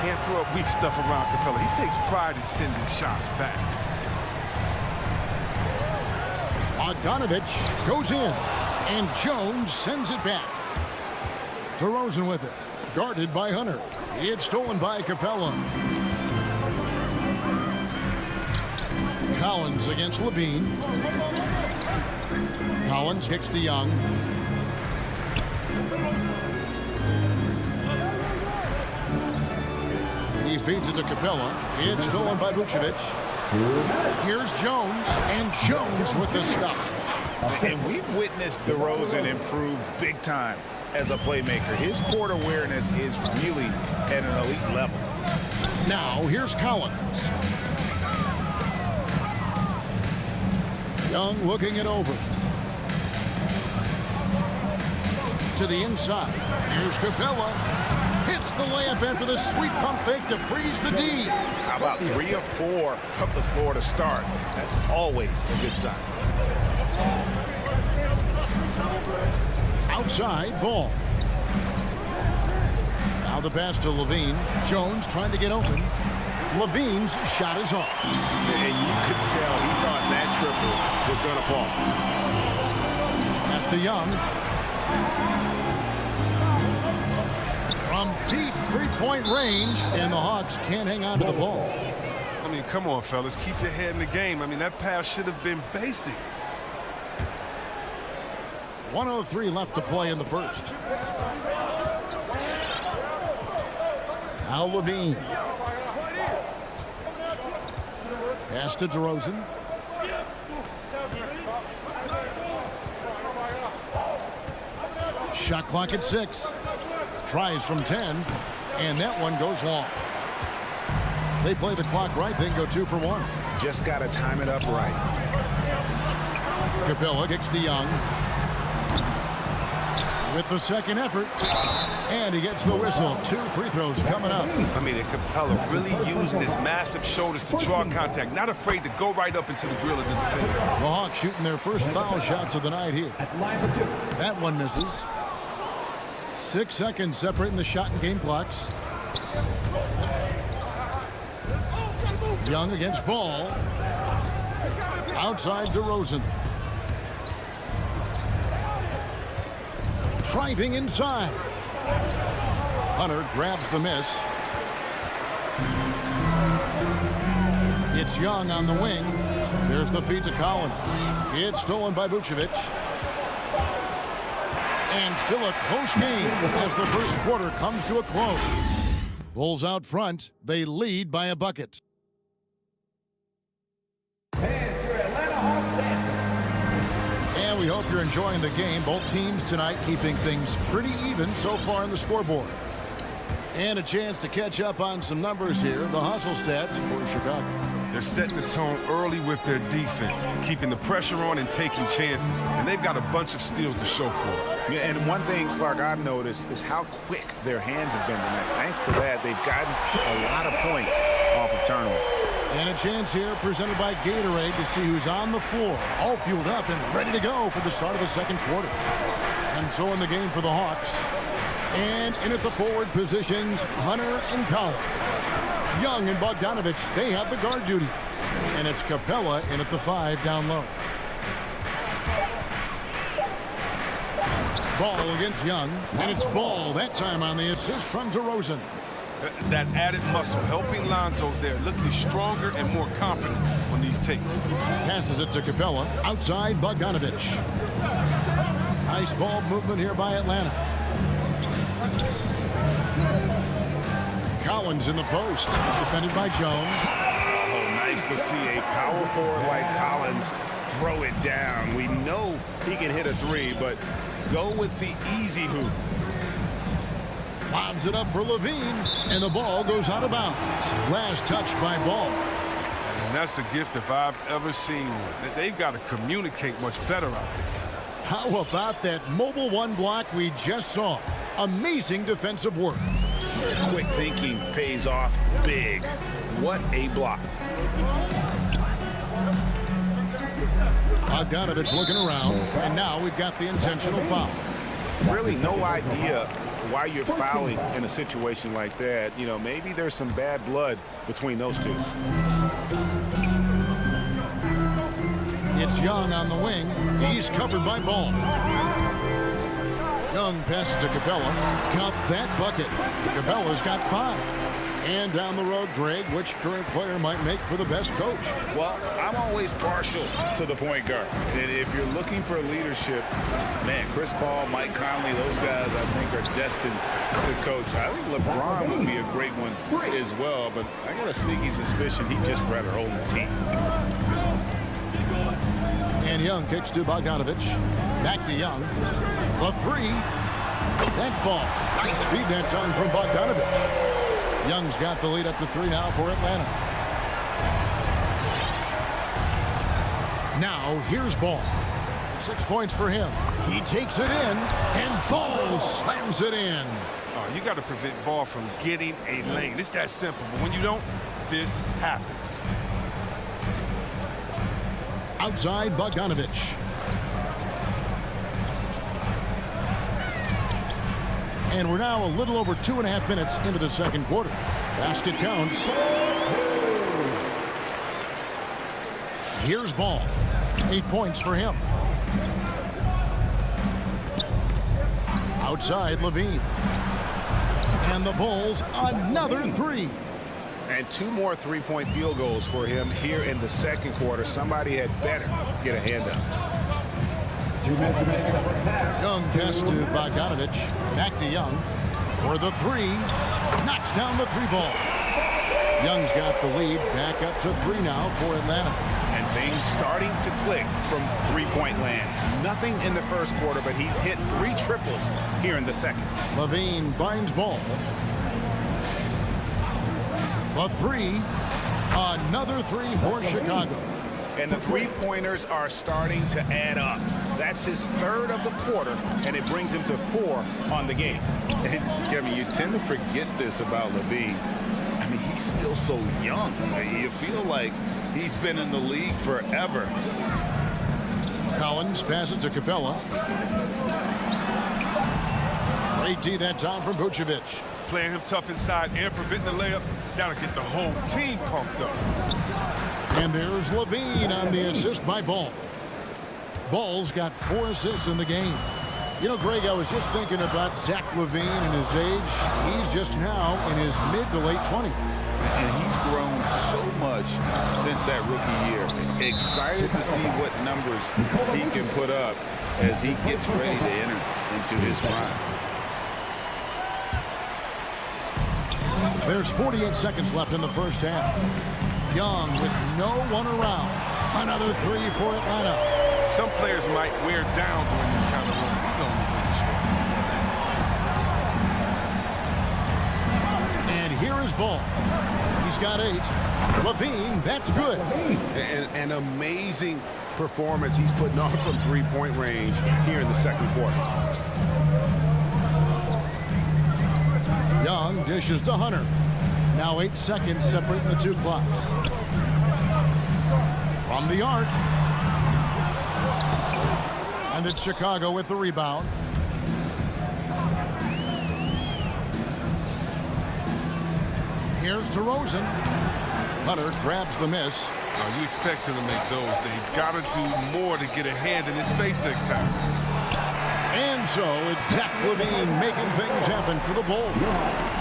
Can't throw up weak stuff around Capella. He takes pride in sending shots back. Bogdanovich goes in, and Jones sends it back. DeRozan with it. Guarded by Hunter. It's stolen by Capella. Collins against Levine. Collins kicks to Young. He feeds it to Capella. It's stolen by Vucevic. Here's Jones, and Jones with the stop. And we've witnessed DeRozan improve big time as a playmaker. His court awareness is really at an elite level. Now, here's Collins. Young looking it over. To the inside. Here's Capella. Hits the layup after the sweet pump fake to freeze the D. How about 3 of 4 from the floor to start? That's always a good sign. Outside, Ball. Now the pass to Levine. Jones trying to get open. Levine's shot is off. And you could tell he thought that triple was going to fall. Pass to Young. From deep three-point range, and the Hawks can't hang on to the ball. I mean, come on, fellas. Keep your head in the game. I mean, that pass should have been basic. 1:03 left to play in the first. Now Levine. Pass to DeRozan. Shot clock at 6. Tries from 10, and that one goes long. They play the clock right, they can go 2 for 1. Just got to time it up right. Capella kicks to Young. With the second effort, and he gets the whistle. 2 free throws coming up. I mean, Capella really using his massive shoulders to draw contact, not afraid to go right up into the grill of the defender. The Hawks shooting their first foul shots of the night here. That one misses. 6 seconds separating the shot and game clocks. Young against Ball. Outside DeRozan. Driving inside. Hunter grabs the miss. It's Young on the wing. There's the feed to Collins. It's stolen by Vucevic. And still a close game as the first quarter comes to a close. Bulls out front. They lead by a bucket. And we hope you're enjoying the game. Both teams tonight keeping things pretty even so far on the scoreboard. And a chance to catch up on some numbers here. The hustle stats for Chicago. They're setting the tone early with their defense, keeping the pressure on and taking chances. And they've got a bunch of steals to show for it. Yeah, and one thing, Clark, I've noticed is how quick their hands have been tonight. Thanks to that, they've gotten a lot of points off of turnover. And a chance here presented by Gatorade to see who's on the floor, all fueled up and ready to go for the start of the second quarter. And so in the game for the Hawks. And in at the forward positions, Hunter and Collins. Young and Bogdanovich, they have the guard duty. And it's Capella in at the 5 down low. Ball against Young, and it's Ball that time on the assist from DeRozan. That added muscle helping Lonzo there, looking stronger and more confident on these takes. Passes it to Capella, outside Bogdanovich. Nice ball movement here by Atlanta. Collins in the post, defended by Jones. Oh, nice to see a power forward like Collins throw it down. We know he can hit a 3, but go with the easy hoop. Lobs it up for Levine, and the ball goes out of bounds. Last touch by Ball. And that's a gift if I've ever seen one. They've got to communicate much better out there. How about that mobile one block we just saw? Amazing defensive work. Quick thinking pays off big. What a block. Bogdanovich looking around, and now we've got the intentional foul. Really no idea why you're fouling in a situation like that. You know, maybe there's some bad blood between those two. It's Young on the wing. He's covered by Ball. Young passes to Capella. Got that bucket. Capella's got 5. And down the road, Greg, which current player might make for the best coach? Well, I'm always partial to the point guard. And if you're looking for leadership, man, Chris Paul, Mike Conley, those guys I think are destined to coach. I think LeBron would be a great one as well, but I got a sneaky suspicion he'd just rather hold the team. And Young kicks to Bogdanovich. Back to Young. The 3. That ball. Nice feed that time from Bogdanovich. Young's got the lead up to 3 now for Atlanta. Now here's Ball. 6 points for him. He takes it in, and Ball slams it in. Oh, you got to prevent Ball from getting a lane. It's that simple. But when you don't, this happens. Outside Bogdanovich. And we're now a little over 2.5 minutes into the second quarter. Basket counts. Here's Ball. 8 points for him. Outside Levine. And the Bulls, another 3. And 2 more 3-point field goals for him here in the second quarter. Somebody had better get a hand up. Young pass to Bogdanovich. Back to Young. For the 3. Knocks down the 3 ball. Young's got the lead. Back up to 3 now for Atlanta. And Things starting to click from three-point land. Nothing in the first quarter, but he's hit 3 triples here in the second. Levine finds ball. A 3. Another 3 for Chicago. And the three-pointers are starting to add up. That's his 3rd of the quarter, and it brings him to 4 on the game. And, Kevin, you tend to forget this about Levine. I mean, he's still so young. You feel like he's been in the league forever. Collins passes to Capella. Great D that time from Vucevic. Playing him tough inside and preventing the layup. That'll get the whole team pumped up. And there's Levine on the assist by Ball. Ball's got 4 assists in the game. You know, Greg, I was just thinking about Zach LaVine and his age. He's just now in his mid to late 20s. And he's grown so much since that rookie year. Excited to see what numbers he can put up as he gets ready to enter into his prime. There's 48 seconds left in the first half. Young with no one around. Another 3 for Atlanta. Some players might wear down during this kind of run. He's only really short. And here is Ball. He's got 8. Levine, that's good. An amazing performance he's putting on from three-point range here in the second quarter. Young dishes to Hunter. Now 8 seconds separating the 2 clocks. From the arc. And it's Chicago with the rebound. Here's DeRozan. Hunter grabs the miss. Oh, you expect him to make those. They've got to do more to get a hand in his face next time. And so it's Zach LaVine making things happen for the Bulls.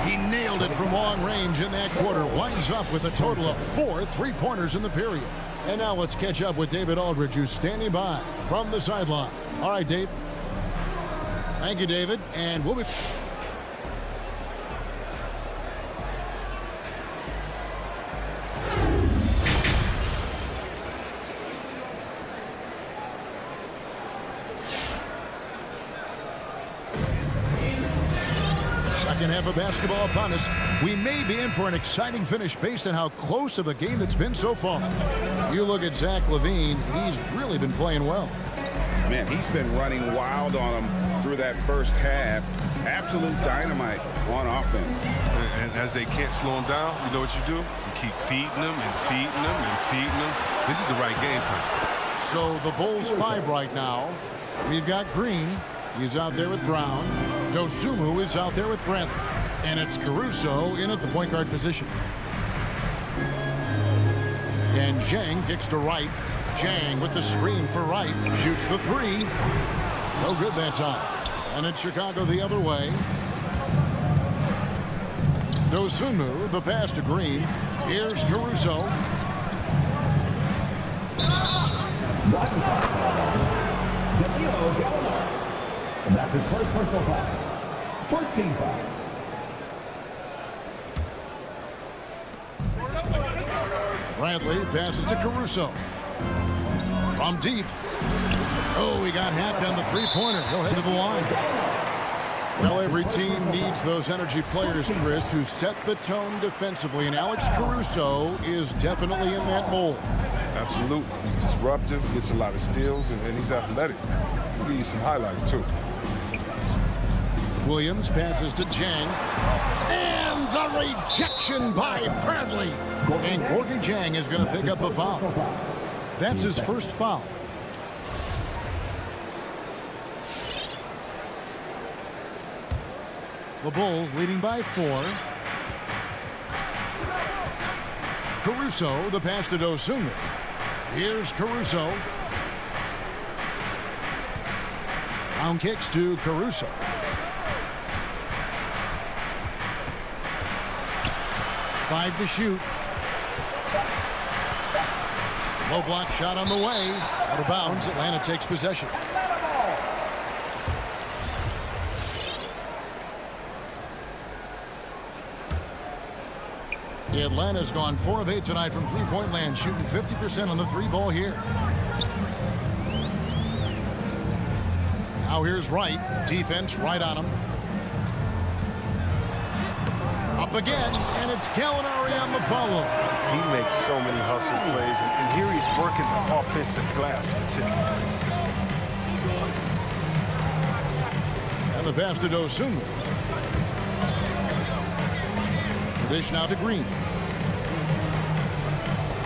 He nailed it from long range in that quarter. Winds up with a total of 4 3-pointers in the period. And now let's catch up with David Aldridge, who's standing by from the sideline. All right, Dave. Thank you, David. And we'll be... Second half of basketball upon us. We may be in for an exciting finish based on how close of a game it's been so far. You look at Zach LaVine, he's really been playing well. Man, he's been running wild on him through that first half. Absolute dynamite on offense. And as they can't slow him down, you know what you do? You keep feeding them and feeding them and feeding them. This is the right game plan. So the Bulls 5 right now. We've got Green. He's out there with Brown. Dosunmu is out there with Bradley. And it's Caruso in at the point guard position. And Zhang kicks to right. Zhang with the screen for right. Shoots the 3. No good that time. And it's Chicago the other way. Dosunmu, the pass to Green. Here's Caruso. And that's his first personal foul. First team foul. Bradley passes to Caruso. From deep. Oh, he got hacked on the 3-pointer. He'll head to the line. Well, every team needs those energy players, Chris, who set the tone defensively. And Alex Caruso is definitely in that mold. Absolutely. He's disruptive, gets a lot of steals, and he's athletic. I'll give you some highlights, too. Williams passes to Zhang. And the rejection by Bradley. And Gorgie Zhang is going to pick up the foul. That's his first foul. The Bulls leading by 4. Caruso, the pass to Dosunmu. Here's Caruso. Down kicks to Caruso. Five to shoot. Low block shot on the way. Out of bounds. Atlanta takes possession. Atlanta's gone 4 of 8 tonight from three-point land, shooting 50% on the three ball here. Now here's Wright. Defense right on him. Up again, and it's Gallinari on the follow. He makes so many hustle plays, and here he's working the offensive glass too. And the pass to Dosunmu. Dish now to Green.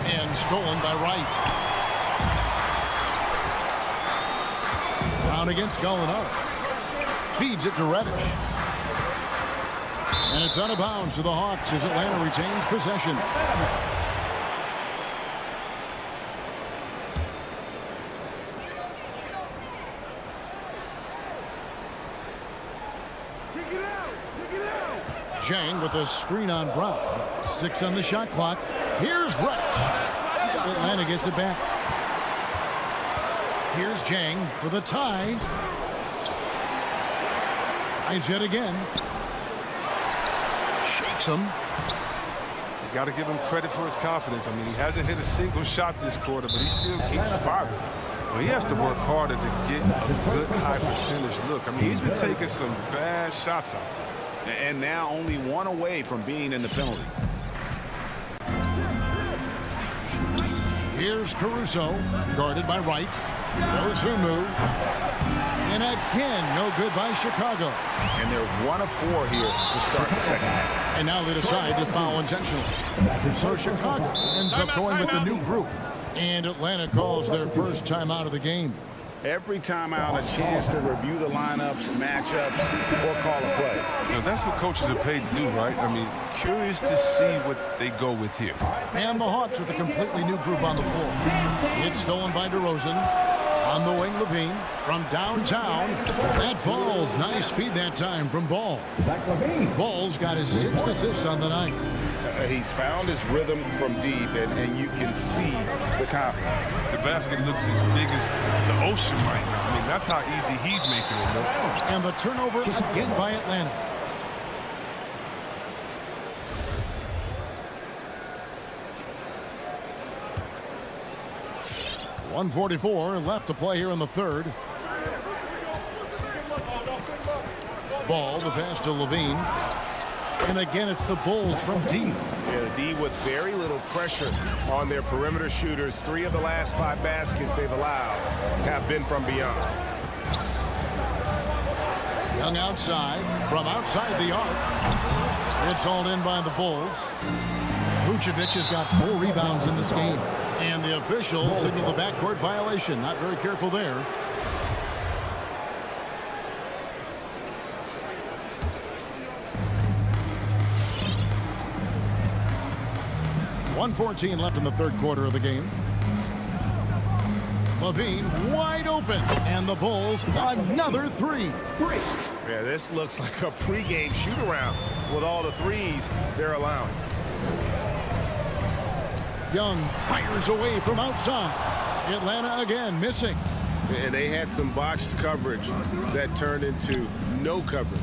And stolen by Wright. Down against Gallinari. Feeds it to Reddish. And it's out of bounds to the Hawks as Atlanta retains possession. Zhang with a screen on Brown. 6 on the shot clock. Here's Reddish. Atlanta gets it back. Here's Zhang for the tie. Tries yet again. Shakes him. You got to give him credit for his confidence. I mean, he hasn't hit a single shot this quarter, but he still keeps firing. Well, he has to work harder to get a good high percentage look. I mean, he's been taking some bad shots out there. And now only one away from being in the penalty. Here's Caruso, guarded by Wright. Dosunmu. And again, no good by Chicago. And they're 1 of 4 here to start the second half. And now they decide to foul intentionally. So Chicago ends up going with the new group. And Atlanta calls their first timeout of the game. Every timeout, a chance to review the lineups, matchups, or call a play. You know, that's what coaches are paid to do, right? I mean, curious to see what they go with here. And the Hawks with a completely new group on the floor. It's stolen by DeRozan. On the wing, Levine from downtown. That falls. Nice feed that time from Ball. Ball's got his 6th assist on the night. He's found his rhythm from deep, and you can see the confidence. The basket looks as big as the ocean right now. I mean, that's how easy he's making it look. And the turnover again by Atlanta. .144 left to play here in the third. Ball, the pass to Levine. And again, it's the Bulls from deep. Yeah, the D with very little pressure on their perimeter shooters. 3 of the last 5 baskets they've allowed have been from beyond. Young outside, from outside the arc. It's hauled in by the Bulls. Vucevic has got 4 rebounds in this game. And the officials signal the backcourt violation. Not very careful there. .114 left in the third quarter of the game. Levine wide open. And the Bulls another 3. Yeah, this looks like a pregame shoot-around with all the threes they're allowing. Young fires away from outside. Atlanta again missing. And they had some botched coverage that turned into no coverage.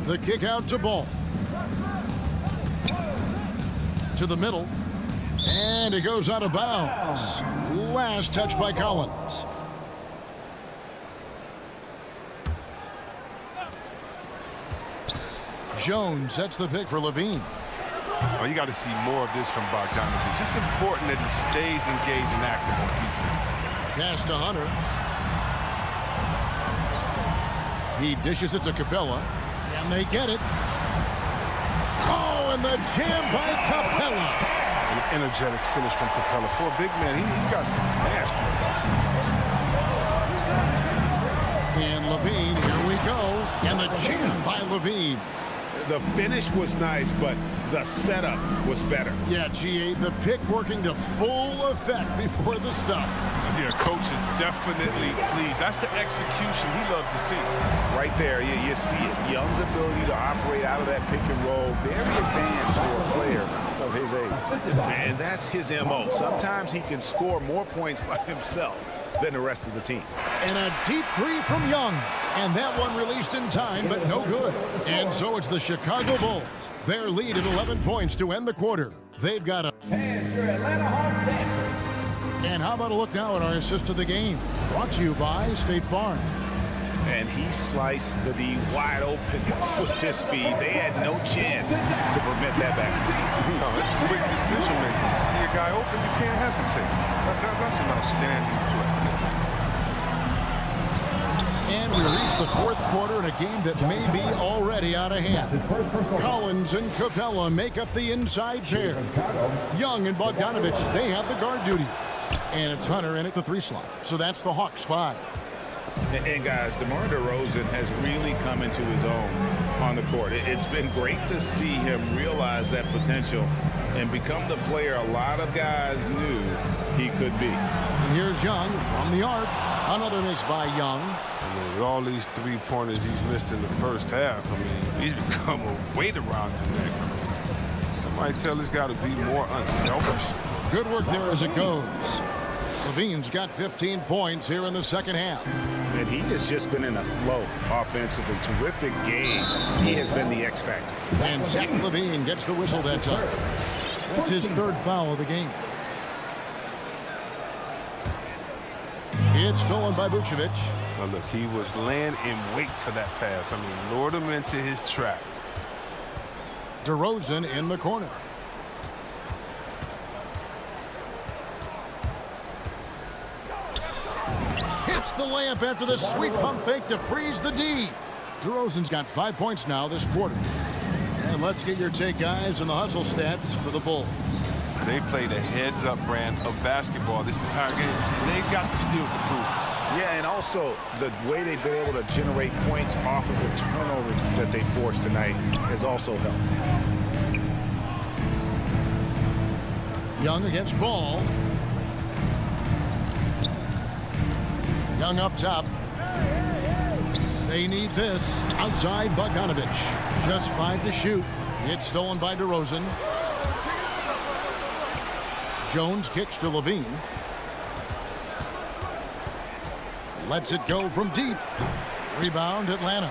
The kick out to Ball. To the middle. And it goes out of bounds. Last touch by Collins. Jones sets the pick for Levine. Oh, you got to see more of this from Bogdanovich. It's important that he stays engaged and active on defense. Pass to Hunter. He dishes it to Capella. And they get it. Oh, and the jam by Capella. An energetic finish from Capella. For a big man, he's got some nasty touches. And Levine, here we go. And the jam by Levine. The finish was nice, but the setup was better. Yeah, GA, the pick working to full effect before the stuff. Yeah, coach is definitely pleased. That's the execution he loves to see. Right there, you see it. Young's ability to operate out of that pick and roll, very advanced for a player of his age. And that's his MO. Sometimes he can score more points by himself than the rest of the team. And a deep 3 from Young. And that one released in time, but no good. And so it's the Chicago Bulls Their lead at 11 points to end the quarter. They've got a... And how about a look now at our assist of the game? Brought to you by State Farm. And he sliced the D wide open with his speed. They had no chance to prevent that backspin. No, it's quick decision making. You see a guy open, you can't hesitate. That's an outstanding play. And we reach the fourth quarter in a game that may be already out of hand. Collins and Capella make up the inside pair. Young and Bogdanovich, they have the guard duties. And it's Hunter in at the 3 slot. So that's the Hawks 5. And guys, DeMar DeRozan has really come into his own on the court. It's been great to see him realize that potential and become the player a lot of guys knew he could be. And here's Young from the arc. Another miss by Young. I mean, with all these three-pointers he's missed in the first half, I mean, he's become a weight around his neck. Somebody tell this guy to be more unselfish. Good work there as it goes. Levine's got 15 points here in the second half. And he has just been in a flow offensively. Terrific game. He has been the X factor. And Zach Levine gets the whistle that time. That's his 3rd foul of the game. It's stolen by Vucevic. Now look, he was laying in wait for that pass. I mean, lured him into his trap. DeRozan in the corner. Hits the layup after the sweet pump fake to freeze the D. DeRozan's got 5 points now this quarter. And let's get your take, guys, on the hustle stats for the Bulls. They played a heads-up brand of basketball this entire game. They've got to steal the proof. Yeah, and also the way they've been able to generate points off of the turnovers that they forced tonight has also helped. Young against Ball. Young up top. They need this. Outside Bogdanovich. Just 5 to shoot. It's stolen by DeRozan. Jones kicks to Levine. Lets it go from deep. Rebound Atlanta.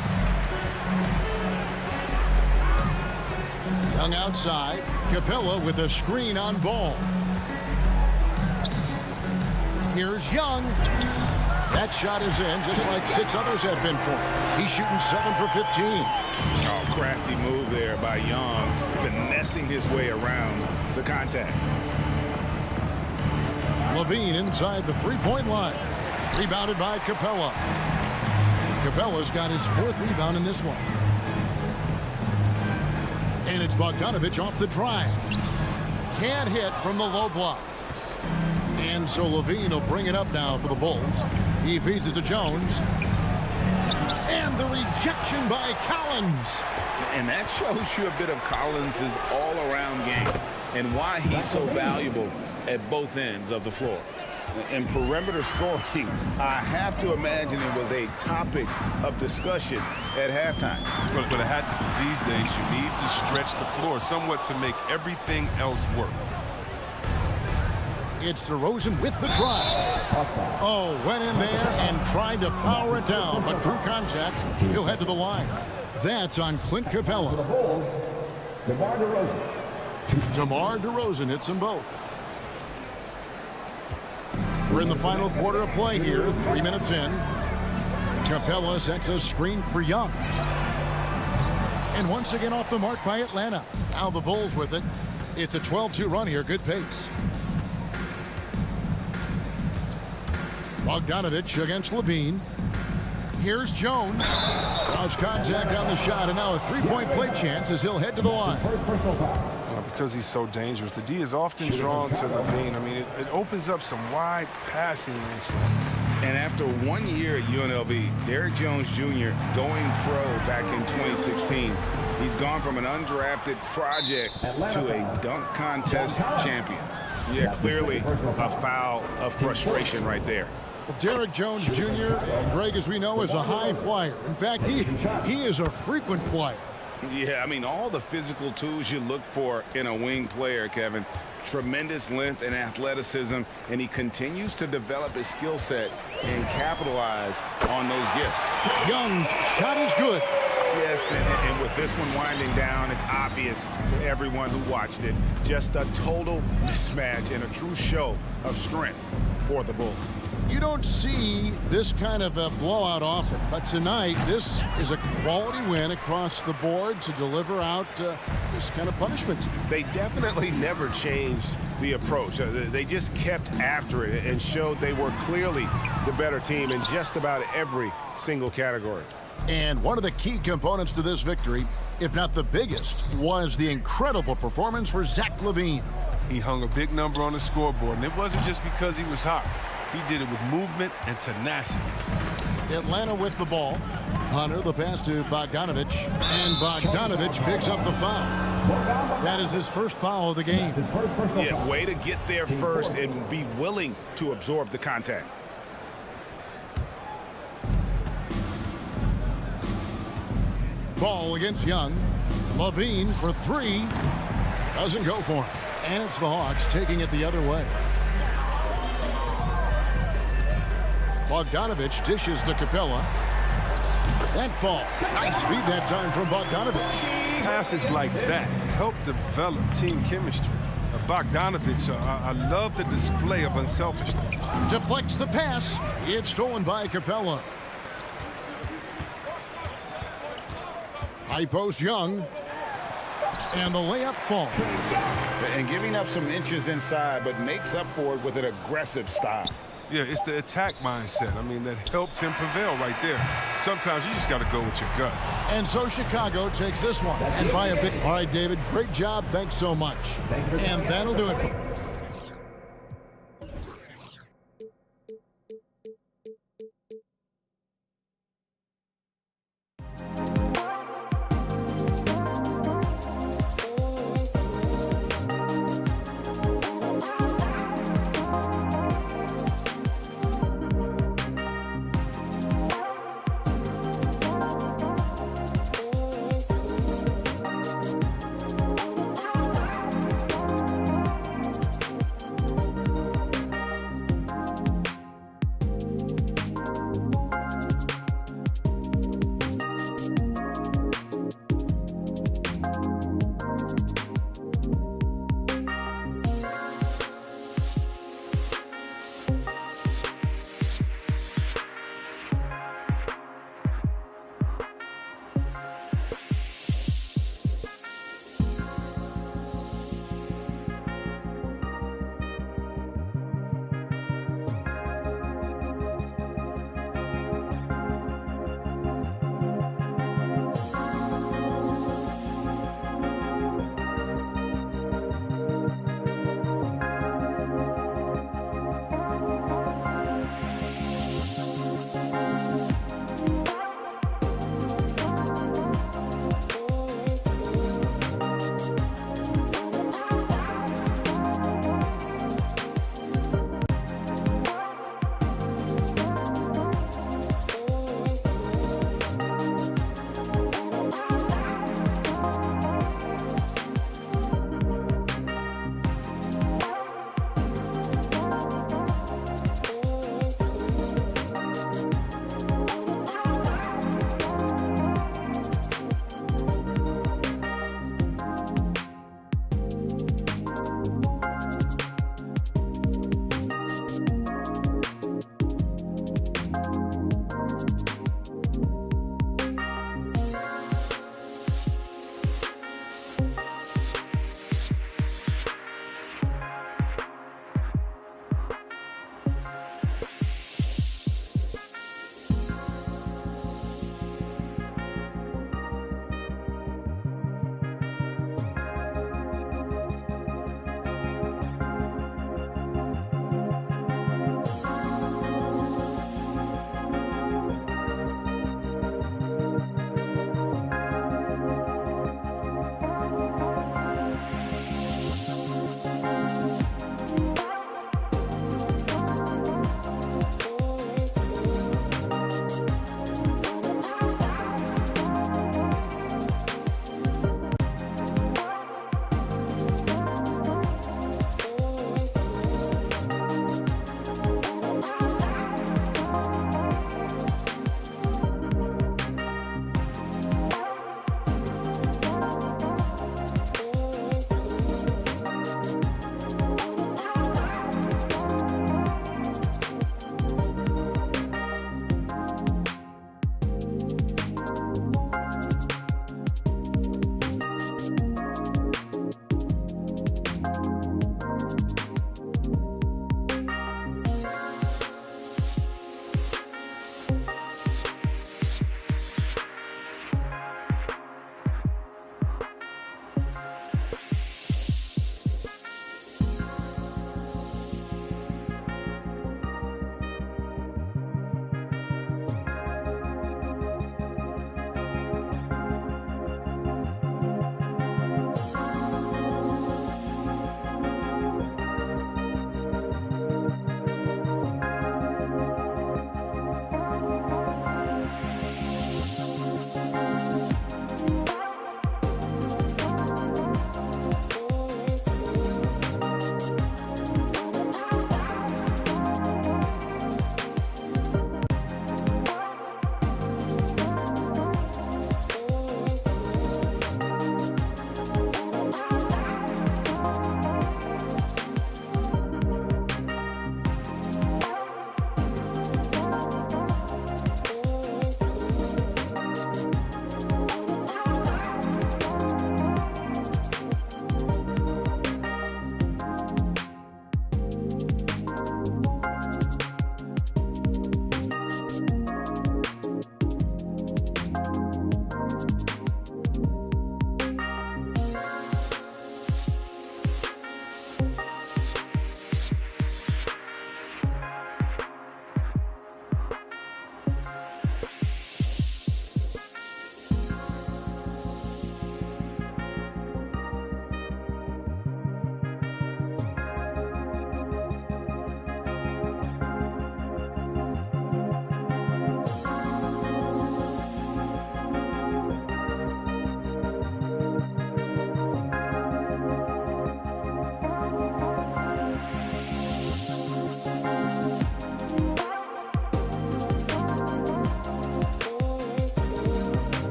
Young outside. Capella with a screen on Ball. Here's Young. That shot is in, just like 6 others have been for him. He's shooting 7 for 15. Oh, crafty move there by Young, finessing his way around the contact. Levine inside the 3-point line. Rebounded by Capella. Capella's got his 4th rebound in this one. And it's Bogdanovich off the drive. Can't hit from the low block. And so Levine will bring it up now for the Bulls. He feeds it to Jones. And the rejection by Collins. And that shows you a bit of Collins' all-around game and why he's so valuable at both ends of the floor. In perimeter scoring, I have to imagine it was a topic of discussion at halftime. But it had to be. These days, you need to stretch the floor somewhat to make everything else work. It's DeRozan with the drive. Oh, went in there and tried to power it down, but drew contact. He'll head to the line. That's on Clint Capella. DeMar DeRozan. DeMar DeRozan hits them both. We're in the final quarter of play here, 3 minutes in. Capella sets a screen for Young. And once again off the mark by Atlanta. Now the Bulls with it. It's a 12-2 run here, good pace. Bogdanovich against Levine. Here's Jones. Draws contact on the shot, and now a 3-point play chance as he'll head to the line. Because he's so dangerous, the D is often drawn to Levine. I mean, it opens up some wide passing lanes for him. And after 1 year at UNLV, Derrick Jones Jr. going pro back in 2016, he's gone from an undrafted project to a dunk contest champion. Yeah, clearly a foul of frustration right there. Derrick Jones Jr., Greg, as we know, is a high flyer. In fact, he is a frequent flyer. Yeah, I mean, all the physical tools you look for in a wing player, Kevin. Tremendous length and athleticism, and he continues to develop his skill set and capitalize on those gifts. Young's shot is good. Yes, and with this one winding down, it's obvious to everyone who watched it. Just a total mismatch and a true show of strength for the Bulls. You don't see this kind of a blowout often, but tonight this is a quality win across the board to deliver out this kind of punishment. They definitely never changed the approach. They just kept after it and showed they were clearly the better team in just about every single category. And one of the key components to this victory, if not the biggest, was the incredible performance for Zach LaVine. He hung a big number on the scoreboard, and it wasn't just because he was hot. He did it with movement and tenacity. Atlanta with the ball. Hunter, the pass to Bogdanovich, and Bogdanovich picks up the foul. That is his first foul of the game. Yeah, way to get there first and be willing to absorb the contact. Ball against Young. LaVine for three. Doesn't go for him. And it's the Hawks taking it the other way. Bogdanovich dishes to Capella. That ball. Nice feed that time from Bogdanovich. Passes like that help develop team chemistry. Bogdanovich, I love the display of unselfishness. Deflects the pass. It's stolen by Capella. High post Young. And the layup falls. And giving up some inches inside, but makes up for it with an aggressive style. Yeah, it's the attack mindset. I mean, that helped him prevail right there. Sometimes you just got to go with your gut. And so Chicago takes this one. And by a bit. All right, David, great job. Thanks so much. And that'll do it for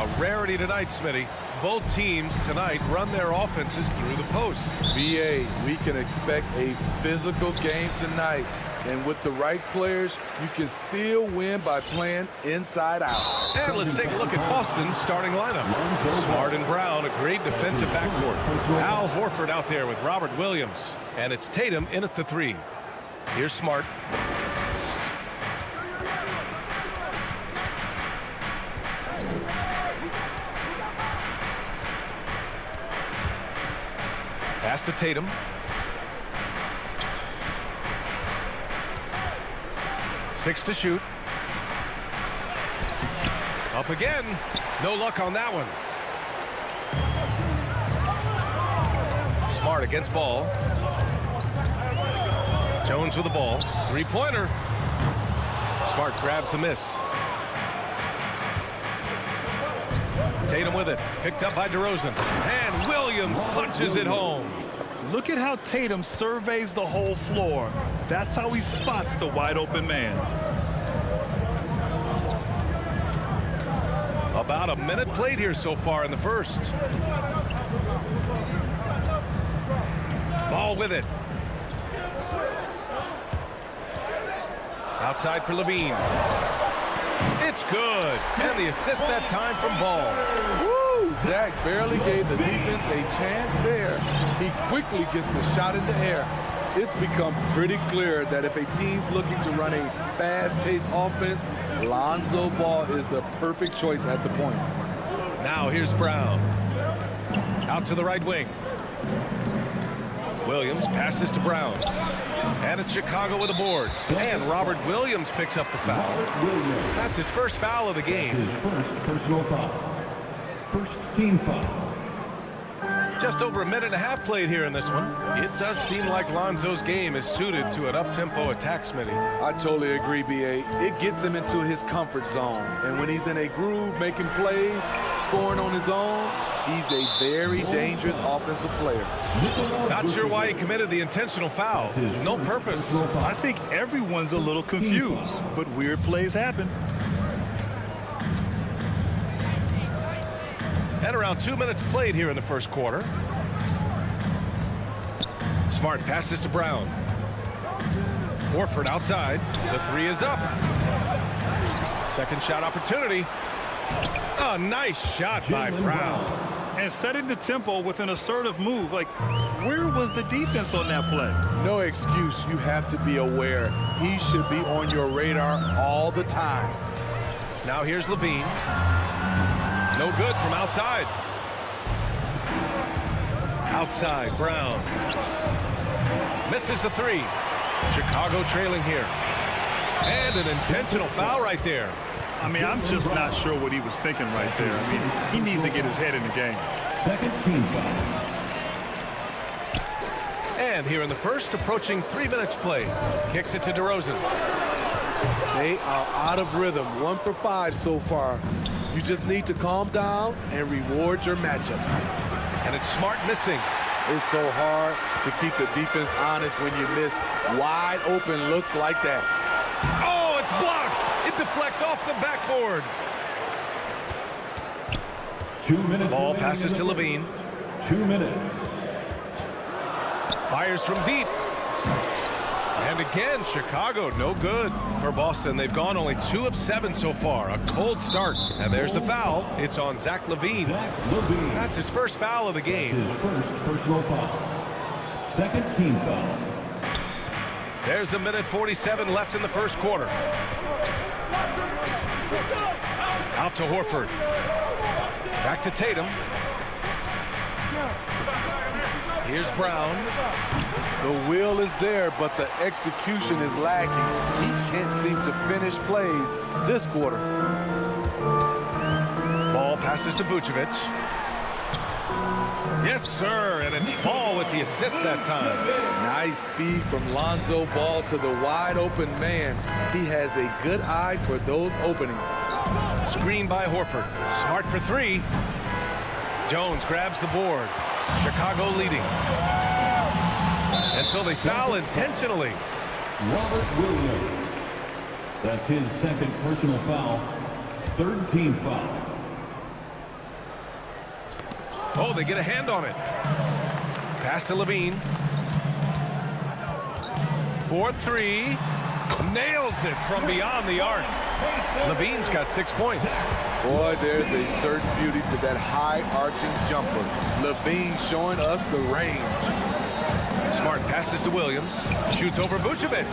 A rarity tonight, Smitty. Both teams tonight run their offenses through the post. BA, we can expect a physical game tonight. And with the right players, you can still win by playing inside out. And let's take a look at Boston's starting lineup. Smart and Brown, a great defensive backcourt. Al Horford out there with Robert Williams. And it's Tatum in at the 3. Here's Smart. Pass to Tatum. Six to shoot. Up again. No luck on that one. Smart against Ball. Jones with the ball. Three-pointer. Smart grabs the miss. Tatum with it. Picked up by DeRozan. And Williams punches it home. Look at how Tatum surveys the whole floor. That's how he spots the wide open man. About a minute played here so far in the first. Ball with it. Outside for Levine. It's good. And the assist that time from Ball. Woo! Zach barely gave the defense a chance there. He quickly gets the shot in the air. It's become pretty clear that if a team's looking to run a fast-paced offense, Lonzo Ball is the perfect choice at the point. Now here's Brown. Out to the right wing. Williams passes to Brown. And it's Chicago with a board. And Robert Williams picks up the foul. That's his first foul of the game. His first personal foul. First team foul. Just over a minute and a half played here in this one. It does seem like Lonzo's game is suited to an up-tempo attack, Smitty. I totally agree, B.A. It gets him into his comfort zone. And when he's in a groove, making plays, scoring on his own, he's a very dangerous offensive player. Not sure why he committed the intentional foul. No purpose. I think everyone's a little confused, but weird plays happen. And around 2 minutes played here in the first quarter. Smart passes to Brown. Horford outside. The 3 is up. Second shot opportunity. A nice shot by Brown. And setting the tempo with an assertive move. Like, where was the defense on that play? No excuse. You have to be aware. He should be on your radar all the time. Now here's Levine. No good from outside. Outside, Brown. Misses the 3. Chicago trailing here. And an intentional foul right there. I mean, I'm just not sure what he was thinking right there. I mean, he needs to get his head in the game. Second team foul. And here in the first, approaching 3 minutes played. Kicks it to DeRozan. They are out of rhythm. 1 for 5 so far. You just need to calm down and reward your matchups. And it's Smart missing. It's so hard to keep the defense honest when you miss wide open looks like that. Oh, it's blocked. It deflects off the backboard. 2 minutes. Ball passes to Levine. 2 minutes. Fires from deep. And again, Chicago, no good for Boston. They've gone only 2 of 7 so far. A cold start. And there's the foul. It's on Zach LaVine. That's his first foul of the game. His first personal foul. Second team foul. There's a minute 47 left in the first quarter. Out to Horford. Back to Tatum. Here's Brown. The will is there, but the execution is lacking. He can't seem to finish plays this quarter. Ball passes to Vucevic. Yes, sir, and it's Ball with the assist that time. Nice speed from Lonzo Ball to the wide open man. He has a good eye for those openings. Screen by Horford. Smart for 3. Jones grabs the board. Chicago leading. And so they foul intentionally. Robert Williams. That's his second personal foul. Third team foul. Oh, they get a hand on it. Pass to Levine. 4-3. Nails it from beyond the arc. Levine's got 6 points. Boy, there's a certain beauty to that high arching jumper. Levine showing us the range. Smart passes to Williams. Shoots over Vucevic.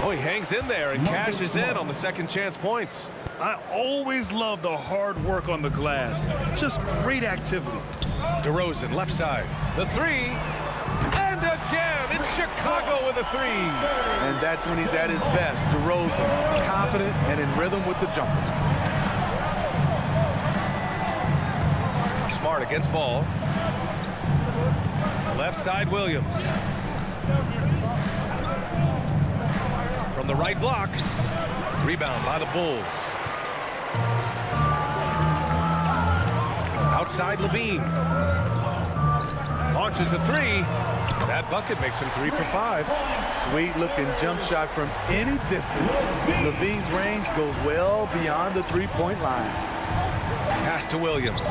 Oh, he hangs in there and cashes in on the second chance points. I always love the hard work on the glass. Just great activity. DeRozan, left side. The three. And again, it's Chicago with a three. And that's when he's at his best. DeRozan, confident and in rhythm with the jumper. Smart against Ball. Left side, Williams. From the right block. Rebound by the Bulls. Outside, Levine. Launches a three. That bucket makes him 3 for 5. Sweet looking jump shot from any distance. Levine's range goes well beyond the three-point line. Pass to Williams.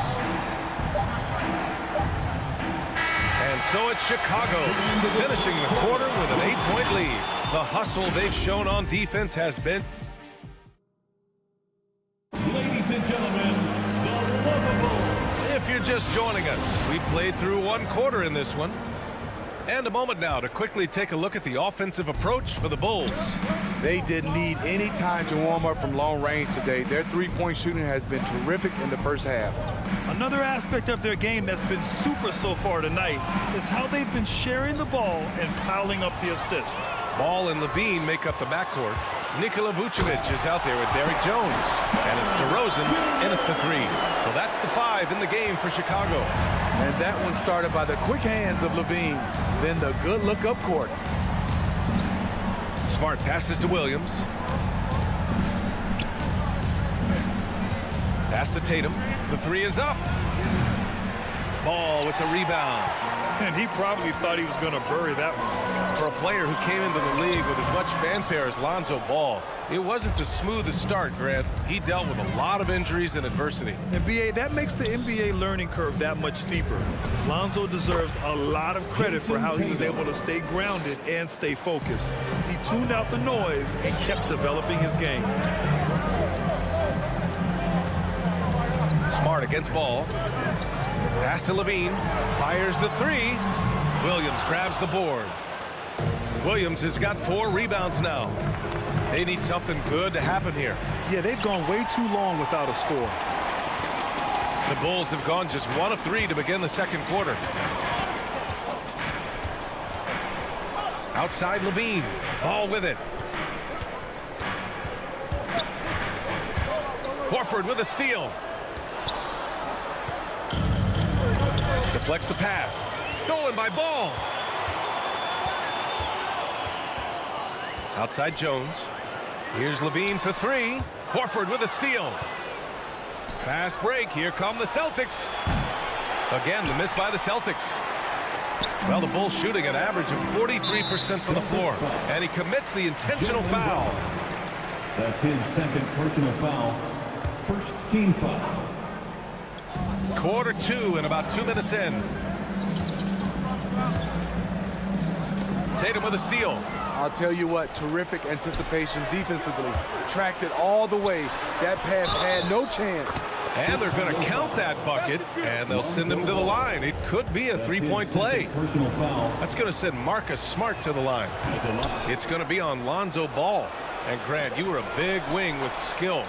And so it's Chicago finishing the quarter with an 8-point lead. The hustle they've shown on defense has been. Ladies and gentlemen, the lovable. If you're just joining us, we played through one quarter in this one. And a moment now to quickly take a look at the offensive approach for the Bulls. They didn't need any time to warm up from long range today. Their three-point shooting has been terrific in the first half. Another aspect of their game that's been super so far tonight is how they've been sharing the ball and piling up the assist. Ball and Levine make up the backcourt. Nikola Vucevic is out there with Derrick Jones. And it's DeRozan in at the three. So that's the 5 in the game for Chicago. And that one started by the quick hands of Levine, then the good look up court. Smart passes to Williams. Pass to Tatum. The three is up. Ball with the rebound. And he probably thought he was going to bury that one. For a player who came into the league with as much fanfare as Lonzo Ball, it wasn't the smoothest start, Grant. He dealt with a lot of injuries and adversity. And BA, that makes the NBA learning curve that much steeper. Lonzo deserves a lot of credit for how he was able to stay grounded and stay focused. He tuned out the noise and kept developing his game. Smart against Ball. Pass to Levine. Fires the three. Williams grabs the board. Williams has got 4 rebounds now. They need something good to happen here. Yeah, they've gone way too long without a score. The Bulls have gone just 1 of 3 to begin the second quarter. Outside Levine. Ball with it. Horford with a steal. Deflects the pass. Stolen by Ball. Outside Jones. Here's Levine for 3. Horford with a steal. Fast break. Here come the Celtics. Again, the miss by the Celtics. Well, the Bulls shooting an average of 43% from the floor. And he commits the intentional foul. That's his second personal foul. First team foul. Quarter 2 and about 2 minutes in. Tatum with a steal. I'll tell you what, terrific anticipation defensively. Tracked it all the way. That pass had no chance. And they're going to count that bucket, and they'll send him to the line. It could be a three-point play. Personal foul. That's going to send Marcus Smart to the line. It's going to be on Lonzo Ball. And Grant, you were a big wing with skill.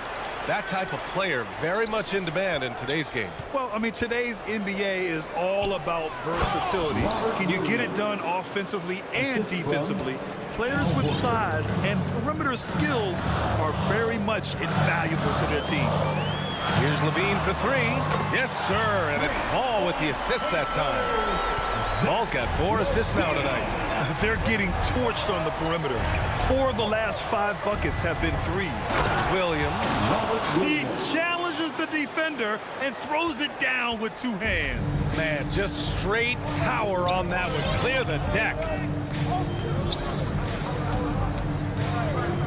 That type of player very much in demand in today's game. Well, I mean, today's NBA is all about versatility. Can you get it done offensively and defensively? Players with size and perimeter skills are very much invaluable to their team. Here's Levine for 3. Yes, sir. And it's Ball with the assist that time. Ball's got 4 assists now tonight. They're getting torched on the perimeter. 4 of the last 5 buckets have been threes. Williams. He challenges the defender and throws it down with 2 hands. Man, just straight power on that one. Clear the deck.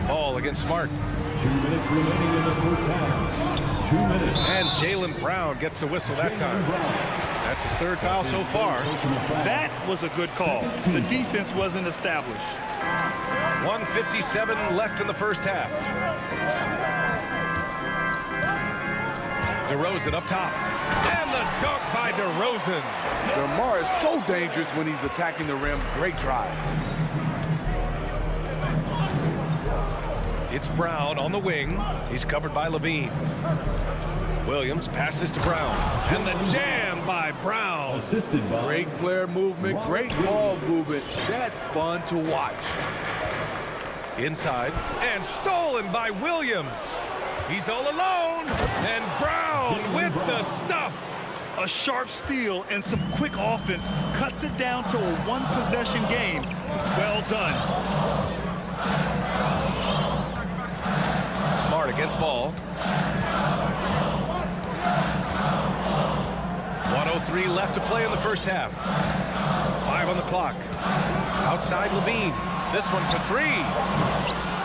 Ball against Smart. 2 minutes remaining in the first half. 2 minutes. And Jaylen Brown gets a whistle that time. That's his third foul so far. That was a good call. The defense wasn't established. 1:57 left in the first half. DeRozan up top. And the dunk by DeRozan. DeMar is so dangerous when he's attacking the rim. Great drive. It's Brown on the wing. He's covered by Levine. Williams passes to Brown. And the jam by Brown. Assisted by Great player movement, great ball movement. That's fun to watch. Inside. And stolen by Williams. He's all alone. And Brown with the stuff. A sharp steal and some quick offense cuts it down to a one-possession game. Well done. Smart against ball. 1:03 left to play in the first half. 5 on the clock. Outside Levine. This one for 3.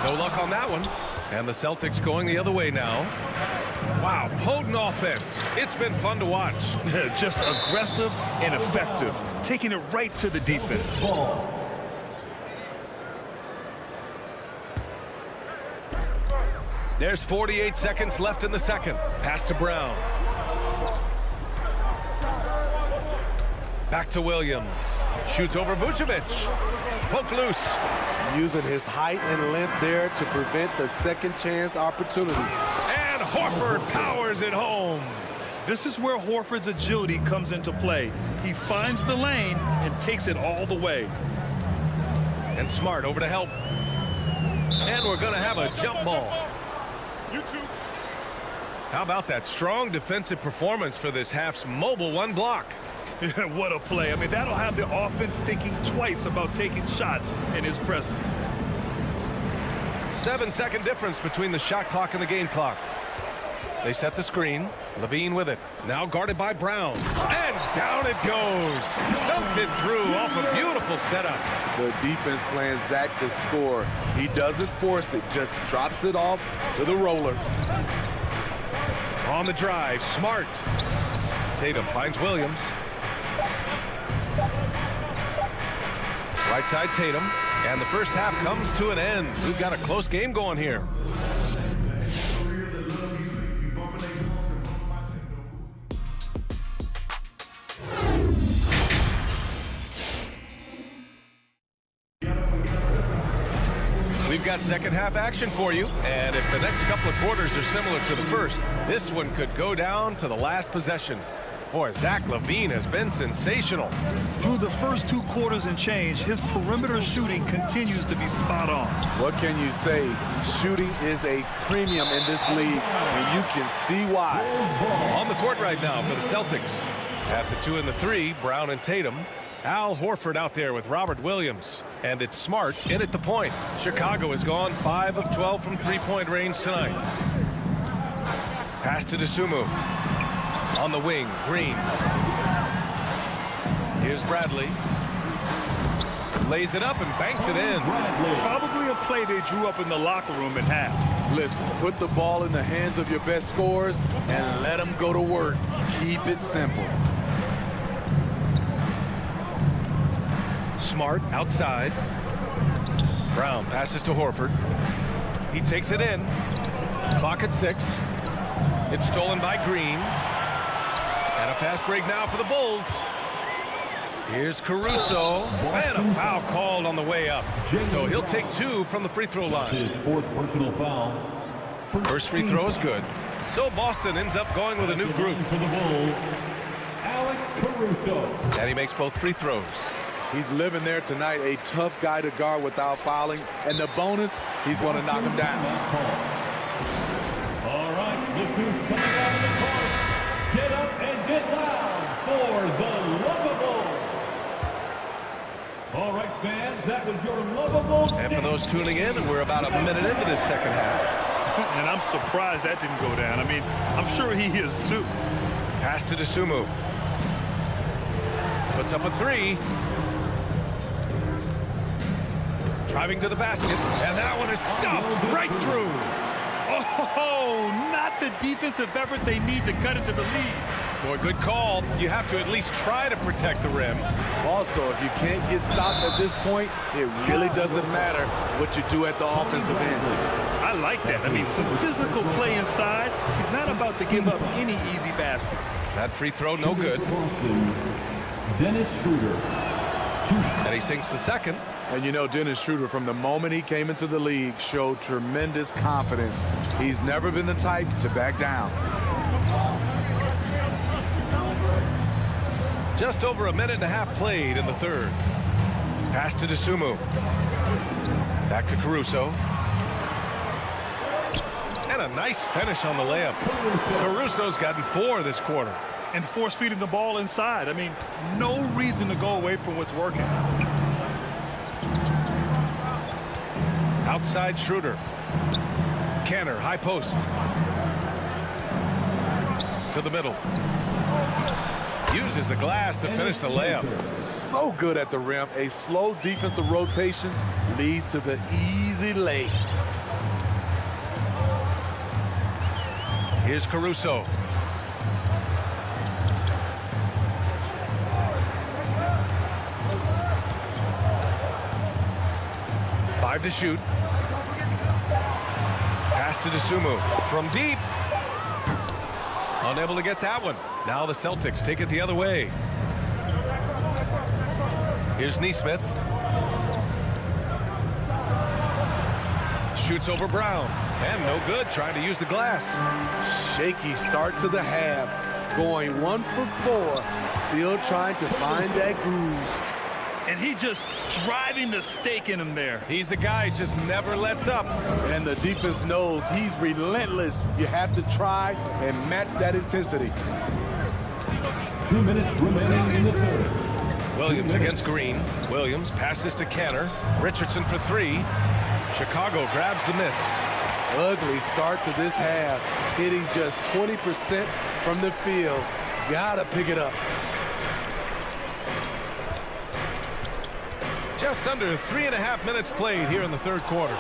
No luck on that one. And the Celtics going the other way now. Wow, potent offense. It's been fun to watch. Just aggressive and effective, taking it right to the defense. There's 48 seconds left in the second. Pass to Brown. Back to Williams. Shoots over Vucevic. Poke loose. Using his height and length there to prevent the second chance opportunity. And Horford powers it home. This is where Horford's agility comes into play. He finds the lane and takes it all the way. And Smart over to help. And we're going to have a jump ball. How about that strong defensive performance for this half's mobile one block? What a play. I mean, that'll have the offense thinking twice about taking shots in his presence. 7-second difference between the shot clock and the game clock. They set the screen. Levine with it. Now guarded by Brown. And down it goes. Dunked it through off a beautiful setup. The defense playing Zach to score. He doesn't force it, just drops it off to the roller. On the drive, Smart. Tatum finds Williams. Right side Tatum. And the first half comes to an end. We've got a close game going here. We've got second half action for you. And if the next couple of quarters are similar to the first, this one could go down to the last possession. Boy, Zach LaVine has been sensational. Through the first 2 quarters and change, his perimeter shooting continues to be spot on. What can you say? Shooting is a premium in this league, and you can see why. On the court right now for the Celtics. At the 2 and the 3, Brown and Tatum. Al Horford out there with Robert Williams. And it's Smart in at the point. Chicago has gone 5 of 12 from three-point range tonight. Pass to Dosunmu. On the wing, Green. Here's Bradley. Lays it up and banks it in. Probably a play they drew up in the locker room at half. Listen, put the ball in the hands of your best scorers and let them go to work. Keep it simple. Smart outside. Brown passes to Horford. He takes it in. Clock at 6. It's stolen by Green. And a fast break now for the Bulls. Here's Caruso. And a foul called on the way up. So he'll take 2 from the free throw line. His 4th personal foul. First free throw is good. So Boston ends up going with a new group. For the Bulls, Alex Caruso. And he makes both free throws. He's living there tonight, a tough guy to guard without fouling. And the bonus, he's going to knock him down. All right, look who's coming out of the court. Get up and get loud for the Lovables. All right, fans, that was your Lovables. And for those tuning in, we're about a minute into this second half. And I'm surprised that didn't go down. I mean, I'm sure he is too. Pass to Dosunmu. Puts up a 3. Driving to the basket, and that one is stuffed right through. Oh, not the defensive effort they need to cut into the lead. Boy, good call. You have to at least try to protect the rim. Also, if you can't get stops at this point, it really doesn't matter what you do at the offensive end. I like that. I mean, some physical play inside. He's not about to give up any easy baskets. That free throw, no good. Dennis Schroeder. And he sinks the second. And you know, Dennis Schroeder, from the moment he came into the league, showed tremendous confidence. He's never been the type to back down. Just over a minute and a half played in the third. Pass to DeSumo. Back to Caruso. And a nice finish on the layup. Caruso's gotten 4 this quarter. And force feeding the ball inside. I mean, no reason to go away from what's working. Outside Schroeder. Kanter, high post. To the middle. Uses the glass to finish the layup. So good at the rim. A slow defensive rotation leads to the easy lay. Here's Caruso. Five to shoot. Pass to DeSumo from deep. Unable to get that one. Now the Celtics take it the other way. Here's Nesmith. Shoots over Brown. And no good, trying to use the glass. Shaky start to the half. Going 1 for 4. Still trying to find that groove. And he just driving the stake in him there. He's a guy who just never lets up. And the defense knows he's relentless. You have to try and match that intensity. 2 minutes remaining in the third. Williams against Green. Williams passes to Kanter. Richardson for 3. Chicago grabs the miss. Ugly start to this half. Hitting just 20% from the field. Gotta pick it up. Just under 3.5 minutes played here in the third quarter.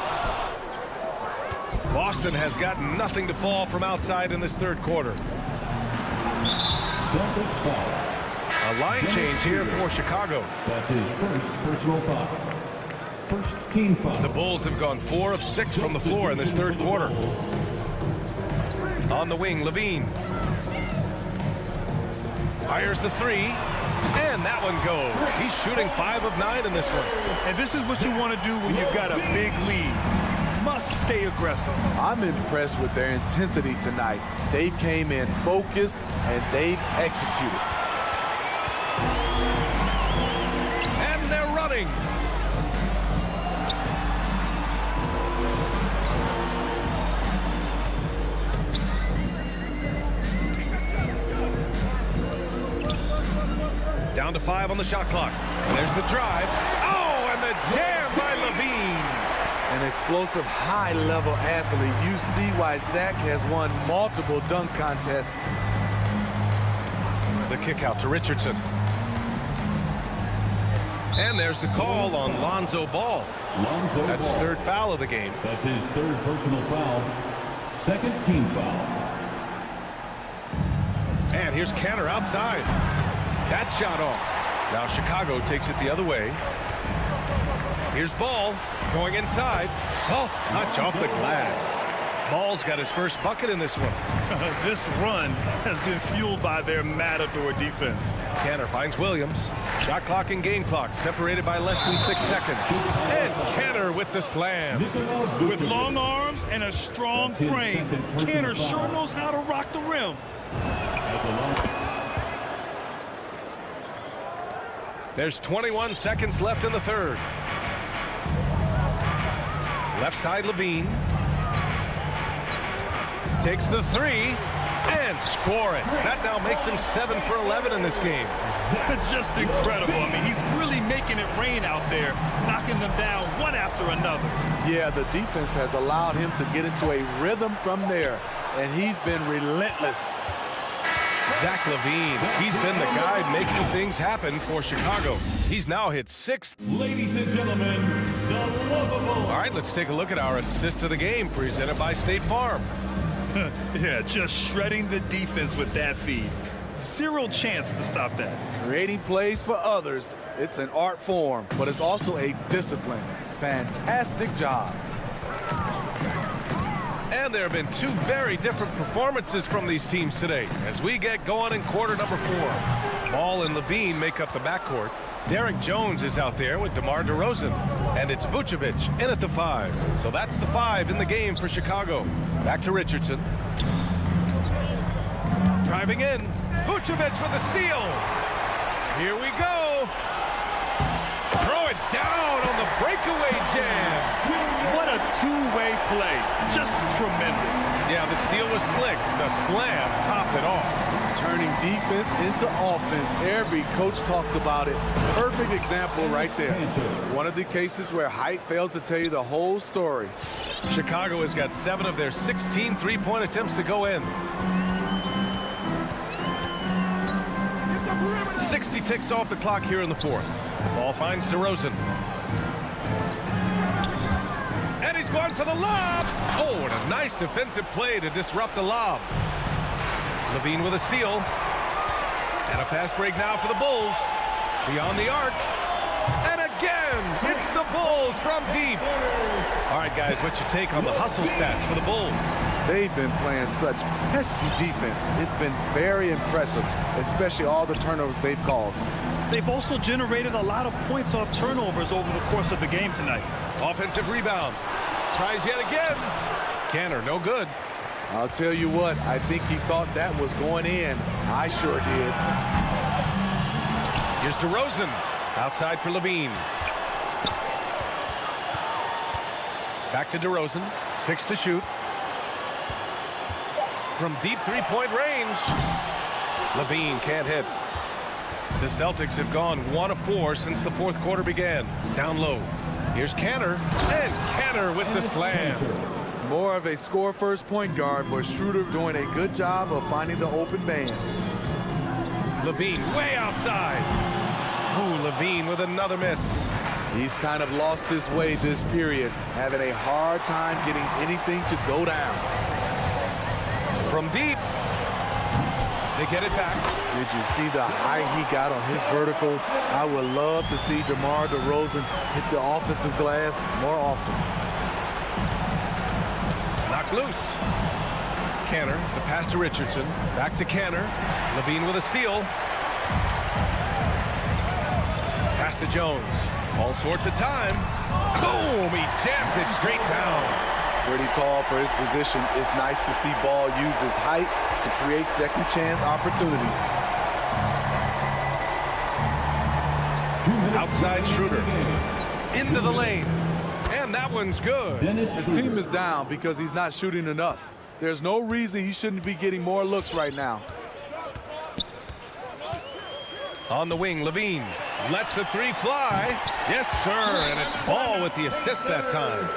Boston has got nothing to fall from outside in this third quarter. Celtics foul. A line change here for Chicago. That's his first personal foul. First team foul. The Bulls have gone 4 of 6 from the floor in this third quarter. On the wing, Levine. Fires the 3. And that one goes. He's shooting 5 of 9 in this one. And this is what you want to do when you've got a big lead. Must stay aggressive. I'm impressed with their intensity tonight. They came in focused and they've executed. And they're running. Down to 5 on the shot clock. And there's the drive. Oh, and the jam by Levine. An explosive, high-level athlete. You see why Zach has won multiple dunk contests. The kick out to Richardson. And there's the call on Lonzo Ball. That's his 3rd foul of the game. That's his 3rd personal foul. 2nd team foul. And here's Kanter outside. That shot off. Now Chicago takes it the other way. Here's Ball going inside. Soft touch off the glass. Ball's got his first bucket in this one. This run has been fueled by their matador defense. Kanter finds Williams. Shot clock and game clock separated by less than 6 seconds. And Kanter with the slam. With long arms and a strong frame, Kanter sure knows how to rock the rim. There's 21 seconds left in the third. Left side, Levine. Takes the 3 and score it. That now makes him 7 for 11 in this game. Just incredible. I mean, he's really making it rain out there, knocking them down one after another. Yeah, the defense has allowed him to get into a rhythm from there, and he's been relentless. Zach LaVine, he's been the guy making things happen for Chicago. He's now hit 6th. Ladies and gentlemen, the lovable. All right, let's take a look at our assist of the game presented by State Farm. Yeah, just shredding the defense with that feed. Zero chance to stop that. Creating plays for others, it's an art form, but it's also a discipline. Fantastic job. And there have been two very different performances from these teams today as we get going in quarter number 4. Ball and Levine make up the backcourt. Derek Jones is out there with DeMar DeRozan. And it's Vucevic in at the 5. So that's the 5 in the game for Chicago. Back to Richardson. Driving in. Vucevic with a steal. Here we go. Throw it down on the breakaway jam. What a two-way play. Just tremendous. Yeah, the steal was slick. The slam topped it off. Turning defense into offense. Every coach talks about it. Perfect example right there. One of the cases where height fails to tell you the whole story. Chicago has got 7 of their 16 three-point attempts to go in. 60 ticks off the clock here in the 4th. Ball finds DeRozan. And he's going for the lob. Oh, and a nice defensive play to disrupt the lob. Levine with a steal. And a fast break now for the Bulls. Beyond the arc. And again, it's the Bulls from deep. All right, guys, what's your take on the hustle stats for the Bulls? They've been playing such pesky defense. It's been very impressive, especially all the turnovers they've caused. They've also generated a lot of points off turnovers over the course of the game tonight. Offensive rebound. Tries yet again. Canner, no good. I'll tell you what, I think he thought that was going in. I sure did. Here's DeRozan. Outside for Levine. Back to DeRozan. 6 to shoot. From deep three-point range. Levine can't hit. The Celtics have gone 1 of 4 since the 4th quarter began. Down low. Here's Canner. And Canner with the slam. More of a score-first point guard, but Schroeder doing a good job of finding the open man. Levine way outside. Ooh, Levine with another miss. He's kind of lost his way this period, having a hard time getting anything to go down. From deep. They get it back. Did you see the height he got on his vertical? I would love to see DeMar DeRozan hit the offensive glass more often. Knocked loose. Canner, the pass to Richardson. Back to Canner. Levine with a steal. Pass to Jones. All sorts of time. Boom! He jams it straight down. Pretty tall for his position. It's nice to see Ball use his height to create second chance opportunities. Outside Schroeder. Into the lane. And that one's good. His team is down because he's not shooting enough. There's no reason he shouldn't be getting more looks right now. On the wing, Levine lets the 3 fly. Yes, sir, and it's Ball with the assist that time.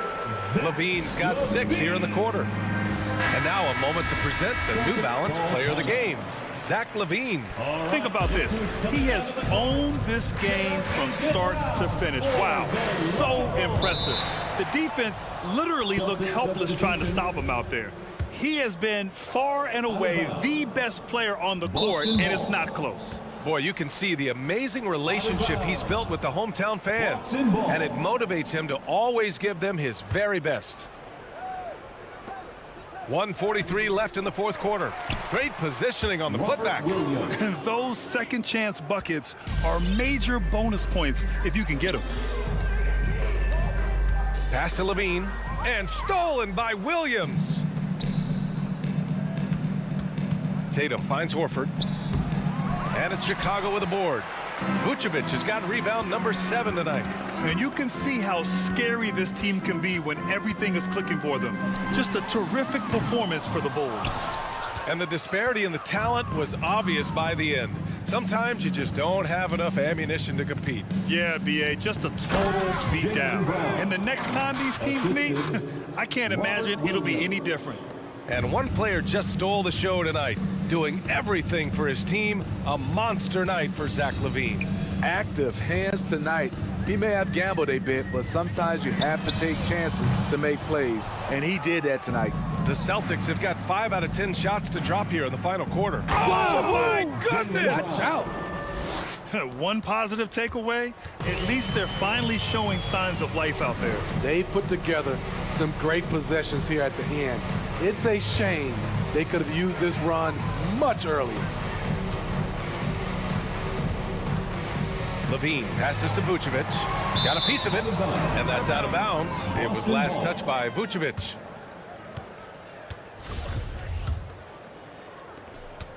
Levine's got 6 here in the quarter. And now a moment to present the New Balance Player of the Game, Zach LaVine. Think about this. He has owned this game from start to finish. Wow, so impressive. The defense literally looked helpless trying to stop him out there. He has been far and away the best player on the court, and it's not close. Boy, you can see the amazing relationship he's built with the hometown fans, and it motivates him to always give them his very best. 1:43 left in the 4th quarter. Great positioning on the putback. Those second chance buckets are major bonus points if you can get them. Pass to Levine, and stolen by Williams. Tatum finds Horford. And it's Chicago with a board. Vucevic has got rebound number 7 tonight. And you can see how scary this team can be when everything is clicking for them. Just a terrific performance for the Bulls. And the disparity in the talent was obvious by the end. Sometimes you just don't have enough ammunition to compete. Yeah, B.A., just a total beatdown. And the next time these teams meet, I can't imagine it'll be any different. And one player just stole the show tonight, doing everything for his team. A monster night for Zach LaVine. Active hands tonight. He may have gambled a bit, but sometimes you have to take chances to make plays, and he did that tonight. The Celtics have got 5 out of 10 shots to drop here in the final quarter. Oh, my goodness! Watch out. One positive takeaway, at least they're finally showing signs of life out there. They put together some great possessions here at the end. It's a shame they could have used this run much earlier. Levine passes to Vucevic. Got a piece of it, and that's out of bounds. It was last touched by Vucevic.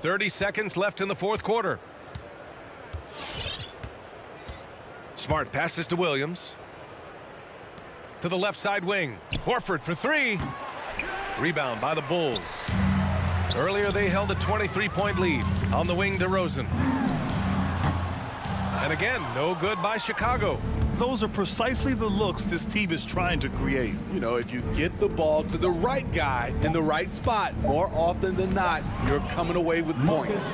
30 seconds left in the fourth quarter. Smart passes to Williams. To the left side wing. Horford for three. Rebound by the Bulls. Earlier they held a 23-point lead. On the wing, DeRozan. And again, no good by Chicago. Those are precisely the looks this team is trying to create. You know, if you get the ball to the right guy in the right spot, more often than not, you're coming away with points.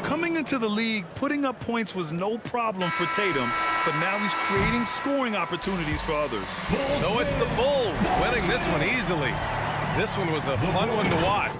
Coming into the league, putting up points was no problem for Tatum, but now he's creating scoring opportunities for others. So it's the Bulls winning this one easily. This one was a fun one to watch.